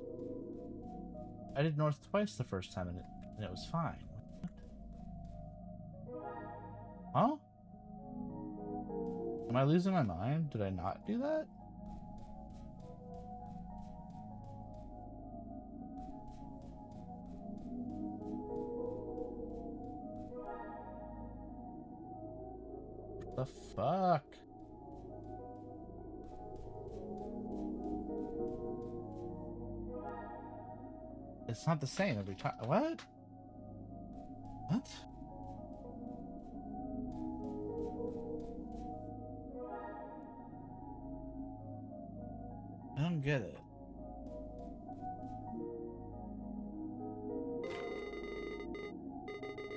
I did north twice the first time and it was fine. What? Huh? Am I losing my mind? Did I not do that? The fuck? It's not the same every time. What? What? I don't get it.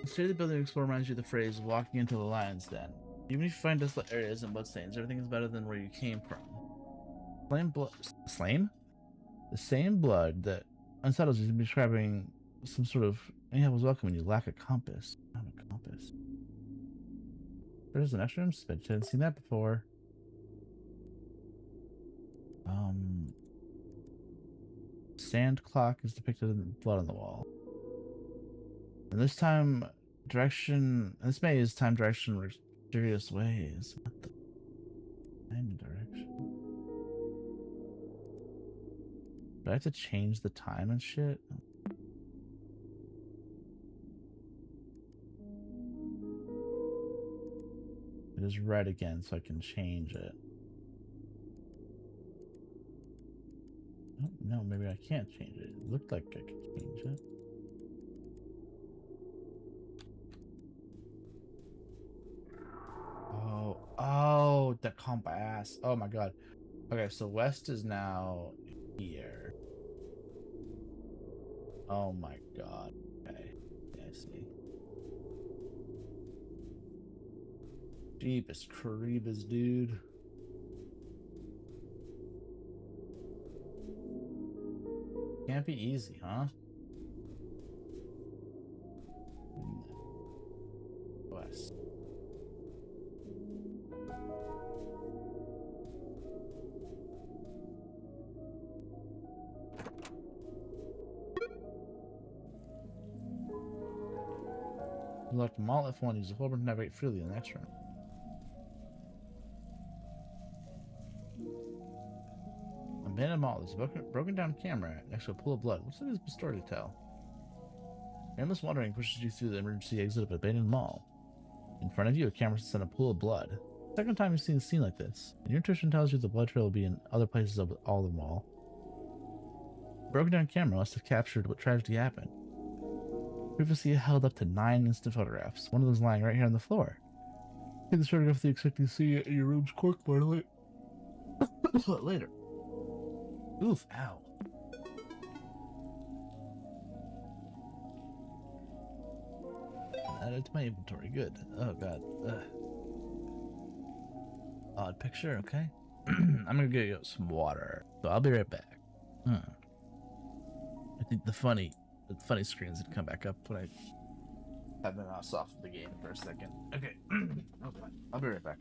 The state of the building explore reminds you of the phrase walking into the lion's den. Even if you find desolate areas and bloodstains, everything is better than where you came from. Slain? The same blood that unsettles you is describing some sort of yeah, was welcome when you lack a compass. Not a compass. There's an extra room. I hadn't seen that before. Sand clock is depicted in blood on the wall. And this time, direction. This maze time direction mysterious ways. What the? Time direction. Do I have to change the time and shit? It is red again, so I can change it. Oh, no, maybe I can't change it. It looked like I could change it. Oh, the compass. Oh my god. Okay, so west is now here. Oh my god. Okay, yeah, I see. Jeepus creepers, dude. Can't be easy, huh? West. Select them all if one uses a forward to navigate freely in the next room. Abandoned mall. There's a broken down camera next to a pool of blood. What's this story to tell? Endless wandering pushes you through the emergency exit of an abandoned mall. In front of you, a camera sits in a pool of blood. Second time you've seen a scene like this. And your intuition tells you the blood trail will be in other places of all the mall. The broken down camera must have captured what tragedy happened. Previously held up to 9 instant photographs. One of them is lying right here on the floor. Take this photograph you expect to see it in your room's corkboard later. Oof, ow. Add it to my inventory. Good. Oh god. Ugh. Odd picture, okay. I'm gonna go get some water. So I'll be right back. I think the funny screens would come back up when I have been off of the game for a second. Okay. Okay. I'll be right back.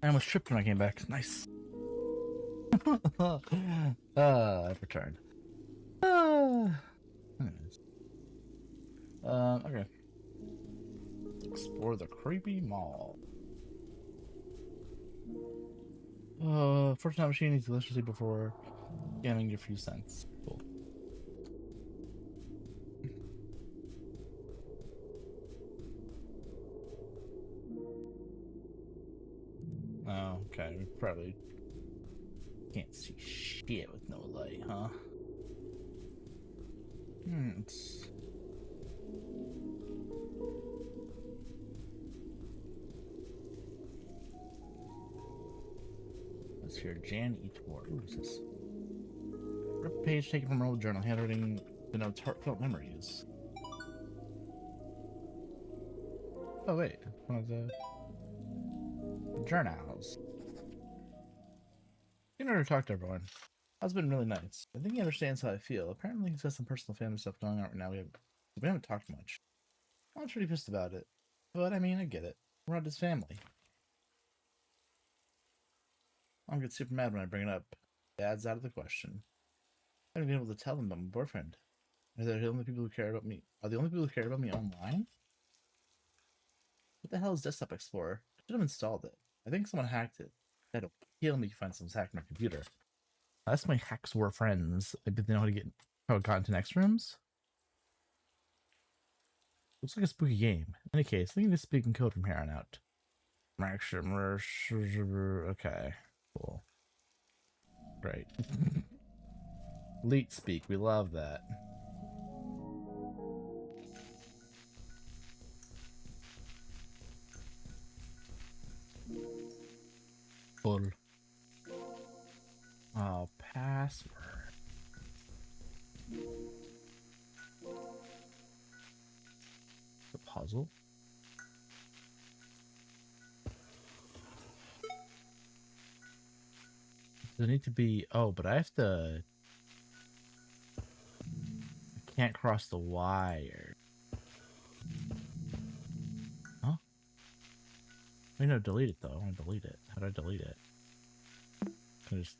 I almost tripped when I came back. Nice. I've returned. Anyways. Okay. Explore the creepy mall. First time machine needs electricity before scamming your few cents. Cool. Oh, okay. We probably can't see shit with no light, huh? Let's hear Jan Eatmore. What is this? Rip page taken from an old journal, handwriting the notes heartfelt memories. Oh wait, one of the journals. You never talked to everyone. That's been really nice. I think he understands how I feel. Apparently he's got some personal family stuff going on right now. We haven't talked much. I'm pretty pissed about it. But I mean, I get it. We're not his family. I'm get super mad when I bring it up. Dad's out of the question. I haven't been able to tell them about my boyfriend. Are they the only people who care about me? Are the only people who care about me online? What the hell is Desktop Explorer? I should have installed it. I think someone hacked it. That'll kill me if you find someone's hacked my computer. That's my hacks were friends. I bet they know how to got into next rooms. Looks like a spooky game. In any case, I think this speaking code from here on out. Okay, cool. Great. Leet speak, we love that. Cool. Oh, password. The puzzle. There need to be. Oh, but I have to. I can't cross the wire. Huh? Wait, no, delete it though. I want to delete it. How do I delete it? Can I just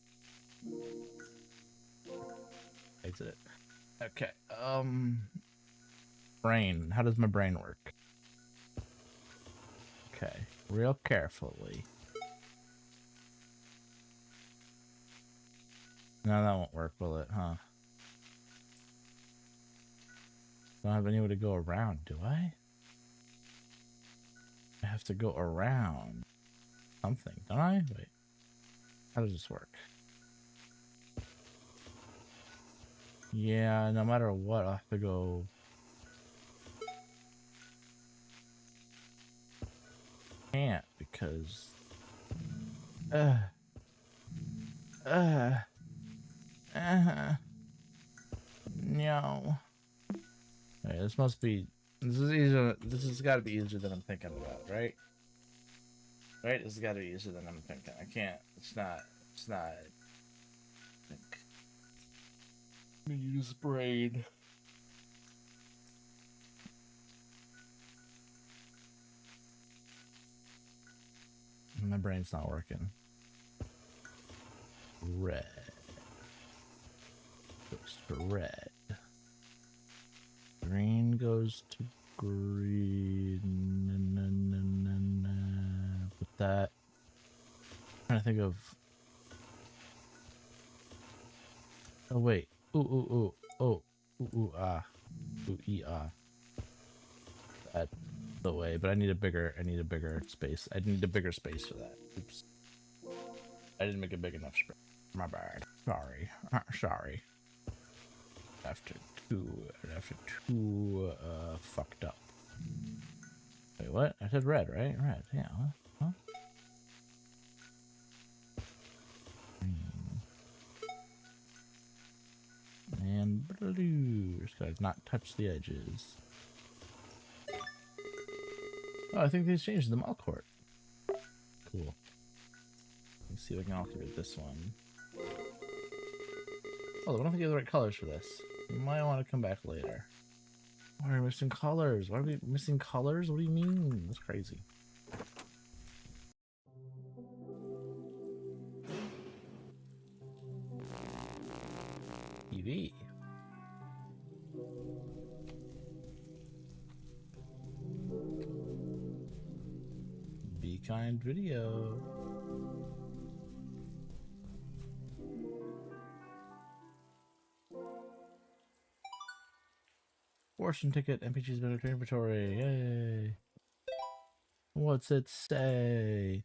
exit it? Okay. Brain. How does my brain work? Okay. Real carefully. No, that won't work, will it? Huh? Don't have anywhere to go around, do I? I have to go around something, don't I? Wait. How does this work? Yeah, no matter what, I have to go. Can't because. No. Wait, this must be. This is easier. This has got to be easier than I'm thinking about, right? Right? This has got to be easier than I'm thinking. I can't. It's not. It's not. I think. I'm gonna use brain. My brain's not working. Red. Goes to red. Green goes to green. Put that. I'm trying to think of. Oh wait. Ooh. Oh. Ooh ah. Ooh ah. That's the way, but I need a bigger space. I need a bigger space for that. Oops. I didn't make a big enough space. My bad. Sorry. Sorry. After two fucked up. Wait, what? I said red, right? Red, yeah. Huh? And blue. Just gotta not touch the edges. Oh, I think they changed the mall court. Cool. Let's see if I can alter this one. Oh, I don't think you have the right colors for this. You might want to come back later. Why are we missing colors? Why are we missing colors? What do you mean? That's crazy. TV. Be kind video. Fortune ticket, NPC's better inventory. Yay. What's it say?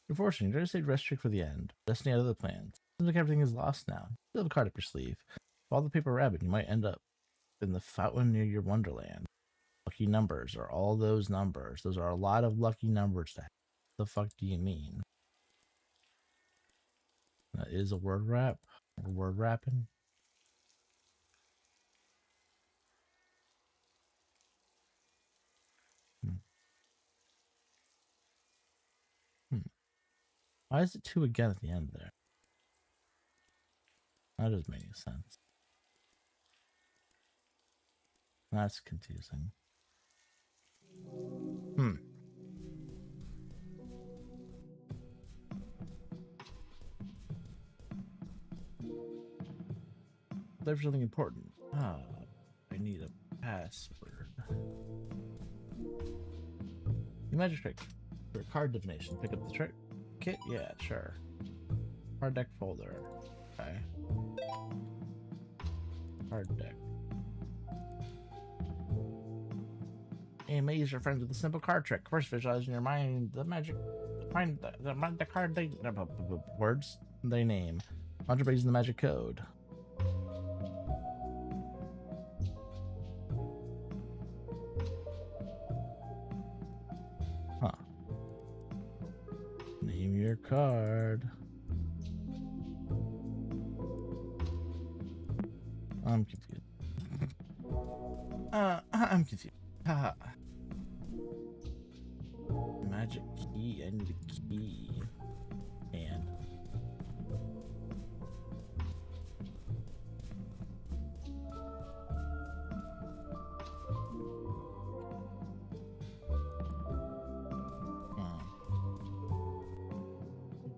Your fortune, you're saved rest trick for the end. Destiny out of the plans. Seems like everything is lost now. Still have a card up your sleeve. Follow the paper rabbit, you might end up in the fountain near your wonderland. Lucky numbers are all those numbers. Those are a lot of lucky numbers to have. What the fuck do you mean? That is a word wrap? Or word wrapping? Why is it 2 again at the end there? That doesn't make any sense. That's confusing. There's something important. Ah, I need a password. The magic trick. For card divination. Pick up the trick kit? Yeah, sure. Card deck folder. Okay. Card deck. You may use your friends with a simple card trick. First, visualize in your mind the magic. Find the card they words they name. Launch by using the magic code. Huh. Name your card. I'm confused. I'm confused. Haha. Magic key. I need a key. And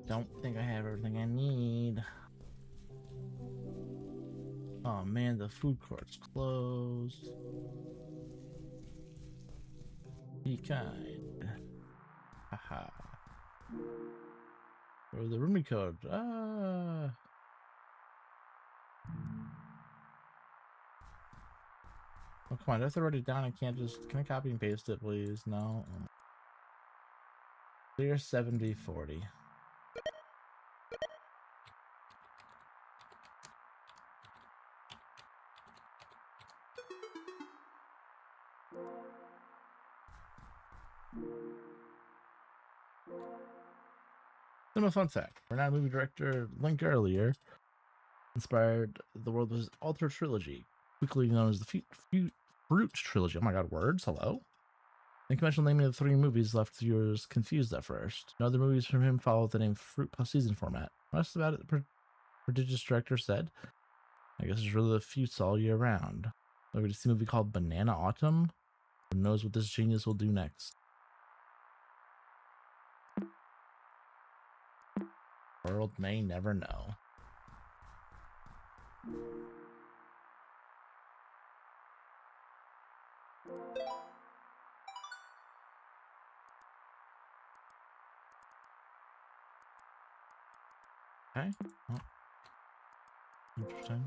don't think I have everything I need. Oh man, the food court's closed. Be kind. Haha. Or the roomie code. Ah. Oh, come on. I have to write it down. I can't just. Can I copy and paste it, please? No. Clear 70/40. Cinema fun fact. Renowned movie director Link earlier inspired the world with his Alter trilogy, quickly known as the Fruit trilogy. Oh my god, words? Hello? The conventional naming of the 3 movies left viewers confused at first. No other movies from him followed the name Fruit plus season format. Most about it, the prodigious director said, I guess it's really the fruits all year round. Over to see a movie called Banana Autumn. Who knows what this genius will do next? World may never know. Okay. Well, interesting.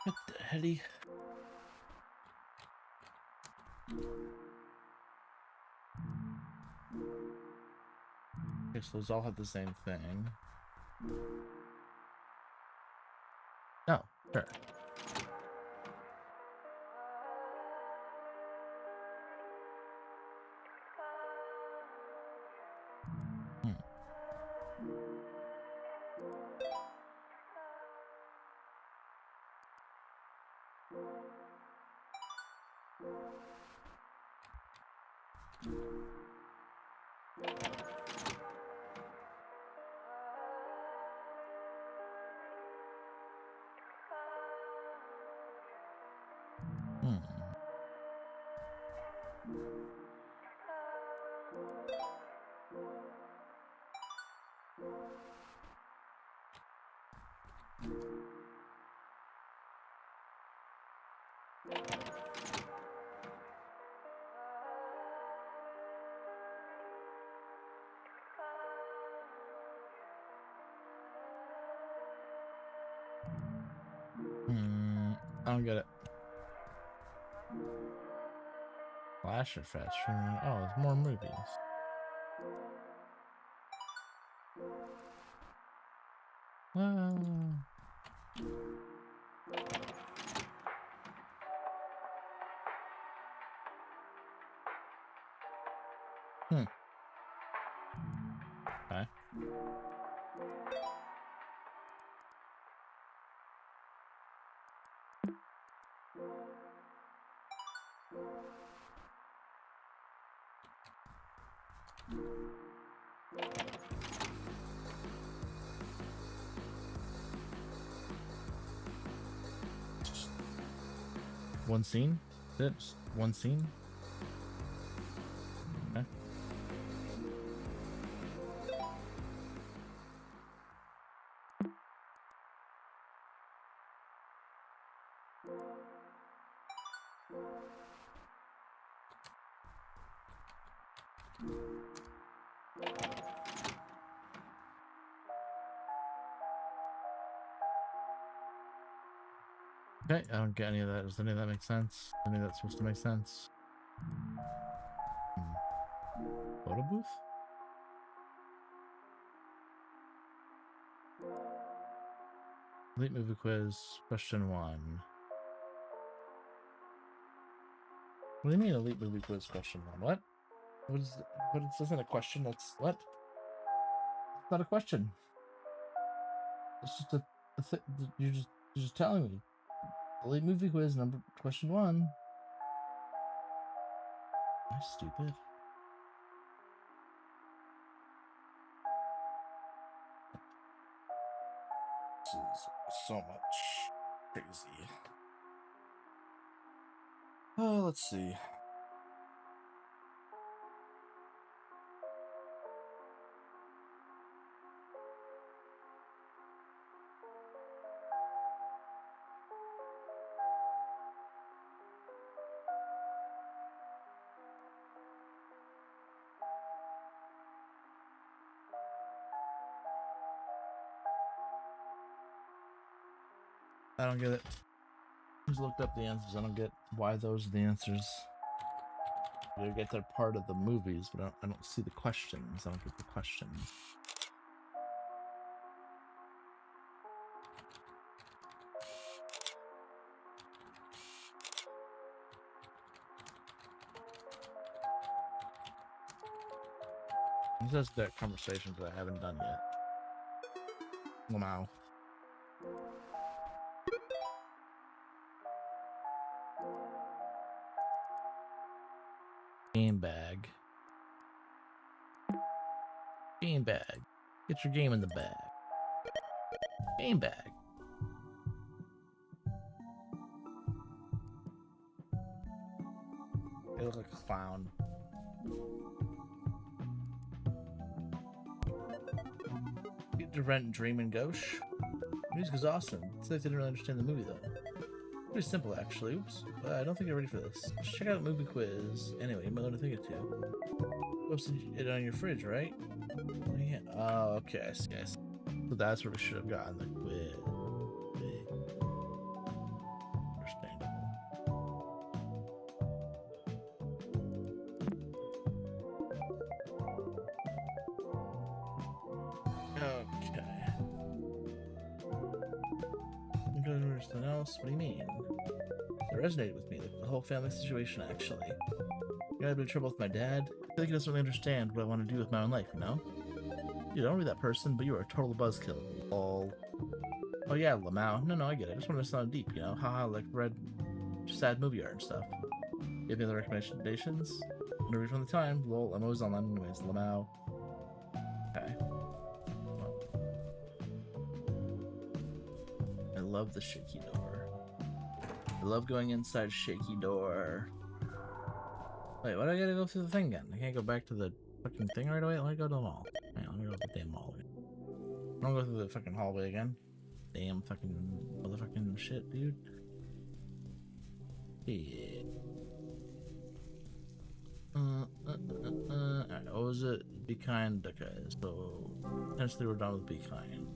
What the heady? Okay, so those all have the same thing. Oh, sure. I don't get it. Flash or fetch? Oh, there's more movies. Okay. One scene? That's one scene? Okay. Okay, I don't get any of that. Does any of that make sense? Any of that's supposed to make sense? Photo booth? Elite movie quiz, question 1. What do you mean elite movie quiz, question 1? What? What is it? But it's isn't a question, that's what? It's not a question. It's just you're just telling me. Elite movie quiz number question 1. Am I stupid? This is so much crazy. Let's see. I don't get it. Just looked up the answers. I don't get why those are the answers. I get they're part of the movies, but I don't see the questions. I don't get the questions. This is that conversations that I haven't done yet. Wow. Game bag. Game bag. Get your game in the bag. Game bag. They look like a clown. Get to rent Dream and Gauche. Music is awesome. It's like I didn't really understand the movie though. Pretty simple actually. Oops. I don't think I'm ready for this. Just check out movie quiz. Anyway, you might learn a thing or two. Posted it on your fridge, right? Yeah. Oh, okay. I see. So that's where we should have gotten the quiz. Understandable. Okay. You don't understand else? What do you mean? It resonated with me, like the whole family situation, actually. You had a bit of trouble with my dad. I think he doesn't really understand what I want to do with my own life, you know? You don't be that person, but you are a total buzzkill. Lol. Oh yeah, Lamau. No, I get it. I just want to sound deep, you know? Haha, like red, sad movie art and stuff. Give me the recommendations. No read from the time. Lol, I'm always online anyways. Lamau. Okay. Well. I love the shaky door. I love going inside shaky door. Wait, why do I gotta go through the thing again? I can't go back to the fucking thing right away? Let me go to the mall. Hang on, let me go to the damn mall again. I'm gonna go through the fucking hallway again. Damn fucking motherfucking shit, dude. Yeah. Alright, what was it? Be kind. Okay, so potentially we're done with be kind.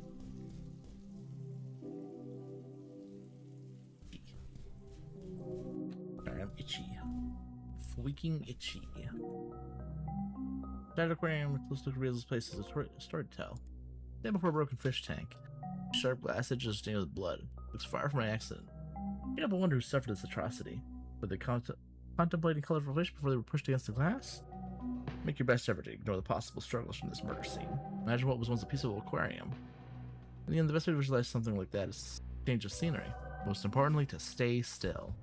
Alright, I'm itchy. Freaking itchy. That aquarium looks like Reel's place is a story to tell. Day before a broken fish tank. Sharp glass edges stained with blood. Looks far from an accident. You ever wonder who suffered this atrocity? Were they contemplating colorful fish before they were pushed against the glass? Make your best effort to ignore the possible struggles from this murder scene. Imagine what was once a peaceful aquarium. In the end, the best way to visualize something like that is change of scenery. Most importantly, to stay still.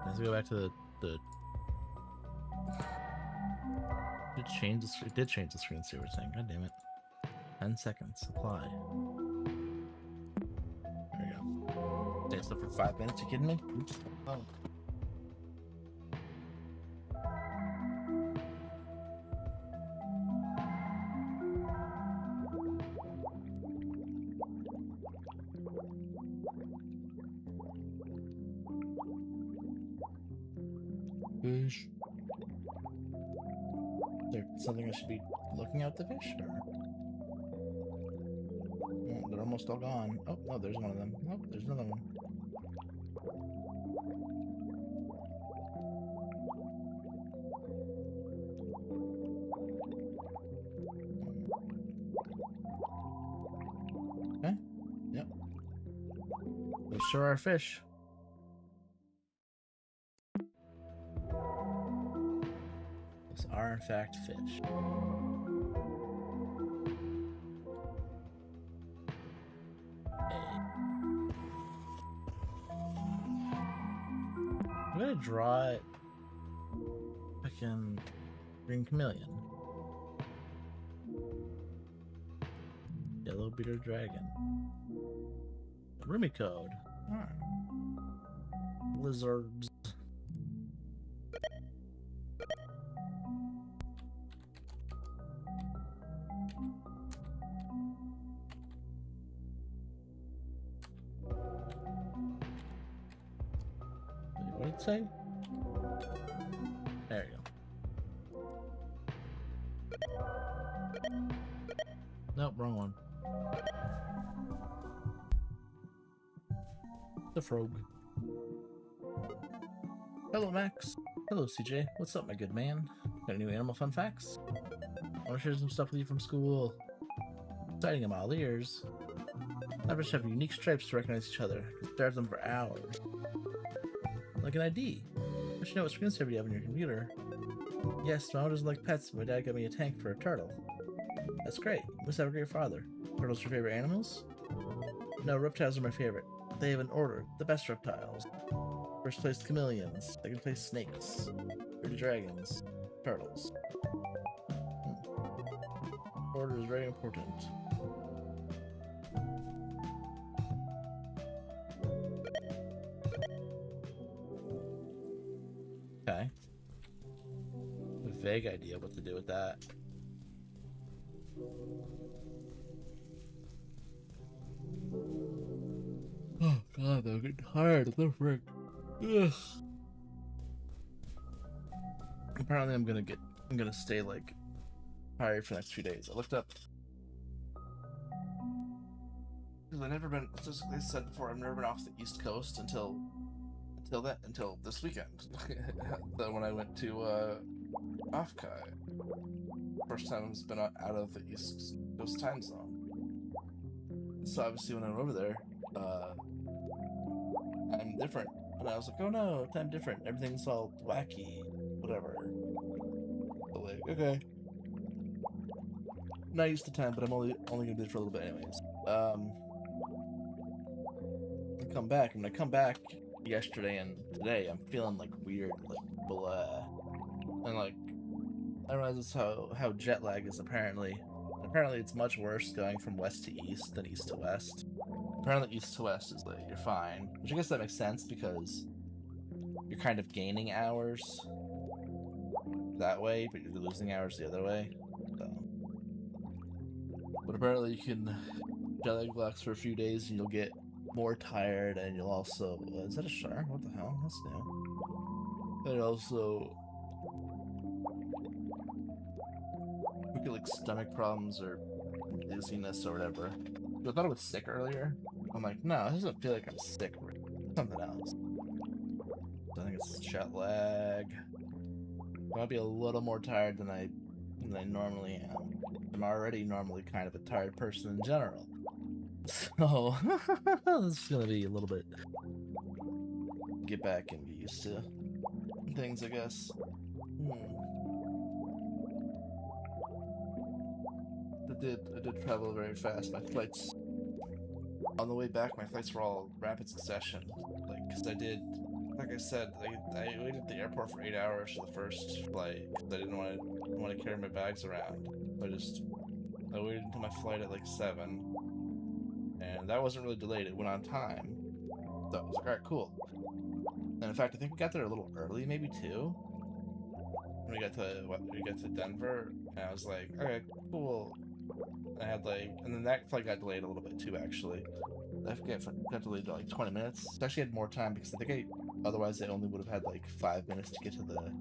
Let's go back to the It did change the screen saver thing. God damn it. 10 seconds. Apply. There we go. Stay still for 5 minutes. You kidding me? Oops. Oh. Fish. Is there something I should be looking at the fish? Or? Oh, they're almost all gone. Oh, no, there's one of them. Oh, there's another one. Okay. Yep. Those sure are fish. Those are, in fact, fish. I'm gonna draw it. Fucking green chameleon. Yellow beater dragon. Rumi code. Alright. Lizards. What did it say? There you go. Nope, wrong one. The frog. Hello, Max. Hello, CJ. What's up, my good man? Got any new animal fun facts? I want to share some stuff with you from school. Exciting in my ears. Leopards have unique stripes to recognize each other. You can stare at them for hours. Like an ID. I should know what screensaver you have on your computer. Yes, my doesn't like pets, but my dad got me a tank for a turtle. That's great. You must have a great father. Turtles your favorite animals? No, reptiles are my favorite. They have an order. The best reptiles. First place, chameleons. Second place, snakes. Third, dragons. Turtles. Order is very important. Okay. A vague idea what to do with that. Oh god, I'm getting tired. What the frick? Ugh. Apparently I'm gonna stay like tired for the next few days. I looked up. I've never been, as I said before, I've never been off the East Coast until this weekend. When I went to Offkai. First time I've been out of the East Coast time zone. So obviously when I'm over there, I'm different. And I was like, oh no, time different. Everything's all wacky, whatever. But like, okay. Not used to time, but I'm only gonna do it for a little bit anyways. I come back, and when I come back yesterday and today, I'm feeling like weird, like blah. And like I realize this how jet lag is apparently. Apparently it's much worse going from west to east than east to west. Apparently east to west is like you're fine. Which I guess that makes sense because you're kind of gaining hours that way, but you're losing hours the other way. So. But apparently you can jet lag relax for a few days and you'll get more tired, and you'll also is that a shark? What the hell? That's new. And also we get like stomach problems or dizziness or whatever. I thought I was sick earlier. I'm like, no, it doesn't feel like I'm sick. It's something else. I think it's jet lag. I might be a little more tired than I normally am. I'm already normally kind of a tired person in general. So this is gonna be a little bit get back and get used to things, I guess. I did travel very fast. My flights on the way back, my flights were all rapid succession. Like, cause I did, like I said, I waited at the airport for 8 hours for the first flight because I didn't want to carry my bags around. I waited until my flight at like 7, and that wasn't really delayed. It went on time, so I was like, all right, cool. And in fact, I think we got there a little early, maybe 2. When we got to Denver, and I was like, okay, cool. And I had like, and then that flight got delayed a little bit too, actually. I forget, got delayed to like 20 minutes. I actually had more time because I think otherwise I only would have had like 5 minutes to get to the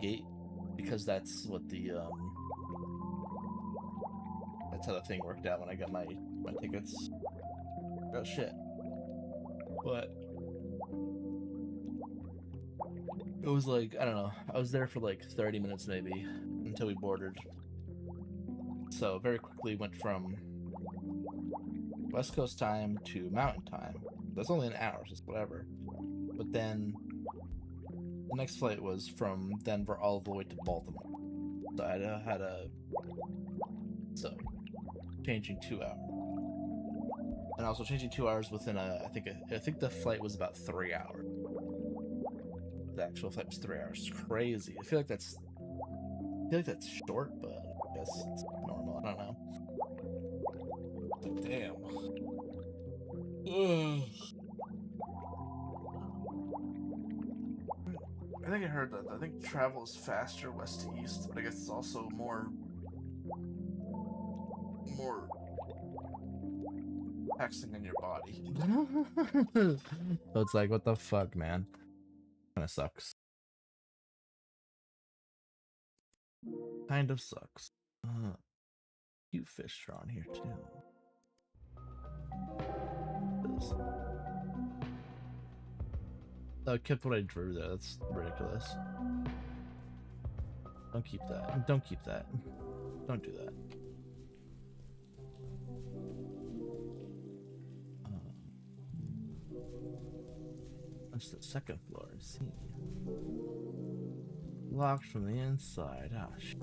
gate, because that's what that's how the thing worked out when I got my tickets. Oh shit. But it was like, I don't know, I was there for like 30 minutes maybe until we boarded. So very quickly went from West Coast time to Mountain time. That's only an hour, so it's whatever. But then the next flight was from Denver all the way to Baltimore. So I had a changing 2 hours, and also changing 2 hours within I think the flight was about 3 hours. The actual flight was 3 hours. It's crazy. I feel like that's short, but I guess it's normal. I don't know. But damn. I think I heard that. I think travel is faster west to east, but I guess it's also more taxing on your body. So it's like, what the fuck, man? Kind of sucks. Kind of sucks. Cute fish are on here too. I kept what I drew there. That's ridiculous. Don't keep that. Don't keep that. Don't do that. That's the second floor. See. Locked from the inside. Ah, shit.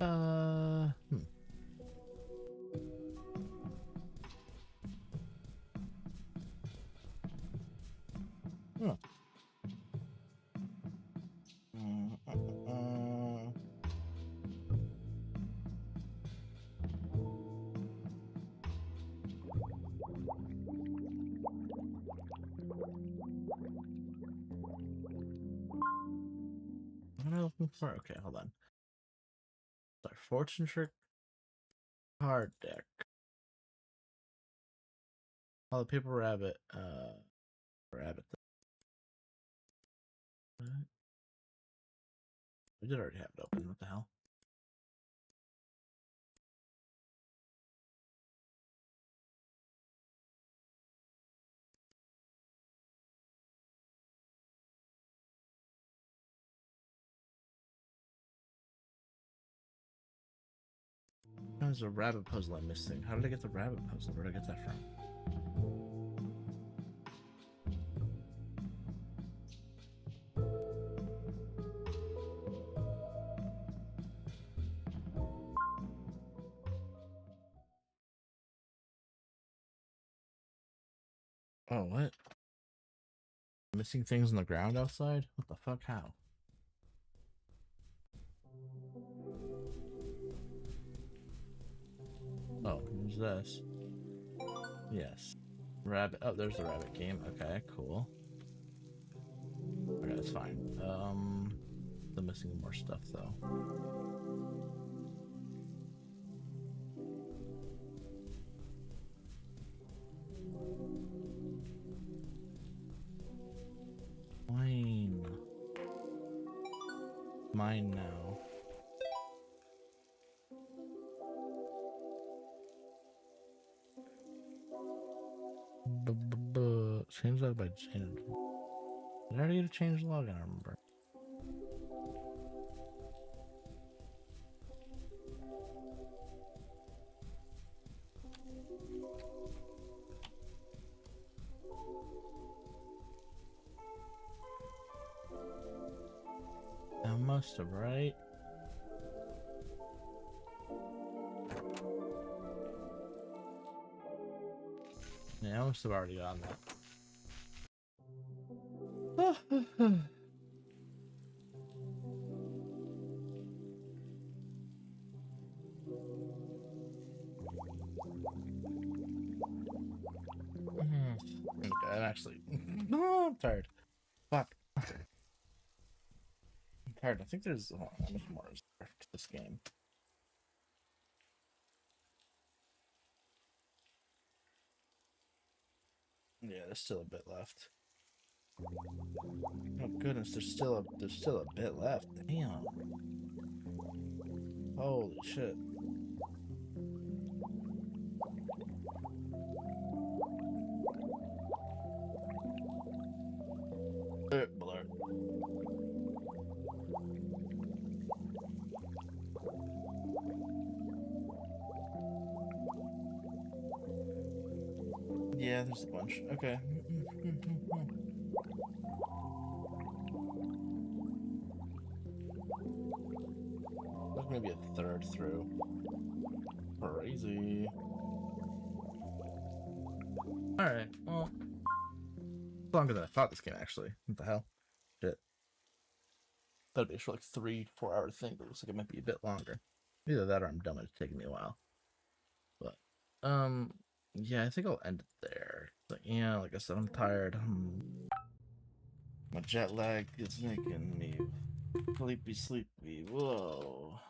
Oh. What am I looking for? Okay, hold on. Sorry, fortune trick card deck. Oh, the paper rabbit. Rabbit. We did already have it open. What the hell? There's a rabbit puzzle I'm missing. How did I get the rabbit puzzle? Where did I get that from? Oh, what? Missing things on the ground outside? What the fuck? How? Oh, who's this? Yes. Rabbit. Oh, there's the rabbit game. Okay, cool. Okay, that's fine. Still missing more stuff though. Mine now. Change that by change. Did I already get to change the login? I remember. I must have, right? Yeah, I must have already gotten that. Okay, I'm actually. No, I'm tired. Fuck. I'm tired. I think there's. How much more is there to this game? Yeah, there's still a bit left. Oh goodness, there's still a bit left. Damn. Holy shit. Blur. Yeah, there's a bunch. Okay. There's maybe a third through. Crazy. Alright, well. Longer than I thought this game, actually. What the hell? Shit. That'd be a short, like 3-4 hour thing, but it looks like it might be a bit longer. Either that or I'm dumb and it's taking me a while. But, yeah, I think I'll end it there. But yeah, like I said, I'm tired. My jet lag is making me sleepy. Whoa.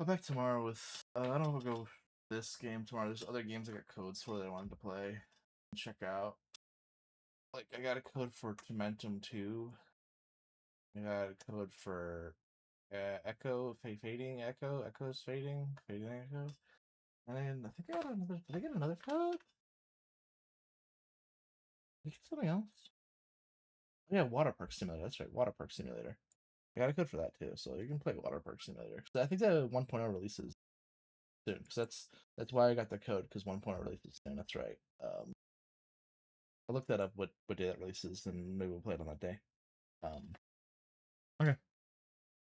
I'll back tomorrow with, I don't know if I'll go this game tomorrow. There's other games I got codes for that I wanted to play and check out. Like, I got a code for Momentum 2. I got a code for Echo's fading, Echo. And then I think I got another. Did I get another code? Did I get something else? Yeah, Water Park Simulator. That's right, Water Park Simulator. I got a code for that too, so you can play Water Park Simulator. I think the 1.0 releases soon, because that's why I got the code, because 1.0 releases soon. That's right. I'll look that up what day that releases, and maybe we'll play it on that day. Okay.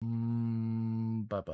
Bye bye.